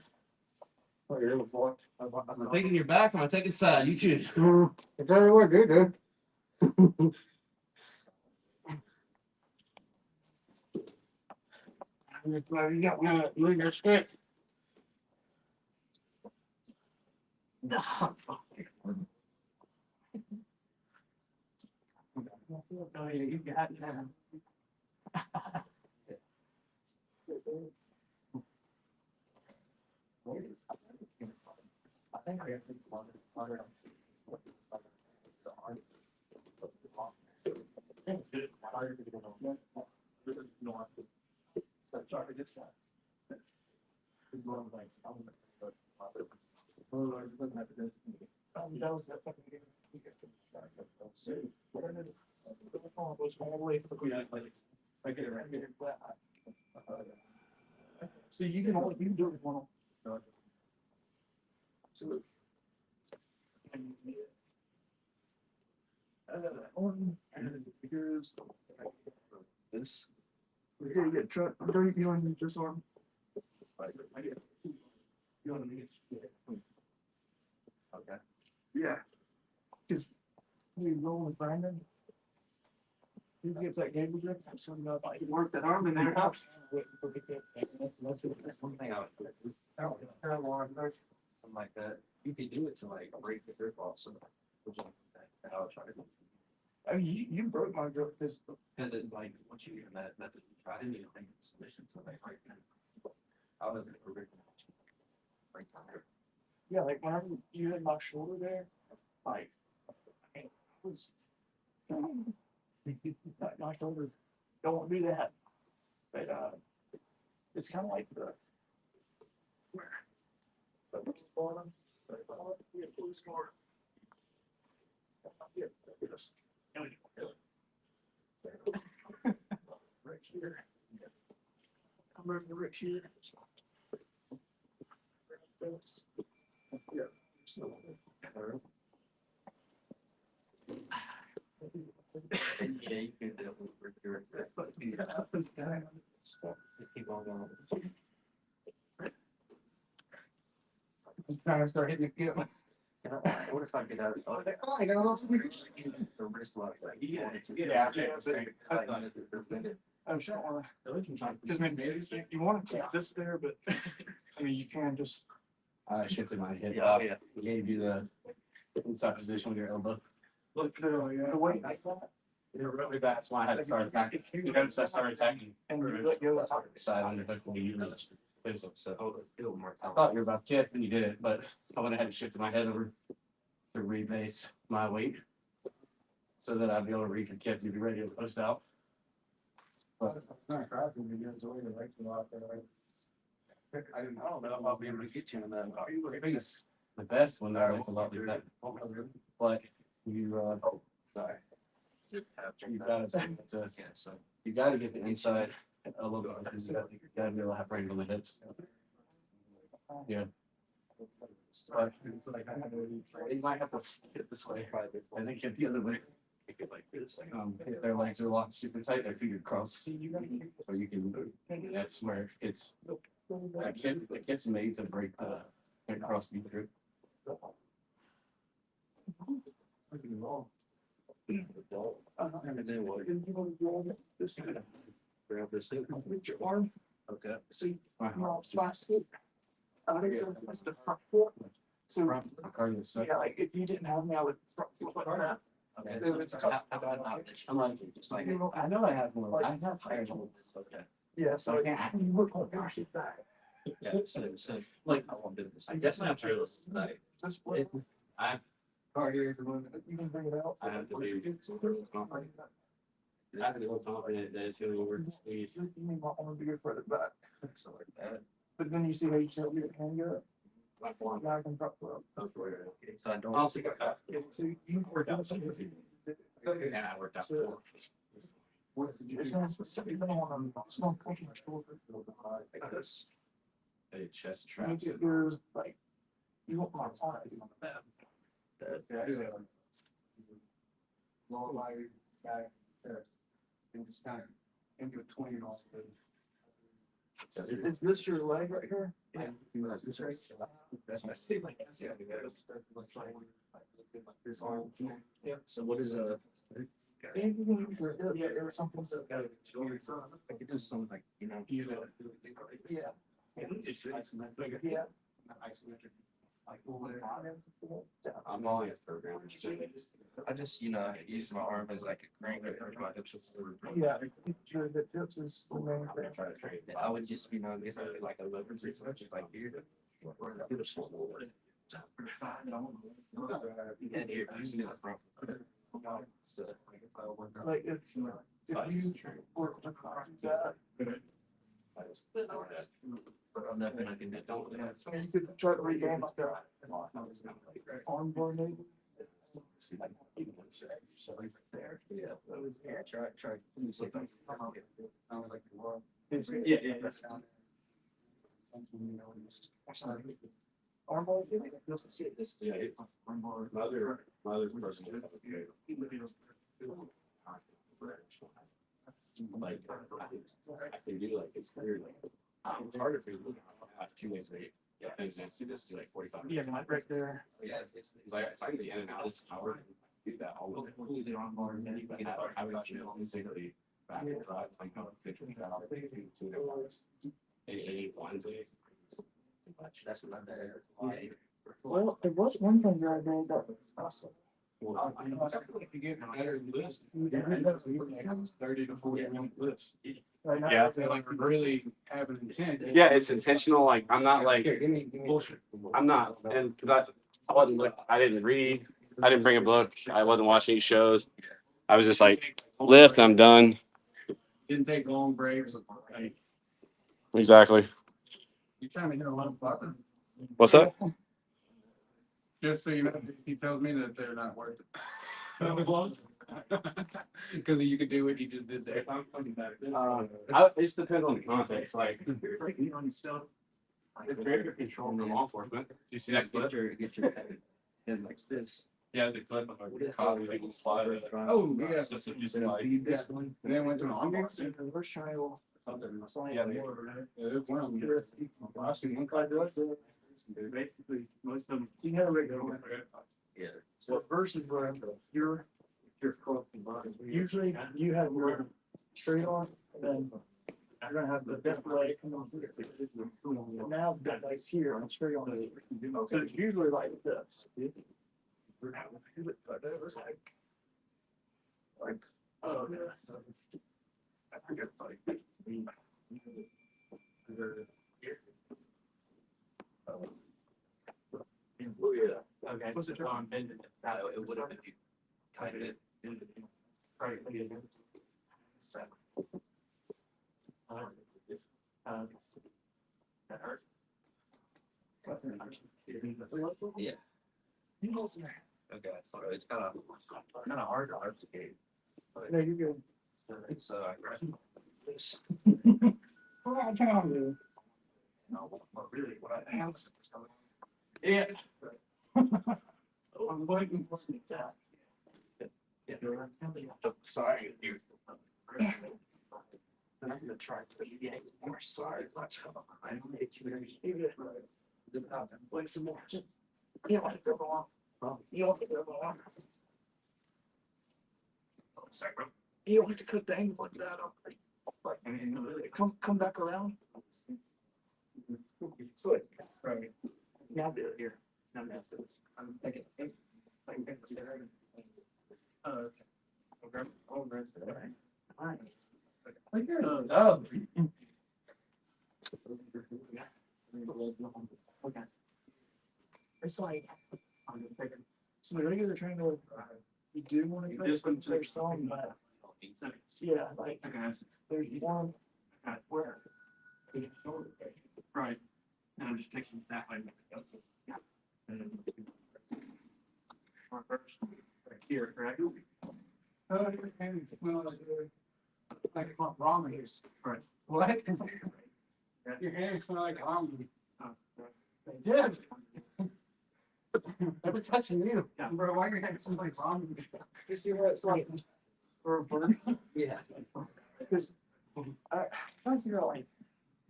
[SPEAKER 2] I'm taking your back, I'm taking side. You choose.
[SPEAKER 7] It's only what you do.
[SPEAKER 5] You got me to move your stick. Oh, yeah, you got it now. I think I have to
[SPEAKER 6] So you can only, you can do it with one. So. Here's.
[SPEAKER 5] This.
[SPEAKER 6] We're here to get truck, don't you want to use this arm? You want to use?
[SPEAKER 5] Okay.
[SPEAKER 6] Yeah. Cause we roll with Brandon. He gets that gable grip, that's when you like work that arm in there.
[SPEAKER 5] That's one thing I would do. Something like that. You could do it to like break the grip off some. And I would try to.
[SPEAKER 6] I mean, you broke my grip, cause
[SPEAKER 5] And then like, once you get that method, you try to do anything in submission, so like right now. I was in a break. Break my grip.
[SPEAKER 6] yeah, like whenever you hit my shoulder there, like. I mean, it was. My shoulder, don't do that. But it's kind of like the. Where? The bottom. Yeah, blue score. Yeah, yes. Right here. I'm over right here. Yeah. So.
[SPEAKER 5] Yeah, you can definitely break your grip. But you keep on going.
[SPEAKER 6] Kind of start hitting again.
[SPEAKER 5] What if I get out?
[SPEAKER 6] Oh, I got a little sneaker.
[SPEAKER 5] The wrist lock, like,
[SPEAKER 6] Yeah,
[SPEAKER 5] yeah.
[SPEAKER 6] I'm sure. Because maybe you want to keep this there, but I mean, you can just.
[SPEAKER 2] I shifted my hip
[SPEAKER 5] Yeah,
[SPEAKER 2] up.
[SPEAKER 5] yeah.
[SPEAKER 2] Gave you the inside position with your elbow.
[SPEAKER 6] Look, the weight like that.
[SPEAKER 2] Really, that's why I had to start attacking. You notice I started attacking.
[SPEAKER 6] And you let go of it.
[SPEAKER 2] Side on your hook when you reached. So
[SPEAKER 5] Feel more
[SPEAKER 2] I thought you were about to kick and you did it, but I went ahead and shifted my head over to rebase my weight. So that I'd be able to reach and kick to be ready to post out.
[SPEAKER 4] I don't know if I'll be able to get you in that.
[SPEAKER 2] I think it's the best when they're a lot like that. But you
[SPEAKER 5] Sorry.
[SPEAKER 2] you gotta
[SPEAKER 5] Yeah, so.
[SPEAKER 2] you gotta get the inside a little bit because you gotta be able to have range on the hips. Yeah. But you might have to hit this way and then get the other way.
[SPEAKER 5] Like this, like,
[SPEAKER 2] If their legs are locked super tight, their feet are crossed. Or you can, that's where it's, the kit's made to break the cross beat through.
[SPEAKER 5] and then what?
[SPEAKER 6] This
[SPEAKER 5] Grab this in.
[SPEAKER 6] with your arm,
[SPEAKER 5] Okay.
[SPEAKER 6] so you know, slice it. That's the front foot. So,
[SPEAKER 2] Cardio set.
[SPEAKER 6] yeah, like if you didn't have me, I would front foot like that.
[SPEAKER 5] Okay.
[SPEAKER 6] If it's
[SPEAKER 5] How about not this?
[SPEAKER 2] I'm like,
[SPEAKER 5] Just like.
[SPEAKER 2] I know I have more, I have higher than
[SPEAKER 5] Okay.
[SPEAKER 6] Yeah, so
[SPEAKER 2] I can't.
[SPEAKER 6] you look like, gosh, it's back.
[SPEAKER 5] Yeah, so like I won't do this. I guess my true like
[SPEAKER 6] This way.
[SPEAKER 2] Cardio.
[SPEAKER 6] You can bring it out.
[SPEAKER 2] I have to be confident. I have to be more confident that it's gonna work the squeeze.
[SPEAKER 6] You may not want to be further back.
[SPEAKER 5] So like that.
[SPEAKER 6] But then you see how you still get it hand up.
[SPEAKER 2] My form.
[SPEAKER 6] Now I can drop foot.
[SPEAKER 5] So I don't.
[SPEAKER 2] I'll see what happens.
[SPEAKER 6] So you can work out something.
[SPEAKER 2] And I worked out before.
[SPEAKER 6] It's gonna specifically on it's gonna push my shoulder.
[SPEAKER 5] Like this.
[SPEAKER 2] A chest
[SPEAKER 6] You
[SPEAKER 2] traps.
[SPEAKER 6] get yours like, you want my arm on that.
[SPEAKER 4] Lower body, back, there. And just kind of in between all the.
[SPEAKER 6] Is this your leg right here?
[SPEAKER 7] Yeah.
[SPEAKER 4] I see, like, yeah, looks like this arm.
[SPEAKER 5] Yeah, so what is
[SPEAKER 6] Maybe you can use your hip or something.
[SPEAKER 5] I could do something like, you know.
[SPEAKER 6] Yeah. Yeah.
[SPEAKER 3] I'm only a program.
[SPEAKER 5] I just, you know, use my arm as like a crank or my hips.
[SPEAKER 6] Yeah. Your the hips is the main thing.
[SPEAKER 3] Try to train.
[SPEAKER 5] I would just, you know, get something like a lever system, just like here. And here, using it front.
[SPEAKER 6] Like if you work with that,
[SPEAKER 5] Nothing I can do. Don't.
[SPEAKER 6] I mean, you could try to regain like that arm bar maybe.
[SPEAKER 5] Yeah. Try.
[SPEAKER 6] Arm bar.
[SPEAKER 3] Yeah, my other person. Like, I can do like, it's weird, like, it's harder for you to have 2 days a week. Yeah, and I see this do like 45
[SPEAKER 6] Yeah,
[SPEAKER 3] minutes.
[SPEAKER 6] right there.
[SPEAKER 5] Yeah,
[SPEAKER 3] It's like, if I can be in and out this hour, do that almost. I would actually basically back and drive, like, picture that out. 2 hours. 8 day.
[SPEAKER 5] that's not bad.
[SPEAKER 6] Well, there was one thing that I did that was awesome.
[SPEAKER 1] If you get better lifts, it's 30 to 40-minute lifts.
[SPEAKER 6] Right now,
[SPEAKER 3] Yeah.
[SPEAKER 1] I feel like we're really having intent.
[SPEAKER 3] Yeah, it's intentional, like, I'm not like,
[SPEAKER 7] Here, give me.
[SPEAKER 3] bullshit. I'm not, and because I wasn't look, I didn't read, I didn't bring a book, I wasn't watching any shows. I was just like, lift, I'm done.
[SPEAKER 1] Didn't take long breaks. Like,
[SPEAKER 3] Exactly.
[SPEAKER 1] you're trying to hit a lot of buttons.
[SPEAKER 3] What's up?
[SPEAKER 1] Just so you know, he tells me that they're not worth it. Because you could do what you just did there.
[SPEAKER 3] It just depends on the context, like. It's very control from law enforcement. Do you see that clip?
[SPEAKER 5] Get your head like this.
[SPEAKER 3] Yeah, the clip of the car, people fly.
[SPEAKER 1] Oh, yeah.
[SPEAKER 3] It's just like.
[SPEAKER 6] this one.
[SPEAKER 1] And then went to an audience.
[SPEAKER 6] We're trying to.
[SPEAKER 3] Yeah,
[SPEAKER 1] It's one of them. I've seen one guy do it.
[SPEAKER 4] Basically, most of them.
[SPEAKER 6] You have a regular.
[SPEAKER 5] Yeah.
[SPEAKER 6] So versus where you're usually you have your straight on, and then you're gonna have the left leg come on here. And now that leg's here and straight on. So it's usually like this. Like, oh, yeah. I forget, like.
[SPEAKER 4] Oh, yeah. Okay. Was it on?
[SPEAKER 5] It would have been tied it.
[SPEAKER 4] Right. That hurt.
[SPEAKER 5] Yeah. Okay, so it's kind of hard to articulate.
[SPEAKER 6] No, you're good.
[SPEAKER 5] So I grab this.
[SPEAKER 6] Well, I'm telling you.
[SPEAKER 5] No, but really, what I have is
[SPEAKER 1] Yeah. I'm waiting.
[SPEAKER 5] sorry. Then I'm gonna try to get more sorry. I don't make you.
[SPEAKER 6] Like some more. You don't have to go on. You don't have to go on.
[SPEAKER 5] Sorry, bro.
[SPEAKER 6] You don't have to cut the angle like that up. Like, come back around. So like,
[SPEAKER 4] Right.
[SPEAKER 6] now do it here.
[SPEAKER 4] Now we have to.
[SPEAKER 6] Okay.
[SPEAKER 4] Okay. I'll grab that.
[SPEAKER 6] Nice.
[SPEAKER 4] Oh.
[SPEAKER 6] Okay. It's like, so the regular trainer, you do want to
[SPEAKER 4] This one
[SPEAKER 6] put
[SPEAKER 4] too.
[SPEAKER 6] their song, but yeah, like there's one where.
[SPEAKER 4] Right. And I'm just taking that way. First, right here, correct?
[SPEAKER 1] Oh, your hands smell like ramen is.
[SPEAKER 4] Right.
[SPEAKER 1] What? Your hands smell like ramen.
[SPEAKER 4] Oh,
[SPEAKER 1] They did. I've been touching you.
[SPEAKER 4] yeah, bro, why are your hands smell like ramen?
[SPEAKER 6] You see where it's like, for a bird?
[SPEAKER 5] Yeah.
[SPEAKER 6] Because I'm trying to figure out like,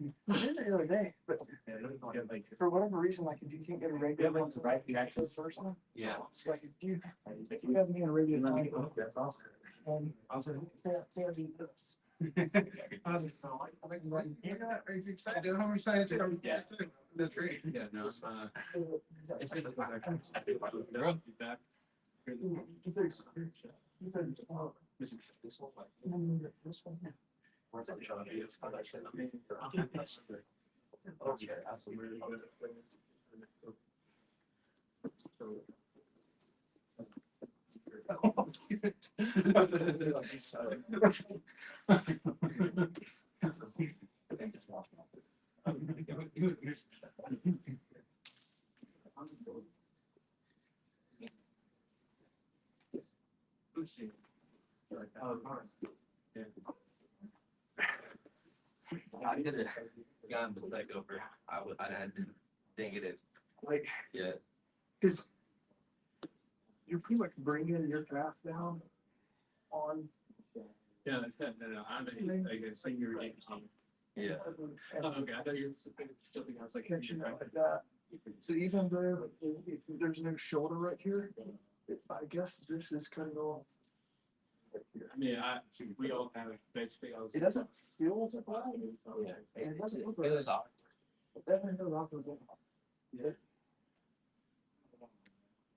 [SPEAKER 6] I did it the other day, but for whatever reason, like if you can't get a regular one to right reaction the first one,
[SPEAKER 2] Yeah.
[SPEAKER 6] it's like if you have me in a regular line, that's awesome. And I was like, say I do this. I was just so like, I think like,
[SPEAKER 1] Are you excited? I'm excited too.
[SPEAKER 2] Yeah.
[SPEAKER 1] That's great.
[SPEAKER 2] Yeah, no, it's
[SPEAKER 6] it's
[SPEAKER 2] just
[SPEAKER 6] this one.
[SPEAKER 5] Okay, absolutely. I did it. Gun, but like over. I had to ding it.
[SPEAKER 6] Like,
[SPEAKER 5] Yeah.
[SPEAKER 6] because you're pretty much bringing your draft down on.
[SPEAKER 4] Yeah, that's good. No, I'm like a senior agency.
[SPEAKER 5] Yeah.
[SPEAKER 4] Oh, okay, I thought you were something else like.
[SPEAKER 6] Connection like that. So even though there's no shoulder right here, I guess this is kind of off. Right here.
[SPEAKER 4] I mean, we all have basically.
[SPEAKER 6] It doesn't feel like that.
[SPEAKER 5] Yeah.
[SPEAKER 6] And it doesn't look
[SPEAKER 5] It
[SPEAKER 6] like
[SPEAKER 5] was awkward.
[SPEAKER 6] definitely no rock was in.
[SPEAKER 4] Yeah.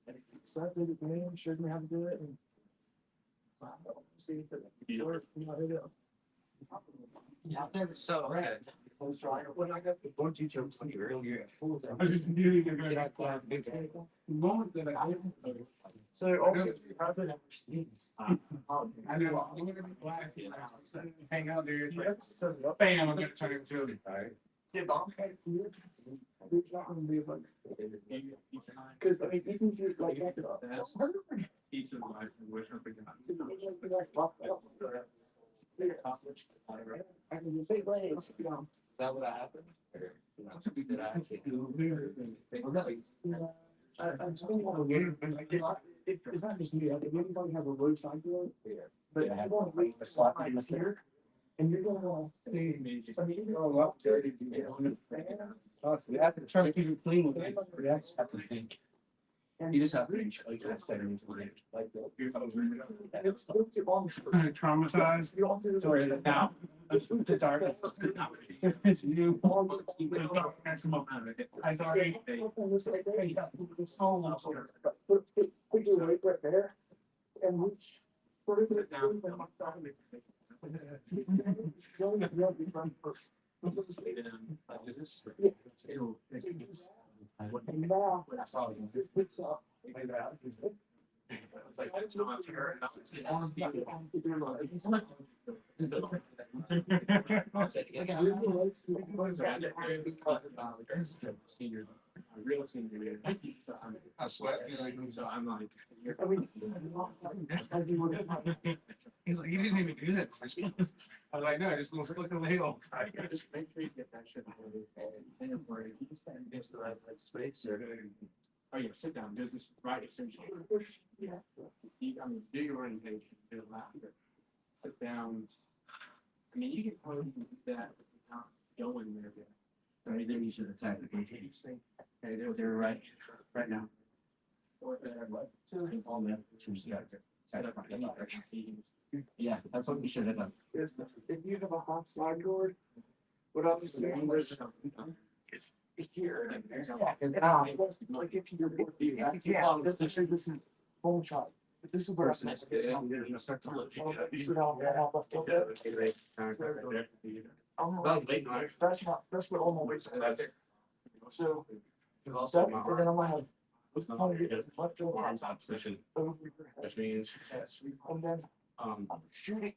[SPEAKER 6] And it's accepted it me, showed me how to do it, and see if it works.
[SPEAKER 5] Yeah. So, okay.
[SPEAKER 6] When I got the bungee jump thing earlier.
[SPEAKER 4] I just knew you were gonna get that.
[SPEAKER 6] The moment that I so all the rather than see.
[SPEAKER 4] I know, I'm gonna be glad to hang out there, it's like, bam, I'm gonna turn it to it.
[SPEAKER 6] Yeah, but I'm kind of weird. It's not gonna be like, cause I mean, even if you like,
[SPEAKER 4] Each of the lives, which are big enough.
[SPEAKER 6] I can big legs, you know.
[SPEAKER 5] Is that what happened? Or, did I actually do?
[SPEAKER 6] I'm just thinking on the weird, it's not just me, like, if anybody has a low side to it, but you want to wait the slot right here, and you're gonna want to, I mean, you're gonna up dirty.
[SPEAKER 7] We have to try to keep it clean with it. We just have to think. You just have to think, like I said, like
[SPEAKER 4] Traumatized.
[SPEAKER 6] You don't do it.
[SPEAKER 4] Sorry, now. The darkness. It's you. I sorry.
[SPEAKER 6] Put your weight right there and reach. Put it down. And now. This picks up.
[SPEAKER 4] It's like, it's not fair. Real senior.
[SPEAKER 1] I sweat.
[SPEAKER 4] So I'm like.
[SPEAKER 6] I mean.
[SPEAKER 1] He's like, you didn't even do that. I was like, no, I just go flick of the hill.
[SPEAKER 4] I just make sure you get that shit. And where you just stand against the right space. Oh yeah, sit down, do this right essentially.
[SPEAKER 6] Yeah.
[SPEAKER 4] I mean, do your orientation, do laughter. Sit down. I mean, you can probably do that without going there yet.
[SPEAKER 7] I mean, then you should attack the continuous thing. Okay, they're right now.
[SPEAKER 4] Or there, like,
[SPEAKER 7] On that, choose the other.
[SPEAKER 4] set up any
[SPEAKER 7] Yeah, that's what we should have done.
[SPEAKER 6] If you have a hot side guard, what I was saying was here. Yeah, and now, like if you're, yeah, this is home shot. But this is where I'm.
[SPEAKER 7] Start to look.
[SPEAKER 6] So now I have left over. That's what all my weights are right there. So that, and then I'm gonna have.
[SPEAKER 2] Arms out position,
[SPEAKER 6] Over your head.
[SPEAKER 2] which means,
[SPEAKER 6] And then
[SPEAKER 2] um,
[SPEAKER 6] I'm shooting.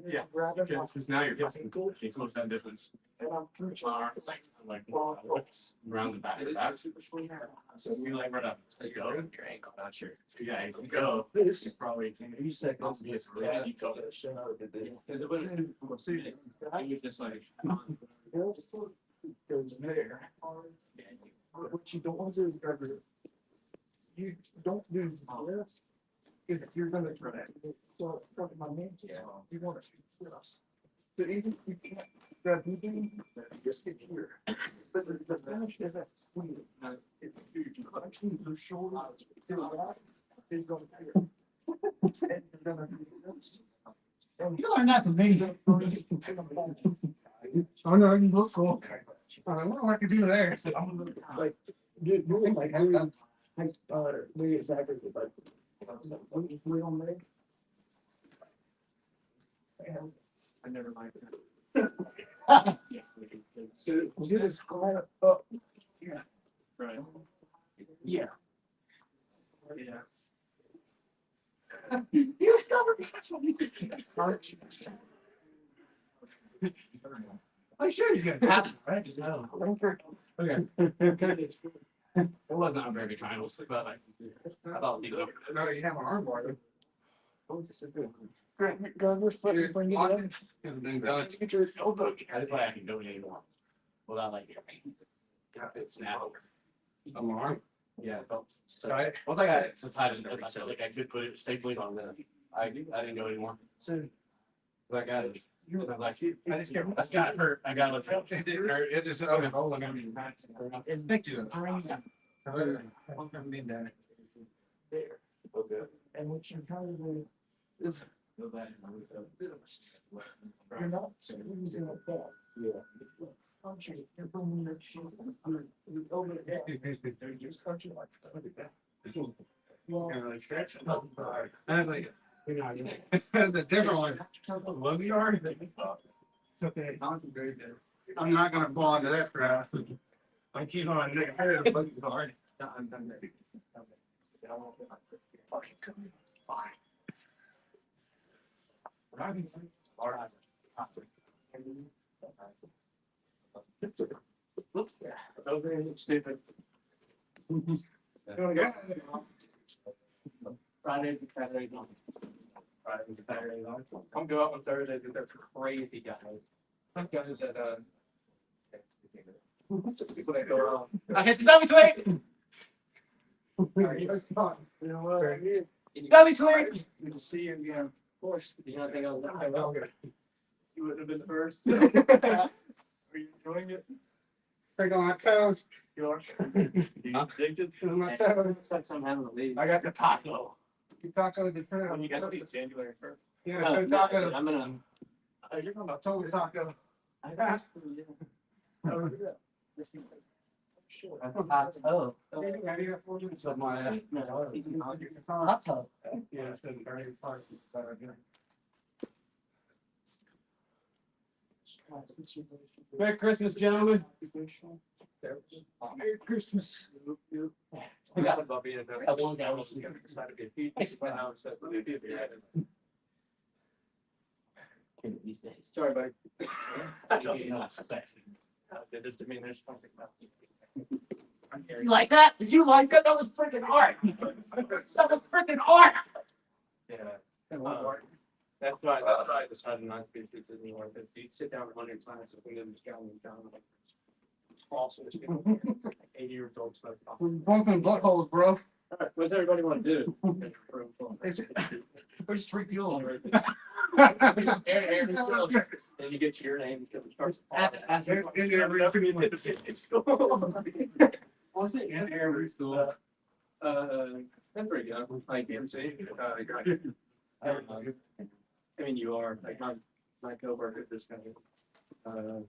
[SPEAKER 2] yeah,
[SPEAKER 6] Grab it.
[SPEAKER 2] because now you're getting, you close that distance.
[SPEAKER 6] And I'm reaching.
[SPEAKER 2] Arms like around the back of the back. So you like right up, so you go, your ankle, not your, yeah, you go.
[SPEAKER 6] This.
[SPEAKER 2] You probably can, you said, yes, really deep go. Because it would,
[SPEAKER 4] You just like.
[SPEAKER 6] Goes there. What you don't want to do, ever, you don't do this. If you're gonna try that, so my name,
[SPEAKER 5] Yeah.
[SPEAKER 6] you want to do this. So even you can't grab anything, just get here. But the finish is that squeeze. It's actually the shoulder to the last is going here. And you're gonna do this. And
[SPEAKER 1] You learned that from me. Oh, no, you look cool. I don't know what to do there.
[SPEAKER 6] like, you're like having, maybe exactly, but. We don't make. And
[SPEAKER 4] I never liked it.
[SPEAKER 6] so we do this high up.
[SPEAKER 4] Right.
[SPEAKER 6] Yeah.
[SPEAKER 4] Yeah.
[SPEAKER 6] You stubborn.
[SPEAKER 1] I'm sure he's gonna tap it, right? Okay.
[SPEAKER 2] It wasn't on very good triangles, but I thought leave it over.
[SPEAKER 1] No, you have an arm bar.
[SPEAKER 6] Go, we're fucking bringing it in. Get your elbow.
[SPEAKER 2] That's why I can go anymore. Without like, it snap over.
[SPEAKER 1] On my arm.
[SPEAKER 2] Yeah, it felt. So,
[SPEAKER 1] Right.
[SPEAKER 2] once I got it so tight, I felt like I could put it safely on the, I didn't go anymore.
[SPEAKER 6] So
[SPEAKER 2] Cause I got it. I was like,
[SPEAKER 1] I just kept-
[SPEAKER 2] that's gotta hurt. I gotta let it.
[SPEAKER 1] It didn't hurt. It just, okay, hold on. Thank you. I don't mean that.
[SPEAKER 6] there.
[SPEAKER 2] Okay.
[SPEAKER 6] And what you probably is you're not squeezing like that.
[SPEAKER 2] Yeah.
[SPEAKER 6] Punching, you're bringing your chin over the head. You're just punching like that. Well,
[SPEAKER 1] I was like, that's a different one. Love you are. It's okay. I'm not gonna fall into that crap. I keep on Nick Harris looking hard.
[SPEAKER 4] I'm done there.
[SPEAKER 6] fucking come here. Fine.
[SPEAKER 4] Okay, stupid. Friday, Saturday, no. Friday, Saturday, no. Come go out on Thursday, because they're crazy guys. Some guys that, people that go around.
[SPEAKER 2] I hit the dummy swing.
[SPEAKER 6] You know what?
[SPEAKER 2] Dummy swing.
[SPEAKER 1] Good to see you again.
[SPEAKER 4] Of course, you don't think I was that well. You wouldn't have been the first. Are you enjoying it?
[SPEAKER 1] Pick on my toes.
[SPEAKER 4] You are. You addicted?
[SPEAKER 1] On my toes.
[SPEAKER 5] Looks like I'm having to leave.
[SPEAKER 2] I got the taco.
[SPEAKER 1] You taco the
[SPEAKER 4] When
[SPEAKER 1] trim.
[SPEAKER 4] you got to leave January first.
[SPEAKER 1] You got a good taco.
[SPEAKER 5] I'm gonna.
[SPEAKER 4] You're talking about
[SPEAKER 1] Total taco.
[SPEAKER 5] Hot tub.
[SPEAKER 2] So my,
[SPEAKER 5] Hot tub.
[SPEAKER 1] Yeah, it's been very far.
[SPEAKER 2] Merry Christmas, gentlemen.
[SPEAKER 6] Merry Christmas.
[SPEAKER 4] I got a puppy and
[SPEAKER 5] I want that.
[SPEAKER 4] I was excited to be a peach, but now it's a baby.
[SPEAKER 5] These days.
[SPEAKER 4] Sorry, buddy.
[SPEAKER 5] Sexy.
[SPEAKER 4] That just diminished something about you.
[SPEAKER 5] You like that? Did you like that? That was freaking art. That was freaking art.
[SPEAKER 4] Yeah. That's why I decided not to do this anymore, because you sit down 100 times, if we didn't just count them down. Also, 80-year-old stuff.
[SPEAKER 1] Both in buttholes, bro.
[SPEAKER 4] What's everybody want to do?
[SPEAKER 5] We're just refueling.
[SPEAKER 4] Then you get your name.
[SPEAKER 1] In every
[SPEAKER 4] school.
[SPEAKER 1] Was it in every school?
[SPEAKER 4] That's pretty good. Like DMC. I mean, you are like my coworker this kind of.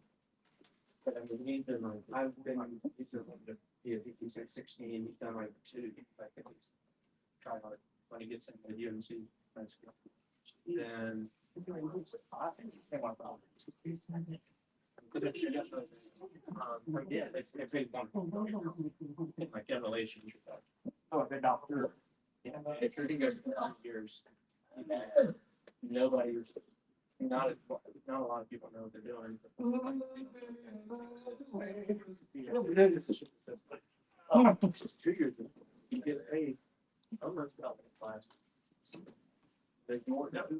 [SPEAKER 4] But I mean, he's been like, I've been, I think he's at 16, he's done like 2, I think he's trying hard when he gets into the UMC. That's good. And. Yeah, it's big one. Like a relationship.
[SPEAKER 6] Oh, they're not through.
[SPEAKER 4] Yeah, if you're goes for 5 years. Nobody, not a lot of people know what they're doing. It's 2 years. You get paid. Almost about the class. There's more.
[SPEAKER 2] That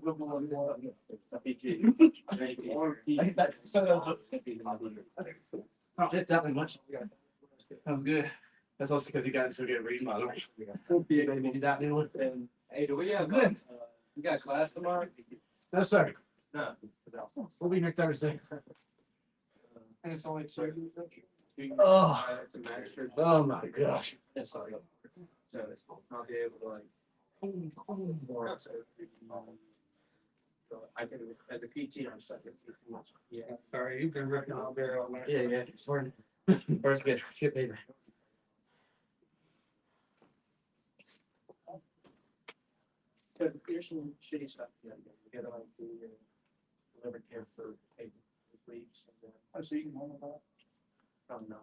[SPEAKER 2] much. That was good. That's also because you got so good reading, by the way. Maybe that new one.
[SPEAKER 4] And hey, do we have
[SPEAKER 2] Good.
[SPEAKER 4] You got class tomorrow?
[SPEAKER 2] No, sir.
[SPEAKER 5] No.
[SPEAKER 7] We'll be here Thursday.
[SPEAKER 6] And it's only two.
[SPEAKER 7] Oh. Oh my gosh.
[SPEAKER 5] Yes, sorry. So I'll be able to like. So I can, as a PT, I'm stuck with. Yeah.
[SPEAKER 4] Sorry, you've been working all day on that.
[SPEAKER 7] Yeah, sorry. First good. Shit paper.
[SPEAKER 5] So here's some shitty stuff. You get on to deliver care for 8 weeks. And then
[SPEAKER 6] I was eating one of that.
[SPEAKER 5] I'm not.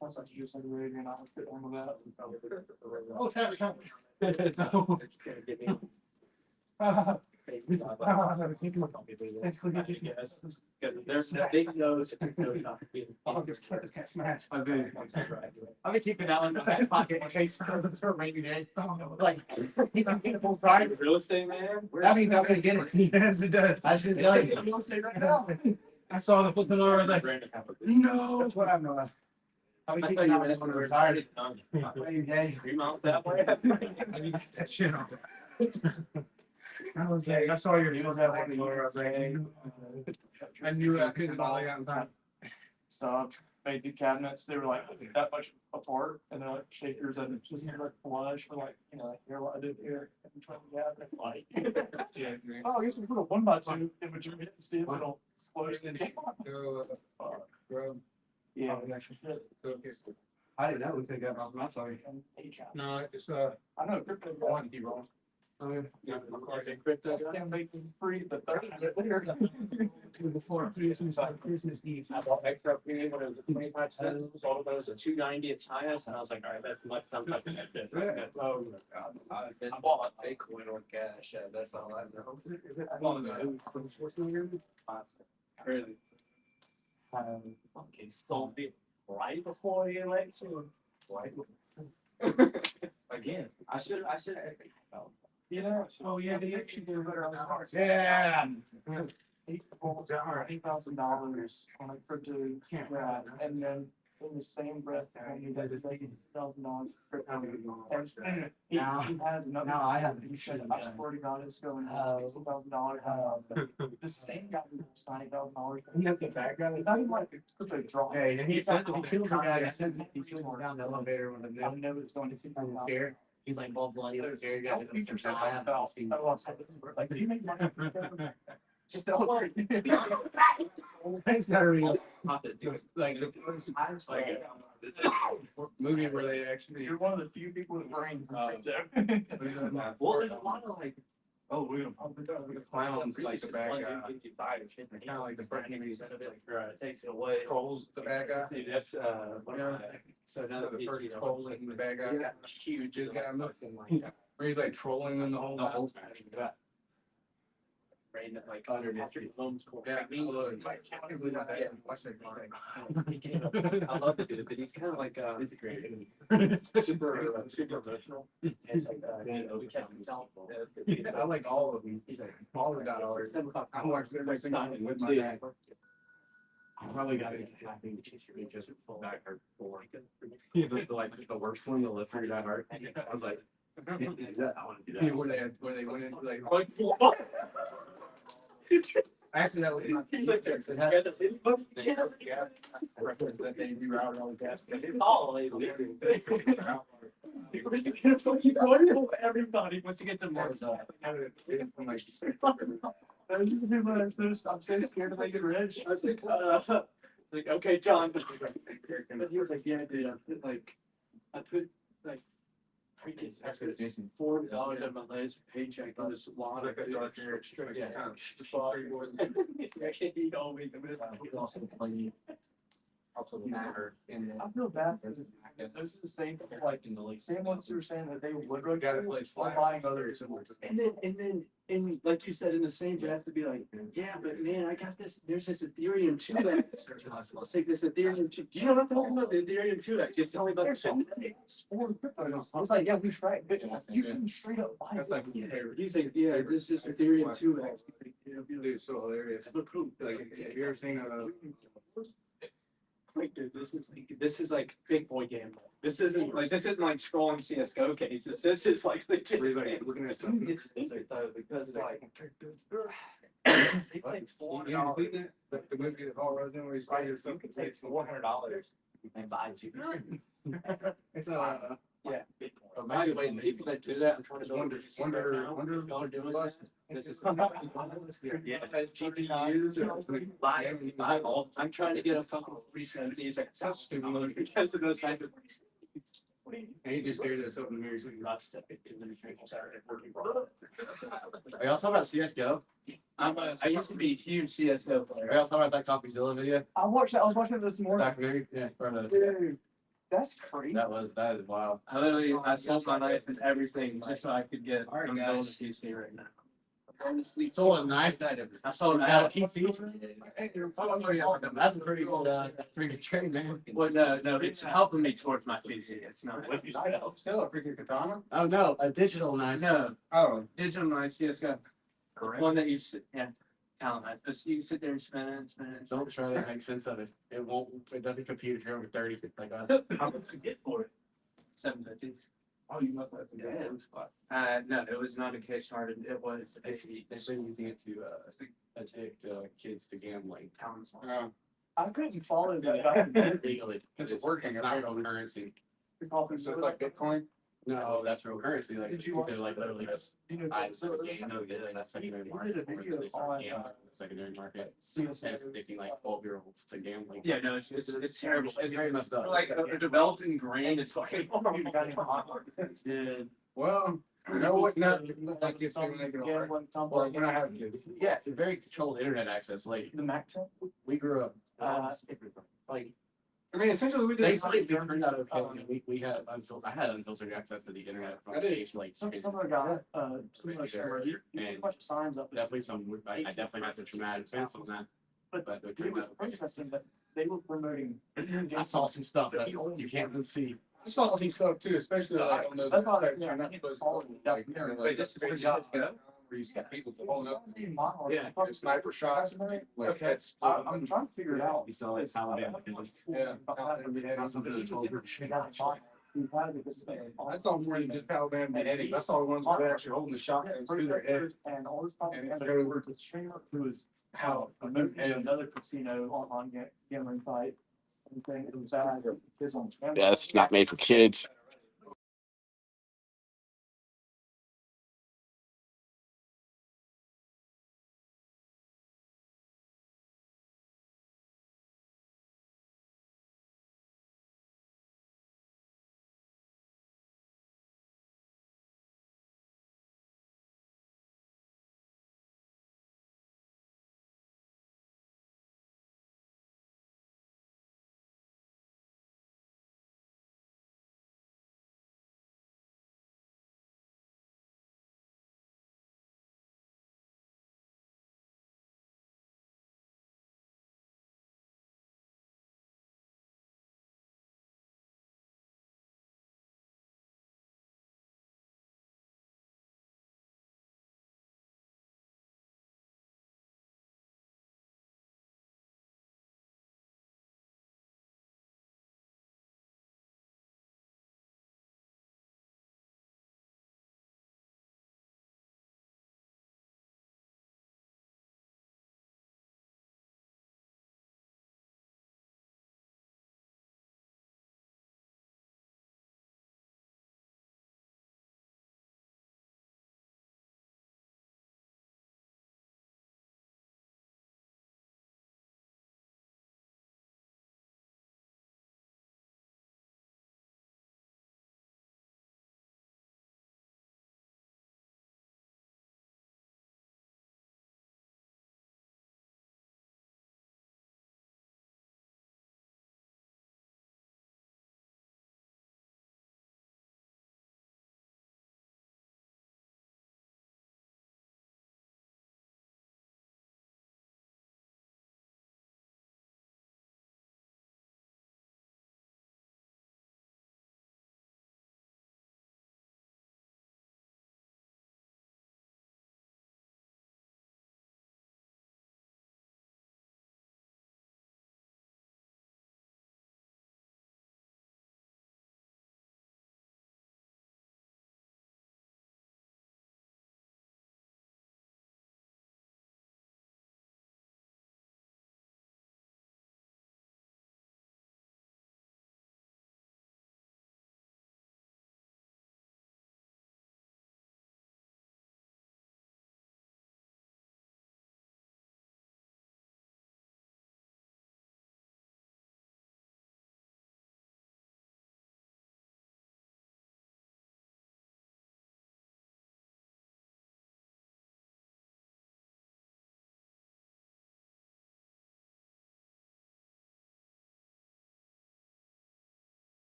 [SPEAKER 6] Once I use like radio and I would fit one of that.
[SPEAKER 5] Oh, Travis. It's gonna give me. There's a big nose.
[SPEAKER 6] I'll just get smashed.
[SPEAKER 5] I've been
[SPEAKER 7] keeping that one in my back pocket in case for a rainy day. Like,
[SPEAKER 5] real estate man.
[SPEAKER 7] that means I'm gonna get it.
[SPEAKER 4] Yes, it does.
[SPEAKER 7] I should tell you.
[SPEAKER 4] I saw the flipping over, I was like, no.
[SPEAKER 7] That's what I'm doing. I'll be
[SPEAKER 5] I
[SPEAKER 7] keeping
[SPEAKER 5] thought you
[SPEAKER 7] that
[SPEAKER 5] were
[SPEAKER 7] one
[SPEAKER 5] just
[SPEAKER 7] when
[SPEAKER 5] gonna
[SPEAKER 7] I'm
[SPEAKER 5] retire.
[SPEAKER 7] retired. Are you gay?
[SPEAKER 5] 3 miles that way.
[SPEAKER 4] I need to get that shit off. I was like, I saw your videos that one, I was like, I knew I couldn't all out in time.
[SPEAKER 6] So I made the cabinets, they were like that much apart and they're like shakers and it's just like flush for like, like here what I did here. And between the cabinets, like, oh, I guess we put a 1x2 in between it to see if it'll squash the
[SPEAKER 4] Go, bro.
[SPEAKER 6] Yeah.
[SPEAKER 7] I didn't know we could get off. I'm sorry.
[SPEAKER 4] No, it's,
[SPEAKER 6] I know crypto.
[SPEAKER 4] I want to be wrong.
[SPEAKER 6] Crypto. Can't make them free, but 30 later.
[SPEAKER 4] Before Christmas Eve.
[SPEAKER 5] I bought extra premium when it was 25 cents, all of those at 290 its highest, and I was like, all right, that's much, I'm touching that this. Oh, I bought Bitcoin or cash, yeah, that's all I know. Really? Okay, stole it right before the election. Right. Again, I should.
[SPEAKER 6] Oh, yeah, they actually do better on the heart.
[SPEAKER 7] Yeah.
[SPEAKER 6] $8,000 on a crypto, and then in the same breath, he does $8,000 crypto. And he has another.
[SPEAKER 7] Now I have.
[SPEAKER 6] He said, I swear to God, it's going $60,000. The same guy who was $90,000.
[SPEAKER 7] You have the bad guy.
[SPEAKER 6] Not even like a crypto drop.
[SPEAKER 7] Hey, and he said he kills the guy. He's going down the elevator with the
[SPEAKER 6] I know it's going to $60,000.
[SPEAKER 7] chair. He's like, blah, blah, blah. Chair, you
[SPEAKER 6] Like, did he make money? Still.
[SPEAKER 4] That's not real.
[SPEAKER 5] Not that dude.
[SPEAKER 4] Like the first, like, movie where they actually.
[SPEAKER 6] You're one of the few people with brains.
[SPEAKER 5] Well, there's a lot of like.
[SPEAKER 4] Oh, William. The clowns, like the bad guy.
[SPEAKER 5] Kind
[SPEAKER 4] of like the Frankie
[SPEAKER 5] of it. Right, it takes it away.
[SPEAKER 4] Trolls, the bad guy.
[SPEAKER 5] Dude, that's, so now
[SPEAKER 4] The first troll and the bad guy.
[SPEAKER 5] Huge.
[SPEAKER 4] Just got nothing like that. Where he's like trolling them the whole time.
[SPEAKER 5] Rain that like under the homes.
[SPEAKER 4] Yeah, I love it. I can't believe that. Watch that part.
[SPEAKER 5] I love the dude, but he's kind of like, it's a great. Super, super emotional. It's like, we can't tell.
[SPEAKER 4] I like all of them.
[SPEAKER 5] He's like,
[SPEAKER 4] All the dollars. I watched every single one with my dad.
[SPEAKER 7] I probably got it.
[SPEAKER 5] Just full back or four.
[SPEAKER 3] Like the worst one, the lift for that hard. I was like, I want to do that.
[SPEAKER 4] Where they went into like. Actually, that was.
[SPEAKER 5] He's like,
[SPEAKER 4] That they rerouted all the gas.
[SPEAKER 6] Everybody, once you get to Mars. I'm so scared to make it rich.
[SPEAKER 5] I was like, okay, John. But he was like, yeah, dude, I put like
[SPEAKER 7] Jason.
[SPEAKER 5] $40 on my last paycheck on this lot.
[SPEAKER 4] Like that dark hair,
[SPEAKER 5] Yeah.
[SPEAKER 4] kind of
[SPEAKER 5] He told me.
[SPEAKER 7] He's also playing. Also the matter in
[SPEAKER 6] I feel bad. This is the same, like, same ones who were saying that they would
[SPEAKER 4] Gotta play Flash.
[SPEAKER 6] buying others.
[SPEAKER 5] And like you said, in the same breath to be like, yeah, but man, I got this, there's this Ethereum 2X. Let's take this Ethereum 2. You know what I'm talking about? The Ethereum 2X. Just tell me about the
[SPEAKER 6] I was like, yeah, we tried, but you can straight up buy
[SPEAKER 4] That's like my
[SPEAKER 6] it.
[SPEAKER 4] favorite.
[SPEAKER 5] He's like, yeah, this is Ethereum 2X.
[SPEAKER 4] Dude, it's so hilarious. Like, have you ever seen
[SPEAKER 5] Like, dude, this is like big boy gambling. This isn't like strong CS:GO cases. This is like legit.
[SPEAKER 4] looking at something?
[SPEAKER 5] It's stupid though, because like It takes
[SPEAKER 1] You haven't seen that? The movie that Paul Rose in where he's like,
[SPEAKER 5] You can take $400 and buy you.
[SPEAKER 1] it's
[SPEAKER 5] Yeah.
[SPEAKER 2] By the way, the people that do that, I'm trying to
[SPEAKER 1] wonder
[SPEAKER 2] y'all are doing
[SPEAKER 1] plus.
[SPEAKER 2] this. This is.
[SPEAKER 5] Yeah, GPUs, buy all. I'm trying to get a fucking 370. It's like so stupid because of those type of.
[SPEAKER 1] And he just stared at us up in the mirror. So
[SPEAKER 2] Are y'all talking about CSGO?
[SPEAKER 5] I used to be a huge CSGO player.
[SPEAKER 2] Are y'all talking about that CoffeeZilla video?
[SPEAKER 6] I was watching this morning.
[SPEAKER 2] Documentary? Yeah.
[SPEAKER 6] Dude, that's crazy.
[SPEAKER 2] That is wild.
[SPEAKER 5] I sold my knife and everything just so I could get.
[SPEAKER 2] All right,
[SPEAKER 5] I'm
[SPEAKER 2] guys.
[SPEAKER 5] going to PC right now.
[SPEAKER 2] You sold a knife?
[SPEAKER 5] I sold
[SPEAKER 2] Got a
[SPEAKER 5] a
[SPEAKER 2] PC? That's a pretty cool, that's a pretty good trade, man.
[SPEAKER 5] Well, no, it's helping me towards my PC. It's not.
[SPEAKER 1] Still a freaking katana?
[SPEAKER 2] Oh, no, a digital knife.
[SPEAKER 5] No,
[SPEAKER 1] Oh,
[SPEAKER 5] digital knife CSGO. One that you sit, yeah, talent knife. Just you can sit there and spin it, spin it.
[SPEAKER 2] Don't try to make sense of it. It doesn't compete if you're over 30 like us.
[SPEAKER 5] How much you get for it? $750.
[SPEAKER 6] Oh, you must have to
[SPEAKER 5] Yeah, it was fun. No, it was not a case started. It was a
[SPEAKER 2] They've been using it to, addict, kids to gambling.
[SPEAKER 5] talent.
[SPEAKER 6] I couldn't follow that.
[SPEAKER 2] Legally.
[SPEAKER 1] It's working,
[SPEAKER 2] It's not real currency.
[SPEAKER 6] The coffee,
[SPEAKER 1] so it's like Bitcoin?
[SPEAKER 2] No, that's real currency. Like,
[SPEAKER 6] Did you
[SPEAKER 2] these are
[SPEAKER 6] watch-
[SPEAKER 2] like literally just.
[SPEAKER 6] You know,
[SPEAKER 2] I
[SPEAKER 6] so
[SPEAKER 2] that's secondary
[SPEAKER 6] we
[SPEAKER 2] market.
[SPEAKER 6] did a video
[SPEAKER 2] They start
[SPEAKER 6] on,
[SPEAKER 2] gambling in the secondary market.
[SPEAKER 6] CSGO.
[SPEAKER 2] And it's addicting like 12-year-olds to gambling.
[SPEAKER 5] Yeah, no, it's terrible.
[SPEAKER 2] It's very messed up.
[SPEAKER 5] Like a developing brain is fucking.
[SPEAKER 1] Well, no, it's not, like it's gonna make it all right. Well, when I have kids.
[SPEAKER 2] Yeah, it's very controlled internet access. Like,
[SPEAKER 6] The Mac tech?
[SPEAKER 2] we grew up, like,
[SPEAKER 1] I mean, essentially, we did.
[SPEAKER 2] thankfully, it turned out okay. We had I had unfiltered access to the internet from
[SPEAKER 1] I did.
[SPEAKER 2] age like.
[SPEAKER 6] Some other guy, some other share, you put a bunch of signs up.
[SPEAKER 2] Definitely I definitely got some traumatic events on that. But it
[SPEAKER 6] He
[SPEAKER 2] turned
[SPEAKER 6] was
[SPEAKER 2] out okay.
[SPEAKER 6] protesting that they were promoting.
[SPEAKER 2] I saw some stuff that you can't even see.
[SPEAKER 1] I saw some stuff too, especially like on those.
[SPEAKER 6] I thought,
[SPEAKER 1] like,
[SPEAKER 6] yeah,
[SPEAKER 1] you're not supposed to, like,
[SPEAKER 5] Wait, this is where you guys go?
[SPEAKER 1] where you see people pulling up,
[SPEAKER 5] Yeah.
[SPEAKER 1] and sniper shots, like
[SPEAKER 5] Okay.
[SPEAKER 1] that's.
[SPEAKER 6] I'm trying to figure it out.
[SPEAKER 2] You saw like Taliban.
[SPEAKER 1] Yeah.
[SPEAKER 2] Not something that told her.
[SPEAKER 1] I saw more than just Taliban beheadings. I saw the ones where they're actually holding the shotguns to their head.
[SPEAKER 6] And all this
[SPEAKER 1] And
[SPEAKER 6] propaganda
[SPEAKER 1] showed-
[SPEAKER 6] over to the streamer who was how another casino online gambling site. And saying it was bad.
[SPEAKER 3] Yeah, it's not made for kids.